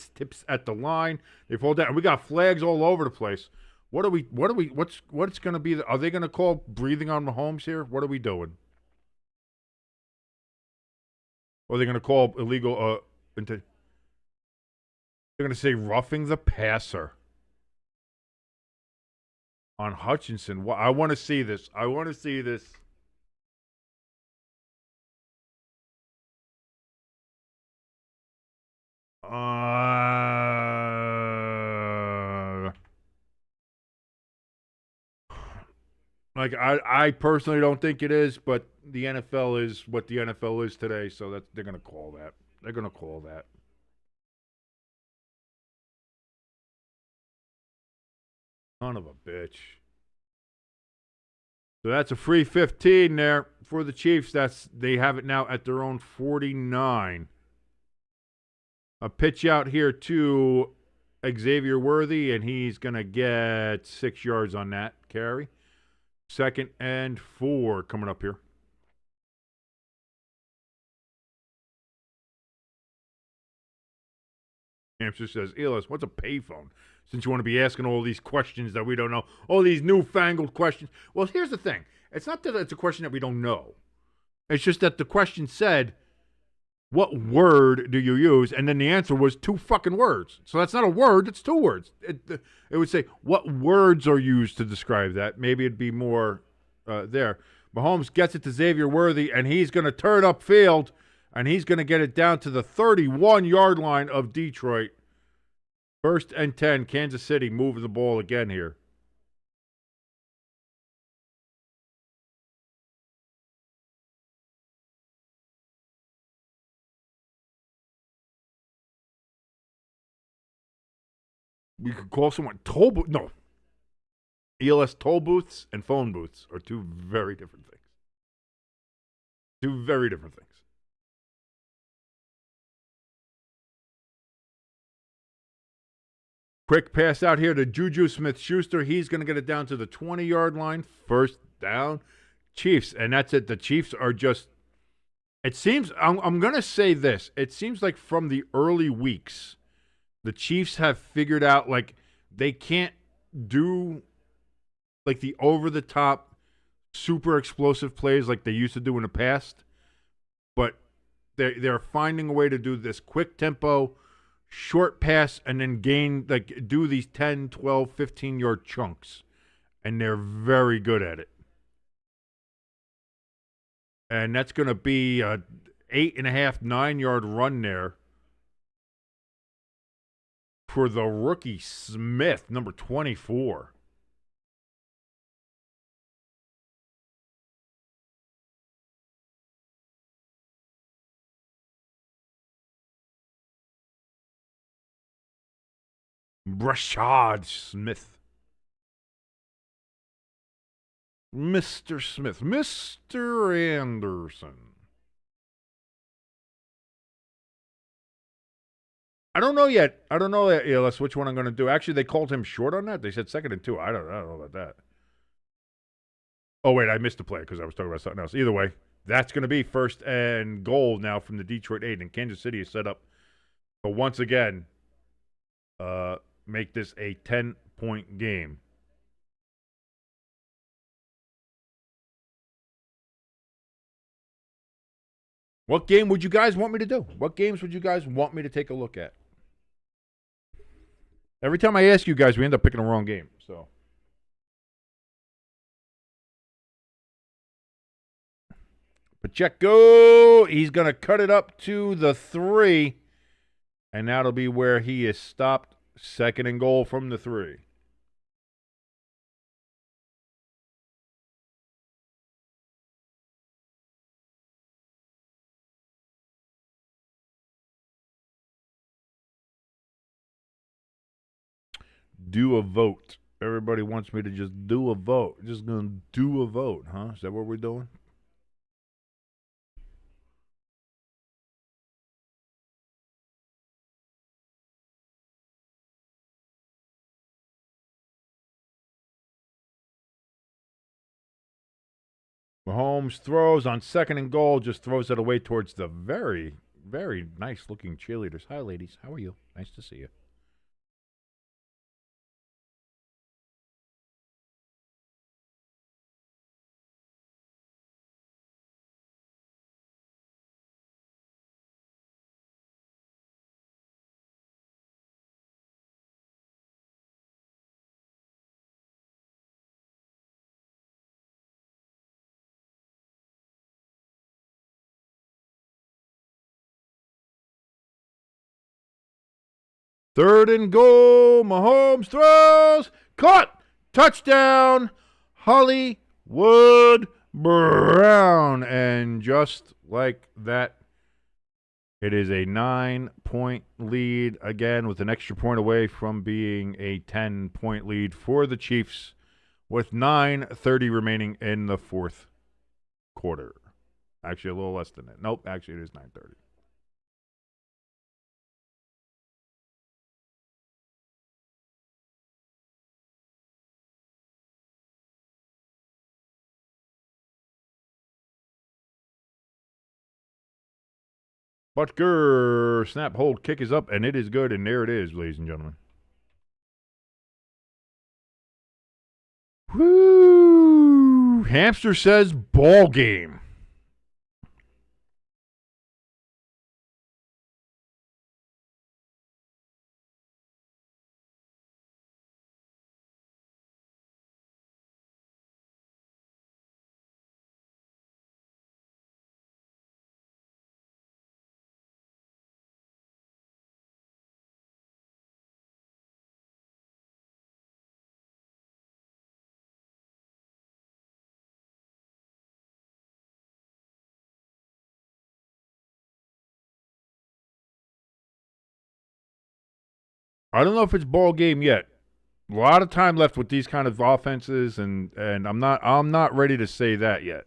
tips at the line. They fall down. We got flags all over the place. What's going to be? Are they going to call breathing on Mahomes here? What are we doing? Or are they going to call illegal? They're going to say roughing the passer on Hutchinson. I want to see this. Like I personally don't think it is, but the NFL is what the NFL is today, so they're going to call that. They're going to call that. Son of a bitch. So that's a free 15 there for the Chiefs. They have it now at their own 49. A pitch out here to Xavier Worthy, and he's going to get 6 yards on that carry. 2nd and 4 coming up here. Hamster says, ELS, what's a payphone? Since you want to be asking all these questions that we don't know, all these newfangled questions. Well, here's the thing. It's not that it's a question that we don't know. It's just that the question said, what word do you use? And then the answer was 2 fucking words. So that's not a word, it's 2 words. It would say, what words are used to describe that? Maybe it'd be more there. Mahomes gets it to Xavier Worthy, and he's going to turn upfield, and he's going to get it down to the 31-yard line of Detroit. 1st and 10, Kansas City moving the ball again here. We could call someone toll booth. No. ELS toll booths and phone booths are 2 very different things. 2 very different things. Quick pass out here to Juju Smith-Schuster. He's going to get it down to the 20-yard line. 1st down. Chiefs. And that's it. The Chiefs are just... It seems... I'm going to say this. It seems like from the early weeks, the Chiefs have figured out, like, they can't do, like, the over-the-top, super explosive plays like they used to do in the past. But they're finding a way to do this quick tempo, short pass, and then do these 10, 12, 15-yard chunks. And they're very good at it. And that's going to be a 8.5, 9-yard run there for the rookie Smith, number 24. Brashad Smith. Mr. Smith. Mr. Anderson. I don't know yet. I don't know yet, ELS, which one I'm going to do. Actually, they called him short on that. They said 2nd and 2. I don't know about that. Oh, wait, I missed the play because I was talking about something else. Either way, that's going to be 1st and goal now from the Detroit 8. And Kansas City is set up to once again make this a 10-point game. What game would you guys want me to do? What games would you guys want me to take a look at? Every time I ask you guys, we end up picking the wrong game. So Pacheco, he's going to cut it up to the 3, and that'll be where he is stopped. 2nd and goal from the 3. Do a vote. Everybody wants me to just do a vote. Just going to do a vote, huh? Is that what we're doing? Mahomes throws on 2nd and goal, just throws it away towards the very, very nice looking cheerleaders. Hi, ladies. How are you? Nice to see you. Third and goal. Mahomes throws. Caught. Touchdown. Hollywood Brown. And just like that, it is a 9-point lead, again, with an extra point away from being a 10-point lead for the Chiefs with 9:30 remaining in the 4th quarter. Actually, a little less than that. Nope, actually, it is 9:30. Butker, snap, hold, kick is up, and it is good, and there it is, ladies and gentlemen. Woo! Hamster says ball game. I don't know if it's ball game yet. A lot of time left with these kind of offenses, and I'm not ready to say that yet.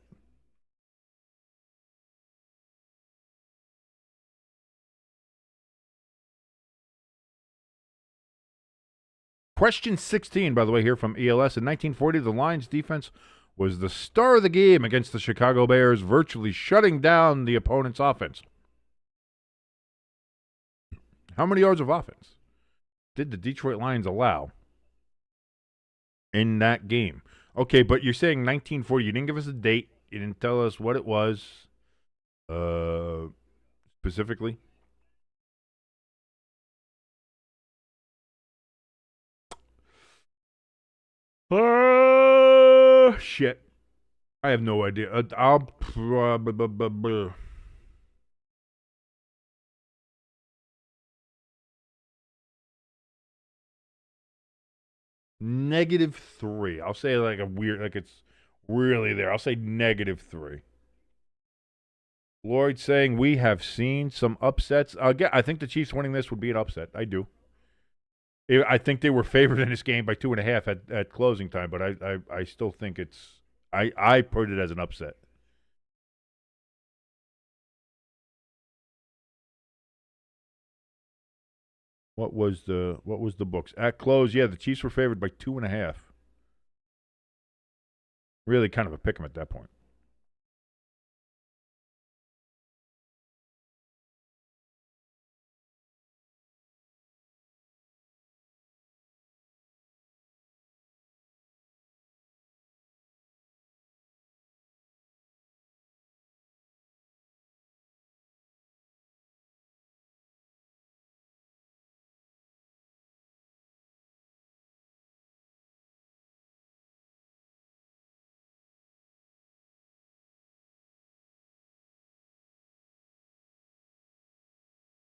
Question 16, by the way, here from ELS. In 1940, the Lions defense was the star of the game against the Chicago Bears, virtually shutting down the opponent's offense. How many yards of offense did the Detroit Lions allow in that game? Okay, but you're saying 1940. You didn't give us a date. You didn't tell us what it was specifically. Shit. I have no idea. I'll. -3. I'll say like a weird, like it's really there. I'll say -3. Lloyd saying we have seen some upsets. Again, I think the Chiefs winning this would be an upset. I do. I think they were favored in this game by 2.5 at closing time, but I still think it's. I put it as an upset. What was the books at close? Yeah, the Chiefs were favored by 2.5. Really, kind of a pick 'em at that point.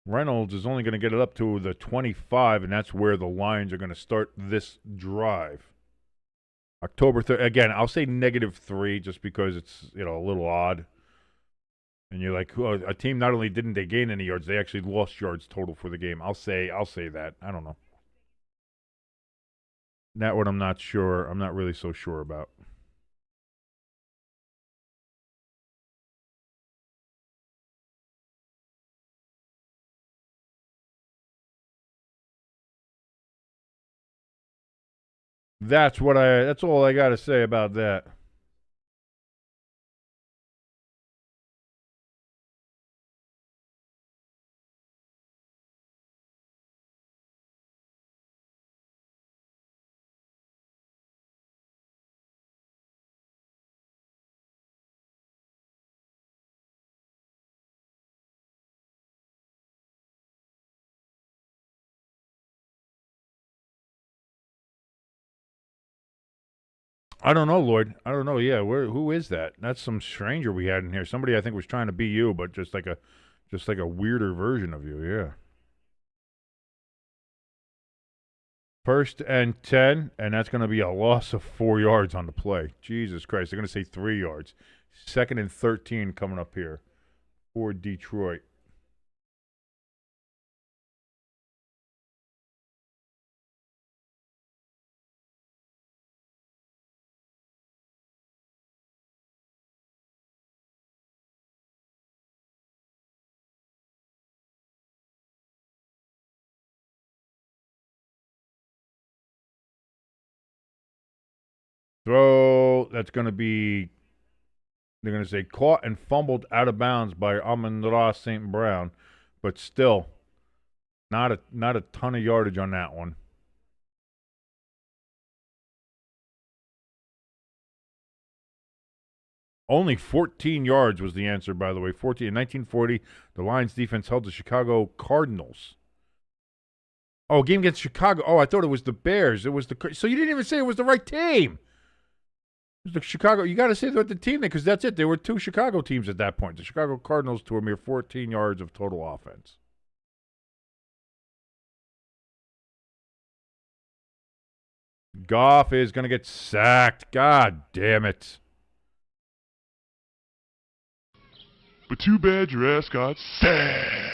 Reynolds is only going to get it up to the 25, and that's where the Lions are going to start this drive. October 3rd. Again, I'll say -3 just because it's, a little odd. And you're like, a team not only didn't they gain any yards, they actually lost yards total for the game. I'll say that. I don't know. That one I'm not sure. I'm not really so sure about. That's all I got to say about that. I don't know, Lloyd. I don't know. Yeah, who is that? That's some stranger we had in here. Somebody I think was trying to be you, but just like a weirder version of you. Yeah. 1st and 10, and that's going to be a loss of 4 yards on the play. Jesus Christ, they're going to say 3 yards. 2nd and 13 coming up here for Detroit. Throw, that's going to be, they're going to say caught and fumbled out of bounds by Amon-Ra St. Brown, but still not a ton of yardage on that one. Only 14 yards was the answer, by the way. 14. In 1940, the Lions defense held the Chicago Cardinals. Oh, game against Chicago. Oh, I thought it was the Bears. It was so you didn't even say it was the right team. It was the Chicago. You got to say the team there because that's it. There were 2 Chicago teams at that point. The Chicago Cardinals to a mere 14 yards of total offense. Goff is going to get sacked. God damn it.
But too bad your ass got sacked.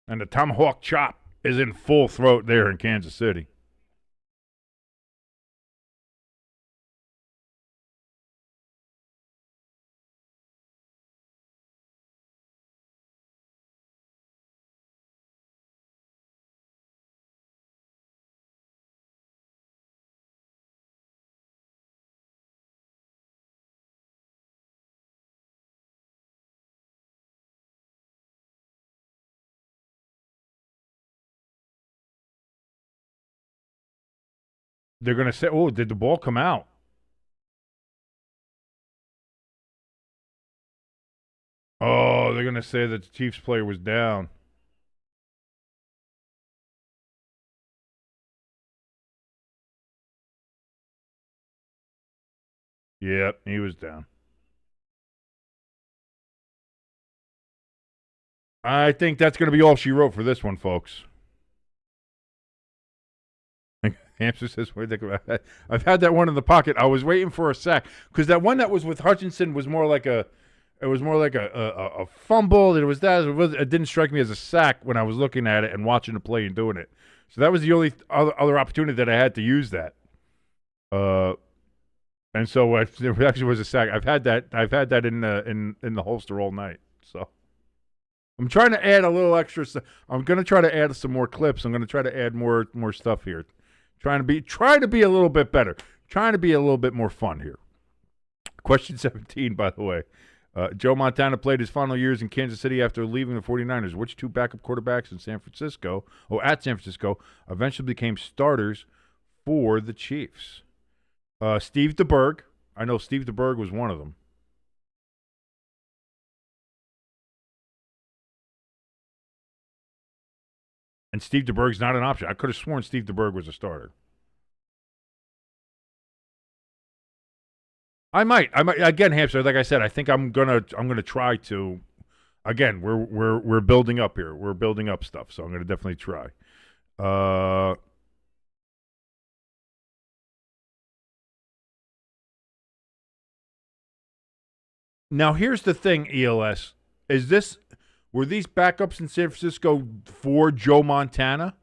And the tomahawk chop is in full throat there in Kansas City. They're going to say, oh, did the ball come out? Oh, they're going to say that the Chiefs player was down. Yep, he was down. I think that's going to be all she wrote for this one, folks. Hamster says, I've had that one in the pocket. I was waiting for a sack because that one that was with Hutchinson was more like a fumble. It didn't strike me as a sack when I was looking at it and watching the play and doing it. So that was the only other opportunity that I had to use that. And so it actually was a sack. I've had that in the holster all night. So I'm trying to add a little extra. I'm going to try to add some more clips. I'm going to try to add more stuff here. Trying to be a little bit better. Trying to be a little bit more fun here. Question 17, by the way. Joe Montana played his final years in Kansas City after leaving the 49ers. Which 2 backup quarterbacks at San Francisco, eventually became starters for the Chiefs? Steve DeBerg. I know Steve DeBerg was one of them. And Steve DeBerg's not an option. I could have sworn Steve DeBerg was a starter. I might again, Hamster. Like I said, I think I'm gonna try to. Again, we're building up here. We're building up stuff, so I'm gonna definitely try. Now here's the thing, ELS. Were these backups in San Francisco for Joe Montana?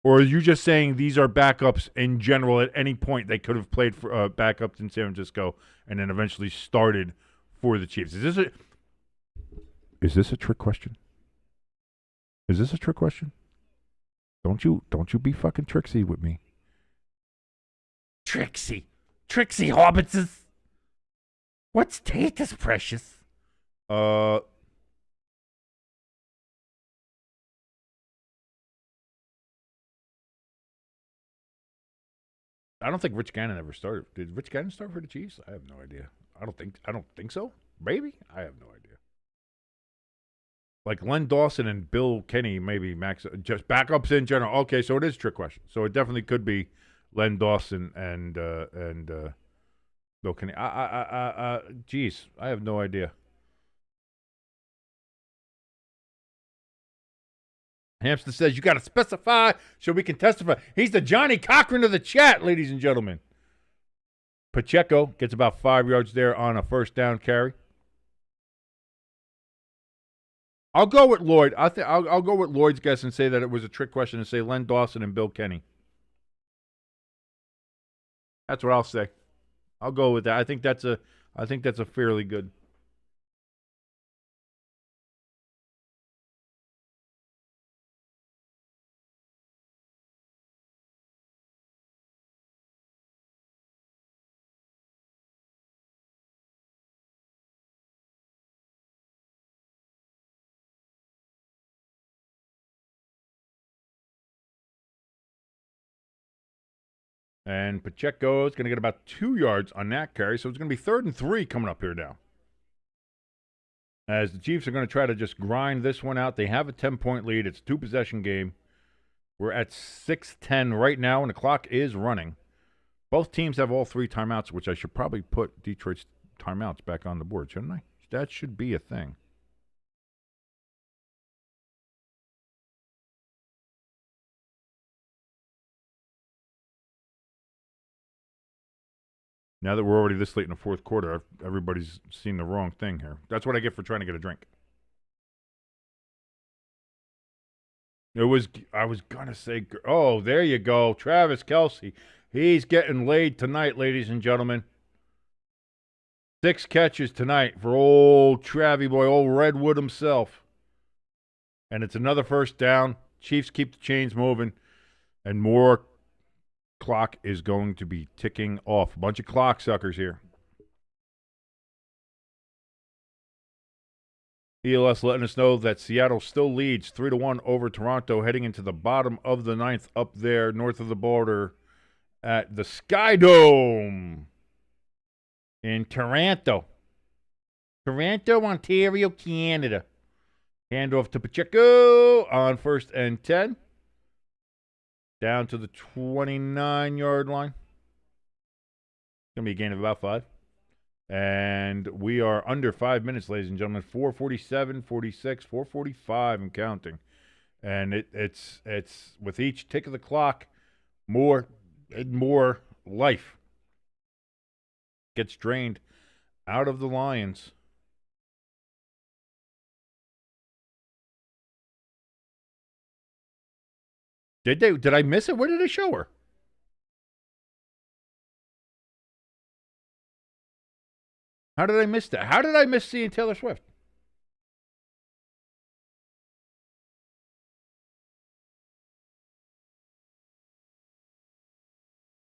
Or are you just saying these are backups in general at any point they could have played for backups in San Francisco and then eventually started for the Chiefs? Is this a trick question? Is this a trick question? Don't you be fucking tricksy with me. Trixie Hobbitses. What's Tatus, precious? I don't think Rich Gannon ever started. Did Rich Gannon start for the Chiefs? I have no idea. I don't think so. Maybe. I have no idea. Like Len Dawson and Bill Kenny, maybe Max, just backups in general. Okay, so it is a trick question. So it definitely could be Len Dawson and Bill Kenny. Geez, I have no idea. Hampton says, you got to specify so we can testify. He's the Johnny Cochran of the chat, ladies and gentlemen. Pacheco gets about 5 yards there on a first down carry. I'll go with Lloyd. I'll go with Lloyd's guess and say that it was a trick question and say Len Dawson and Bill Kenny. That's what I'll say. I'll go with that. I think that's a fairly good. And Pacheco is going to get about 2 yards on that carry, so it's going to be 3rd and 3 coming up here now. As the Chiefs are going to try to just grind this one out. They have a 10-point lead. It's a 2-possession game. We're at 6:10 right now, and the clock is running. Both teams have all 3 timeouts, which I should probably put Detroit's timeouts back on the board, shouldn't I? That should be a thing. Now that we're already this late in the fourth quarter, everybody's seen the wrong thing here. That's what I get for trying to get a drink. I was going to say, oh, there you go. Travis Kelce. He's getting laid tonight, ladies and gentlemen. 6 catches tonight for old Travie boy, old Redwood himself. And it's another first down. Chiefs keep the chains moving. And more clock is going to be ticking off. A bunch of clock suckers here. ELS letting us know that Seattle still leads 3-1 over Toronto heading into the bottom of the 9th up there north of the border at the Sky Dome in Toronto. Toronto, Ontario, Canada. Handoff to Pacheco on 1st and 10. Down to the 29-yard line. It's going to be a gain of about 5. And we are under 5 minutes, ladies and gentlemen. 4:47, 46, 4:45 and counting. And it's with each tick of the clock, more and more life gets drained out of the Lions. Did I miss it? Where did they show her? How did I miss that? How did I miss seeing Taylor Swift?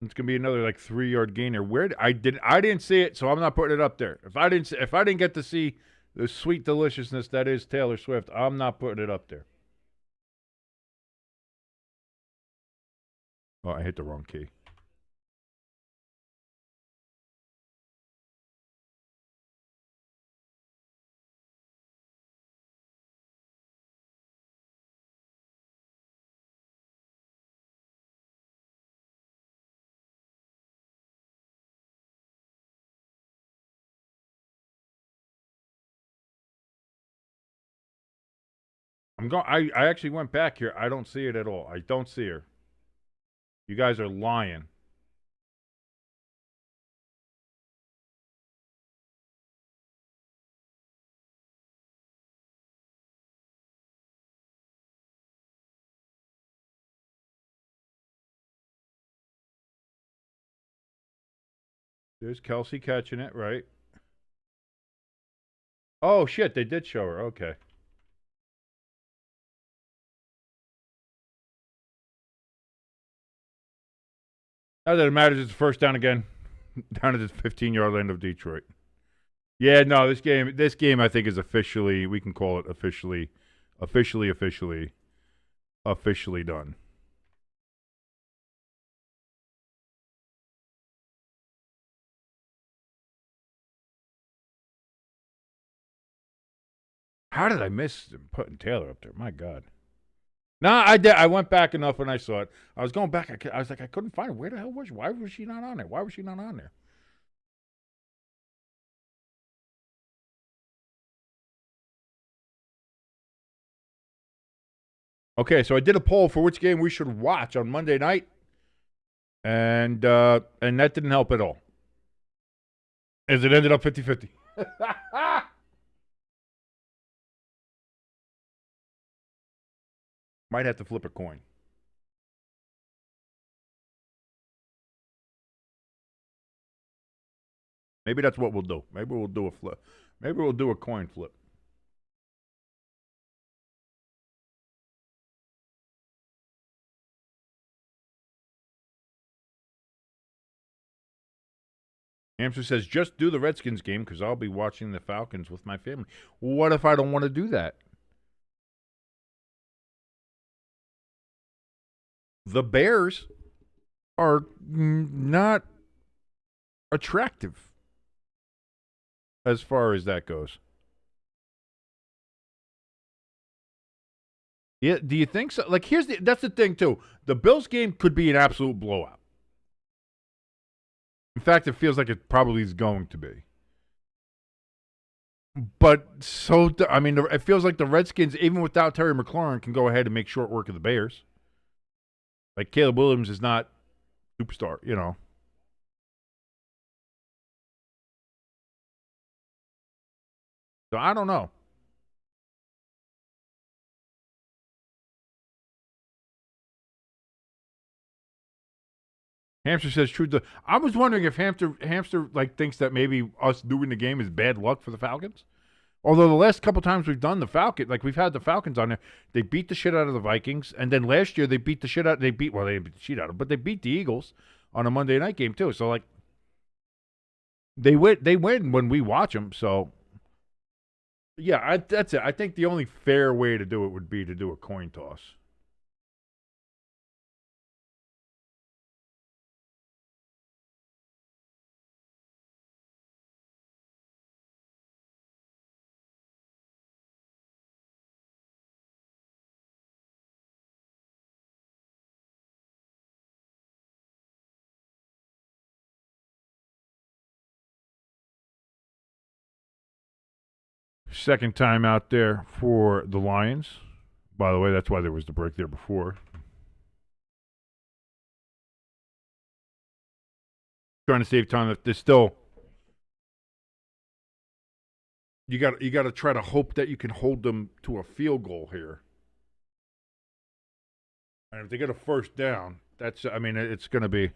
It's gonna be another like 3-yard gainer. I didn't see it, so I'm not putting it up there. If I didn't get to see the sweet deliciousness that is Taylor Swift, I'm not putting it up there. Oh, I hit the wrong key. I actually went back here. I don't see it at all. I don't see her. You guys are lying. There's Kelsey catching it, right? Oh, shit, they did show her. Okay. Not that it matters. It's first down again. Down at the 15-yard line of Detroit. Yeah, no, this game I think is officially, we can call it officially done. How did I miss putting Taylor up there? My God. No, I did. I went back enough when I saw it. I was going back. I was like, I couldn't find her. Where the hell was she? Why was she not on there? Why was she not on there? Okay, so I did a poll for which game we should watch on Monday night, and that didn't help at all. As it ended up 50-50. Might have to flip a coin. Maybe that's what we'll do. Maybe we'll do a flip. Maybe we'll do a coin flip. Hamster says, just do the Redskins game because I'll be watching the Falcons with my family. What if I don't want to do that? The Bears are not attractive as far as that goes. Yeah, do you think so? Like, that's the thing too. The Bills game could be an absolute blowout. In fact, it feels like it probably is going to be. But it feels like the Redskins, even without Terry McLaurin, can go ahead and make short work of the Bears. Like, Caleb Williams is not superstar, you know. So I don't know. Hamster says true. I was wondering if Hamster like thinks that maybe us doing the game is bad luck for the Falcons. Although the last couple times we've done the we've had the Falcons on there, they beat the shit out of the Vikings, and then last year they beat the shit out. They beat the shit out of them, but they beat the Eagles on a Monday night game too. So like, they win when we watch them. So yeah, that's it. I think the only fair way to do it would be to do a coin toss. Second time out there for the Lions. By the way, that's why there was the break there before. Trying to save time. If there's still, you got to try to hope that you can hold them to a field goal here. And if they get a first down, it's going to be.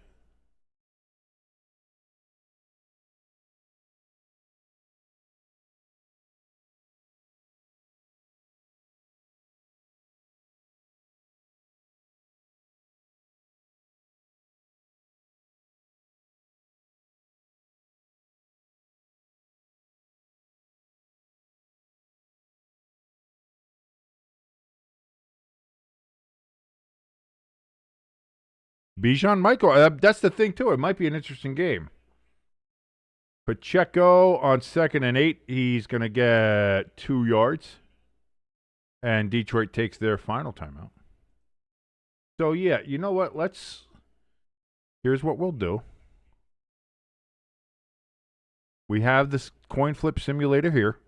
Bijan Michael, that's the thing, too. It might be an interesting game. Pacheco on 2nd and 8, he's going to get 2 yards. And Detroit takes their final timeout. So, yeah, you know what? Here's what we'll do. We have this coin flip simulator here.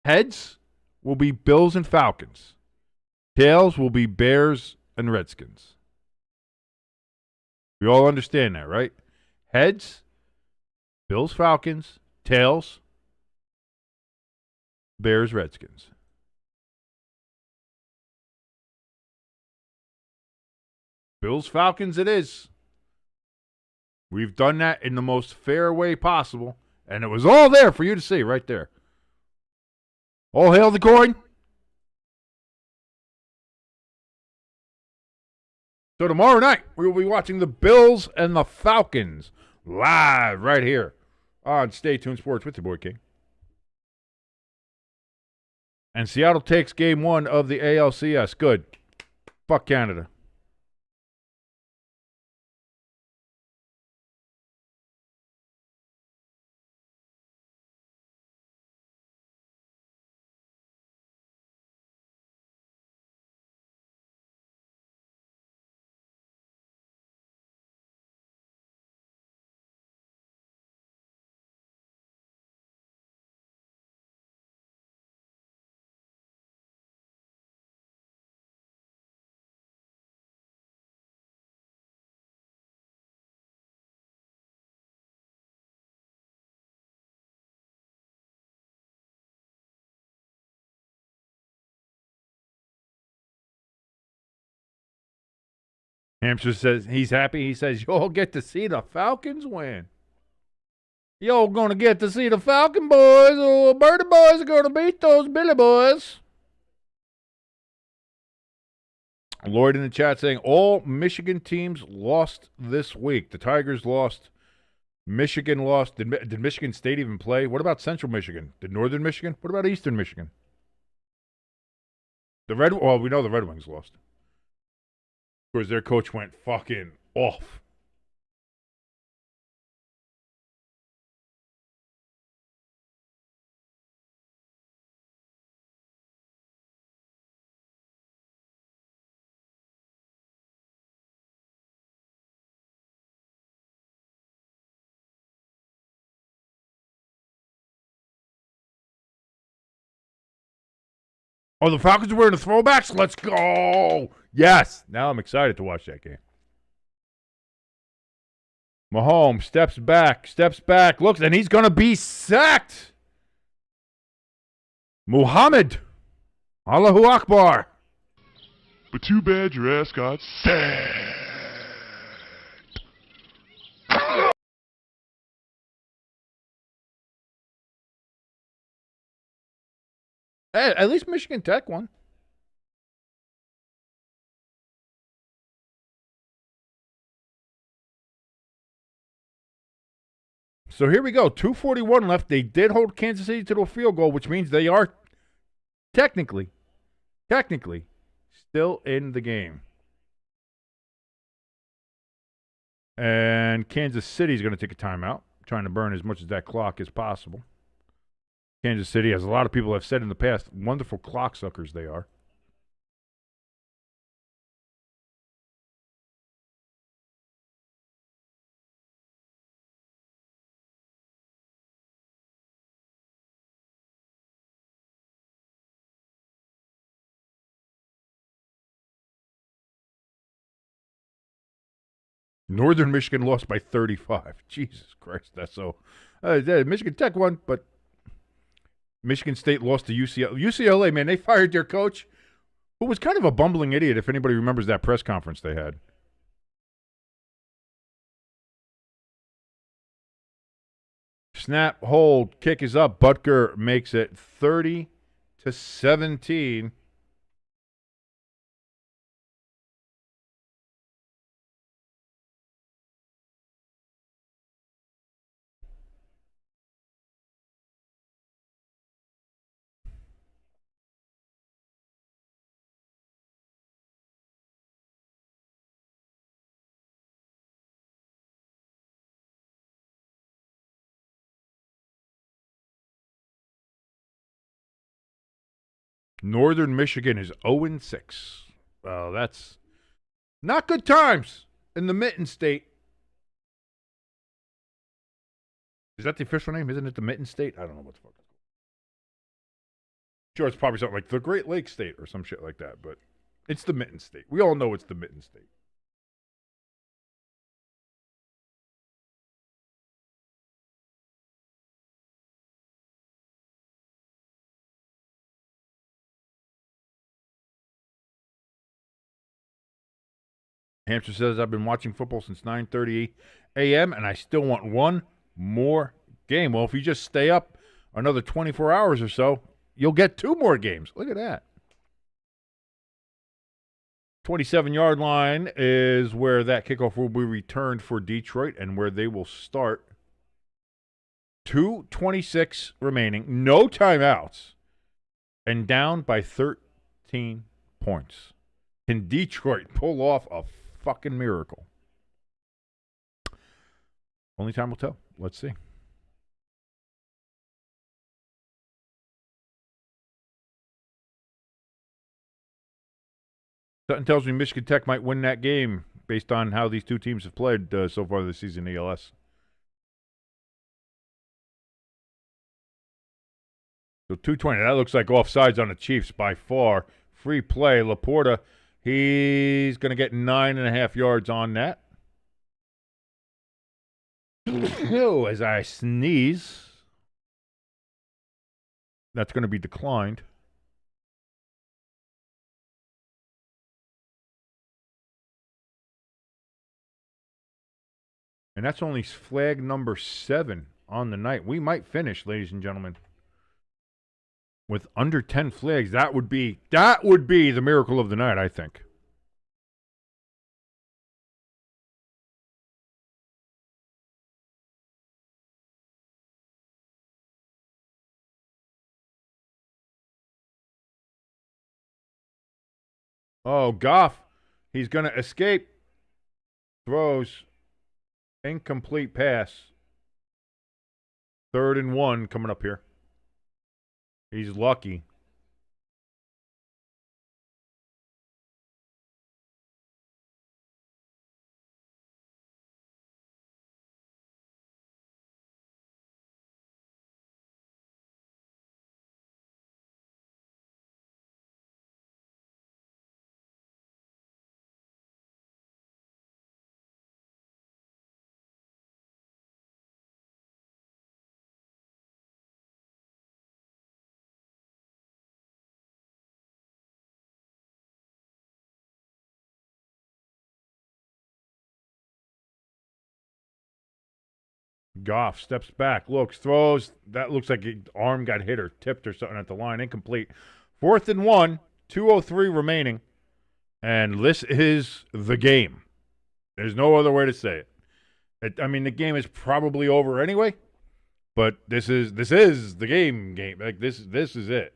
Heads will be Bills and Falcons. Tails will be Bears and Redskins. We all understand that, right? Heads, Bills, Falcons. Tails, Bears, Redskins. Bills, Falcons it is. We've done that in the most fair way possible, and it was all there for you to see right there. All hail the coin. So tomorrow night, we will be watching the Bills and the Falcons live right here on Stay Tuned Sports with your boy King. And Seattle takes game 1 of the ALCS. Good. Fuck Canada. Hampshire says he's happy. He says, you'll get to see the Falcons win. You're going to get to see the Falcon boys. Oh, Birdie boys are going to beat those Billy boys. Lloyd in the chat saying all Michigan teams lost this week. The Tigers lost. Michigan lost. Did Michigan State even play? What about Central Michigan? Did Northern Michigan? What about Eastern Michigan? Well, we know the Red Wings lost. Of course, their coach went fucking off. Oh, the Falcons are wearing the throwbacks? Let's go. Yes. Now I'm excited to watch that game. Mahomes steps back, looks, and he's going to be sacked. Muhammad. Allahu Akbar.
But too bad your ass got sacked.
Hey, at least Michigan Tech won. So here we go. 2:41 left. They did hold Kansas City to a field goal, which means they are technically still in the game. And Kansas City is going to take a timeout, trying to burn as much of that clock as possible. Kansas City, as a lot of people have said in the past, wonderful clock suckers they are. Northern Michigan lost by 35. Jesus Christ, that's so. Michigan Tech won, but Michigan State lost to UCLA. UCLA, man, they fired their coach, who was kind of a bumbling idiot, if anybody remembers that press conference they had. Snap, hold, kick is up. Butker makes it 30-17. Northern Michigan is 0-6. Well, that's not good times in the Mitten State. Is that the official name? Isn't it the Mitten State? I don't know what the fuck it's called. Sure, it's probably something like the Great Lakes State or some shit like that, but It's the Mitten State. We all know it's the Mitten State. Hampshire says, I've been watching football since 9:30 a.m., and I still want one more game. Well, if you just stay up another 24 hours or so, you'll get 2 more games. Look at that. 27-yard line is where that kickoff will be returned for Detroit and where they will start. 2:26 remaining, no timeouts, and down by 13 points. Can Detroit pull off a fucking miracle? Only time will tell. Let's see. Sutton tells me Michigan Tech might win that game based on how these two teams have played so far this season in ELS. So 220. That looks like offsides on the Chiefs by far. Free play. Laporta, he's going to get 9.5 yards on that. As I sneeze. That's going to be declined. And that's only flag number 7 on the night. We might finish, ladies and gentlemen, with under 10 flags. That would be the miracle of the night, I think. Oh, Goff. He's going to escape. Throws. Incomplete pass. 3rd and 1 coming up here. He's lucky. Goff steps back, looks, throws. That looks like his arm got hit or tipped or something at the line. Incomplete. 4th and 1, 2:03 remaining. And this is the game. There's no other way to say it. I mean, the game is probably over anyway, but this is the game. Like this is it.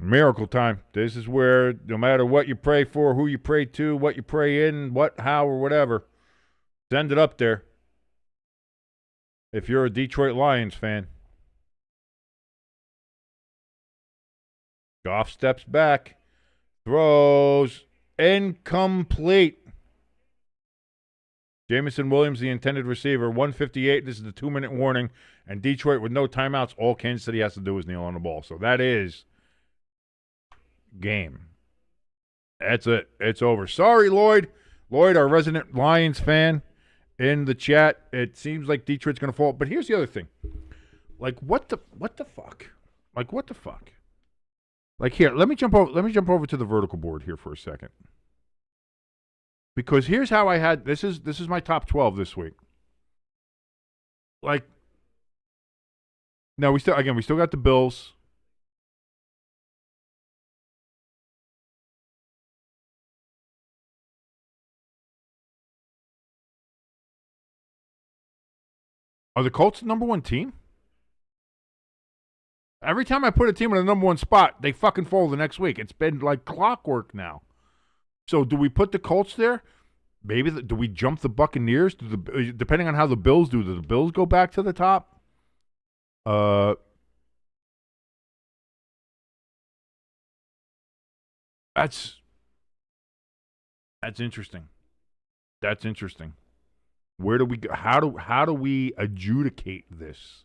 Miracle time. This is where no matter what you pray for, who you pray to, what you pray in, what, how, or whatever, send it up there. If you're a Detroit Lions fan. Goff steps back, throws, incomplete. Jamison Williams, the intended receiver, 158. This is the 2-minute warning. And Detroit with no timeouts. All Kansas City has to do is kneel on the ball. So that is game. That's it. It's over. Sorry, Lloyd. Lloyd, our resident Lions fan in the chat. It seems like Detroit's going to fall. But here's the other thing. Like, what the fuck? Like, what the fuck? Like, here, let me jump over to the vertical board here for a second. Because here's how I had this is my top 12 this week. Like, now we still got the Bills. Are the Colts the number 1 team? Every time I put a team in the number 1 spot, they fucking fall the next week. It's been like clockwork now. So do we put the Colts there? Maybe do we jump the Buccaneers? Depending on how the Bills do the Bills go back to the top? That's interesting. That's interesting. Where do we go? How do we adjudicate this?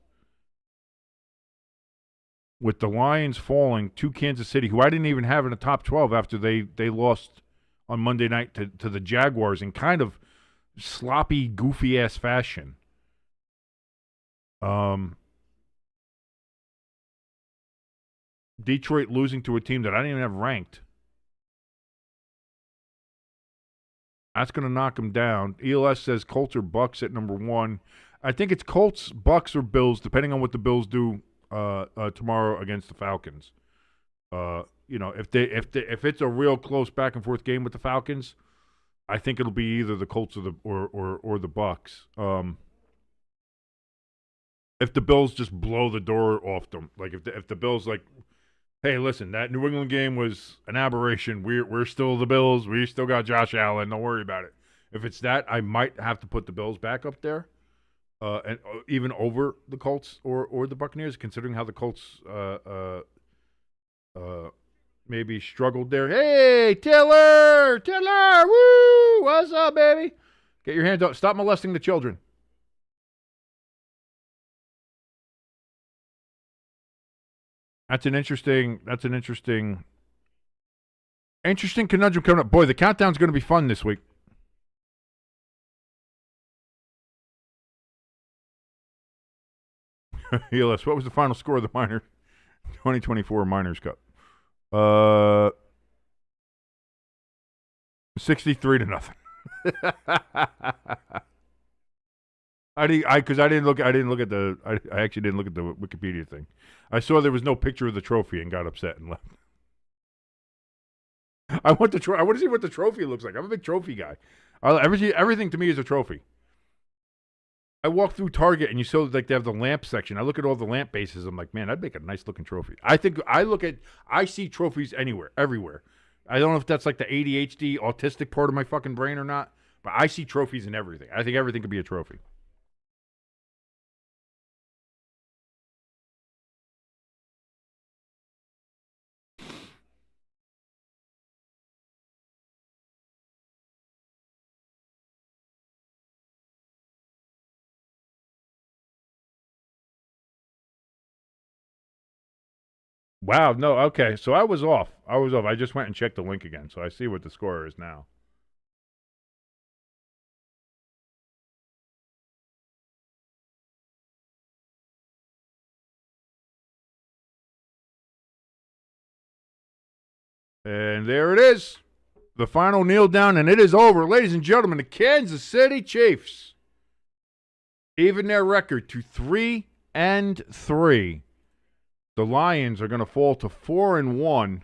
with the Lions falling to Kansas City, who I didn't even have in the top 12 after they lost on Monday night to the Jaguars in kind of sloppy, goofy-ass fashion. Detroit losing to a team that I didn't even have ranked. That's going to knock them down. ELS says Colts or Bucks at number 1. I think it's Colts, Bucks, or Bills, depending on what the Bills do tomorrow against the Falcons. If it's a real close back and forth game with the Falcons, I think it'll be either the Colts or the Bucks. If the Bills just blow the door off them, like if the Bills like, hey, listen, that New England game was an aberration. We're still the Bills. We still got Josh Allen. Don't worry about it. If it's that, I might have to put the Bills back up there, and even over the Colts or the Buccaneers, considering how the Colts maybe struggled there. Hey, Tiller, woo, what's up, baby? Get your hands up. Stop molesting the children. That's an interesting conundrum coming up. Boy, the countdown's going to be fun this week. ELS, what was the final score of the Minor 2024 Miners Cup? 63-0. I actually didn't look at the Wikipedia thing. I saw there was no picture of the trophy and got upset and left. I want to see what the trophy looks like. I'm a big trophy guy. Everything to me is a trophy. I walk through Target and you saw like they have the lamp section. I look at all the lamp bases. I'm like, man, I'd make a nice looking trophy. I see trophies everywhere. I don't know if that's like the ADHD autistic part of my fucking brain or not, but I see trophies in everything. I think everything could be a trophy. Wow, no, okay. So I was off. I just went and checked the link again, so I see what the score is now. And there it is. The final kneel down, and it is over. Ladies and gentlemen, the Kansas City Chiefs even their record to 3-3. The Lions are going to fall to 4-1.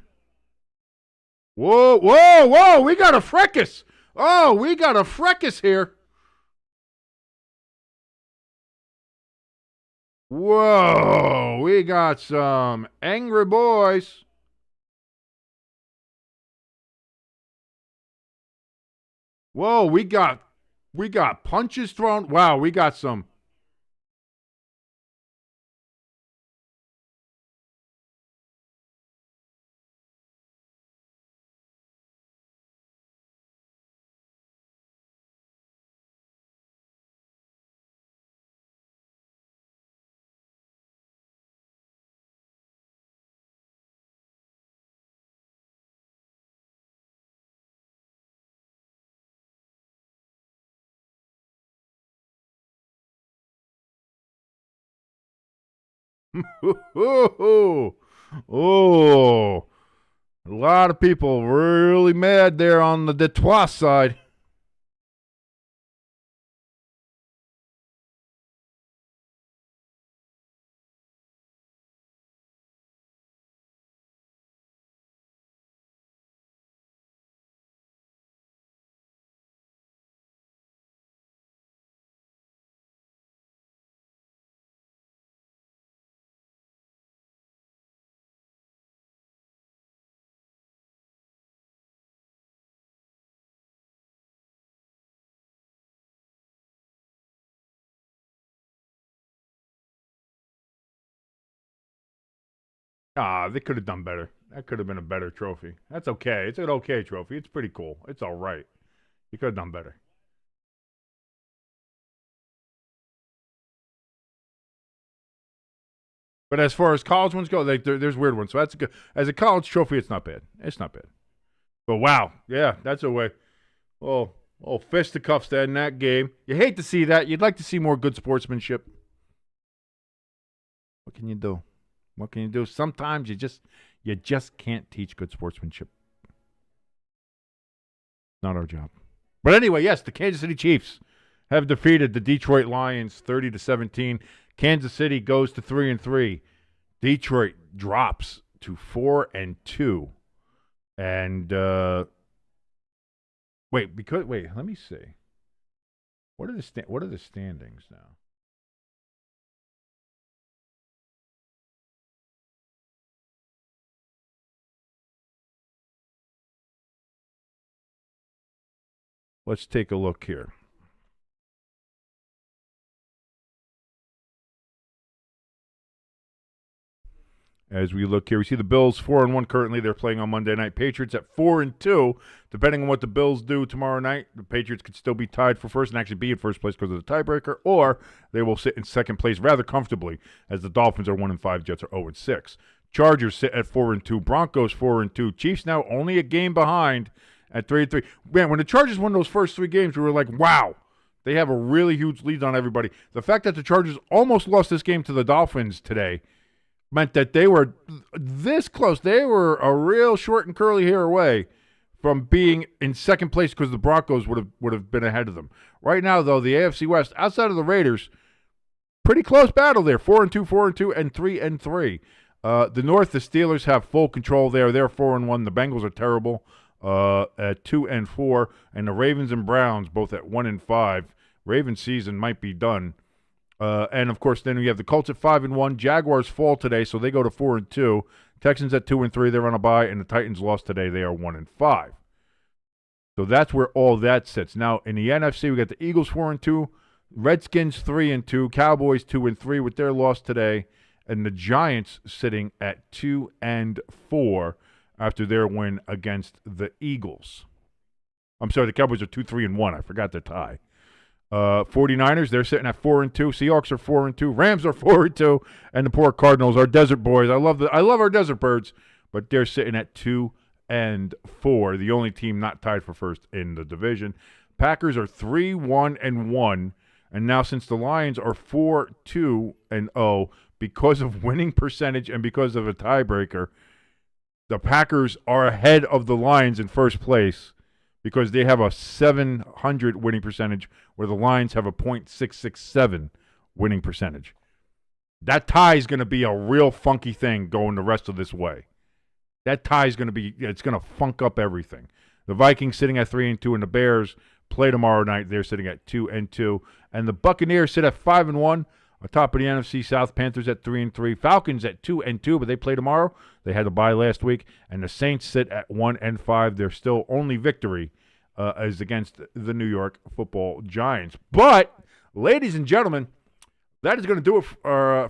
Whoa! We got a fracas. Oh, we got a fracas here. Whoa, we got some angry boys. Whoa, we got punches thrown. Wow, we got some. Oh, a lot of people really mad there on the Detroit side. They could have done better. That could have been a better trophy. That's okay. It's an okay trophy. It's pretty cool. It's all right. You could have done better. But as far as college ones go, there's weird ones. So that's good. As a college trophy, it's not bad. It's not bad. But wow, yeah, that's a way. Oh, fisticuffs there in that game. You hate to see that. You'd like to see more good sportsmanship. What can you do? What can you do? Sometimes you just can't teach good sportsmanship. Not our job. But anyway, yes, the Kansas City Chiefs have defeated the Detroit Lions 30-17. Kansas City goes to 3-3. Detroit drops to 4-2. And let me see. What are the standings now? Let's take a look here. As we look here, we see the Bills 4-1 currently. They're playing on Monday night. Patriots at 4-2. Depending on what the Bills do tomorrow night, the Patriots could still be tied for first and actually be in first place because of the tiebreaker, or they will sit in second place rather comfortably as the Dolphins are 1-5, Jets are 0-6. Chargers sit at 4-2. Broncos 4-2. Chiefs now only a game behind at 3-3. Man, when the Chargers won those first 3 games, we were like, wow, they have a really huge lead on everybody. The fact that the Chargers almost lost this game to the Dolphins today meant that they were this close. They were a real short and curly hair away from being in second place because the Broncos would have been ahead of them. Right now, though, the AFC West, outside of the Raiders, pretty close battle there. 4-2, 4-2, and 3-3. The North, the Steelers have full control there. They're 4-1. The Bengals are terrible at 2-4, and the Ravens and Browns both at 1-5. Ravens season might be done. And, of course, then we have the Colts at 5-1. Jaguars fall today, so they go to 4-2. Texans at 2-3. They're on a bye, and the Titans lost today. They are 1-5. So that's where all that sits. Now, in the NFC, we got the Eagles 4-2, Redskins 3-2, Cowboys 2-3 with their loss today, and the Giants sitting at 2-4 after their win against the Eagles. I'm sorry, the Cowboys are 2-3-1. I forgot the tie. 49ers, they're sitting at 4-2. Seahawks are 4-2. Rams are 4-2. And the poor Cardinals, our desert boys. I love our desert birds, but they're sitting at 2-4. The only team not tied for first in the division. Packers are 3-1-1. And now since the Lions are 4-2-0, because of winning percentage and because of a tiebreaker, the Packers are ahead of the Lions in first place, because they have a 700 winning percentage where the Lions have a .667 winning percentage. That tie is going to be a real funky thing going the rest of this way. That tie is going to it's going to funk up everything. The Vikings sitting at 3-2, and the Bears play tomorrow night. They're sitting at 2-2. And the Buccaneers sit at 5-1. Atop of the NFC South, Panthers at 3-3. Falcons at 2-2, but they play tomorrow. They had a bye last week. And the Saints sit at 1-5. Their still only victory is against the New York Football Giants. But, ladies and gentlemen, that is going to do it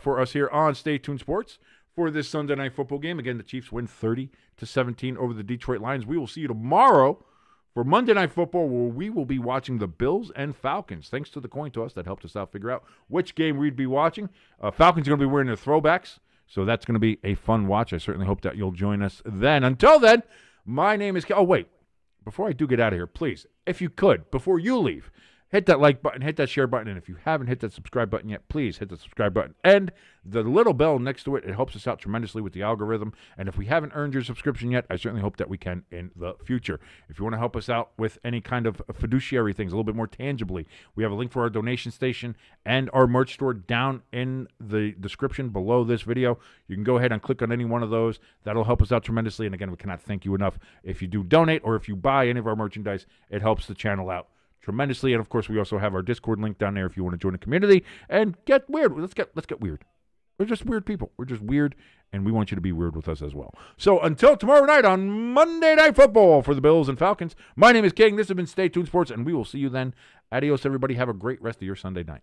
for us here on Stay Tuned Sports for this Sunday Night Football game. Again, the Chiefs win 30-17 over the Detroit Lions. We will see you tomorrow for Monday Night Football, where we will be watching the Bills and Falcons. Thanks to the coin toss that helped us out figure out which game we'd be watching. Falcons are going to be wearing their throwbacks, so that's going to be a fun watch. I certainly hope that you'll join us then. Until then, my name is... Oh, wait. Before I do get out of here, please, if you could, before you leave, hit that like button, hit that share button, and if you haven't hit that subscribe button yet, please hit the subscribe button and the little bell next to it. It helps us out tremendously with the algorithm, and if we haven't earned your subscription yet, I certainly hope that we can in the future. If you want to help us out with any kind of fiduciary things, a little bit more tangibly, we have a link for our donation station and our merch store down in the description below this video. You can go ahead and click on any one of those. That'll help us out tremendously, and again, we cannot thank you enough. If you do donate or if you buy any of our merchandise, it helps the channel out tremendously. And of course, we also have our Discord link down there if you want to join the community and get weird. Let's get weird. We're just weird people. We're just weird, and we want you to be weird with us as well. So until tomorrow night on Monday Night Football for the Bills and Falcons, my name is King. This has been Stay Tuned Sports, and we will see you then. Adios, everybody. Have a great rest of your Sunday night.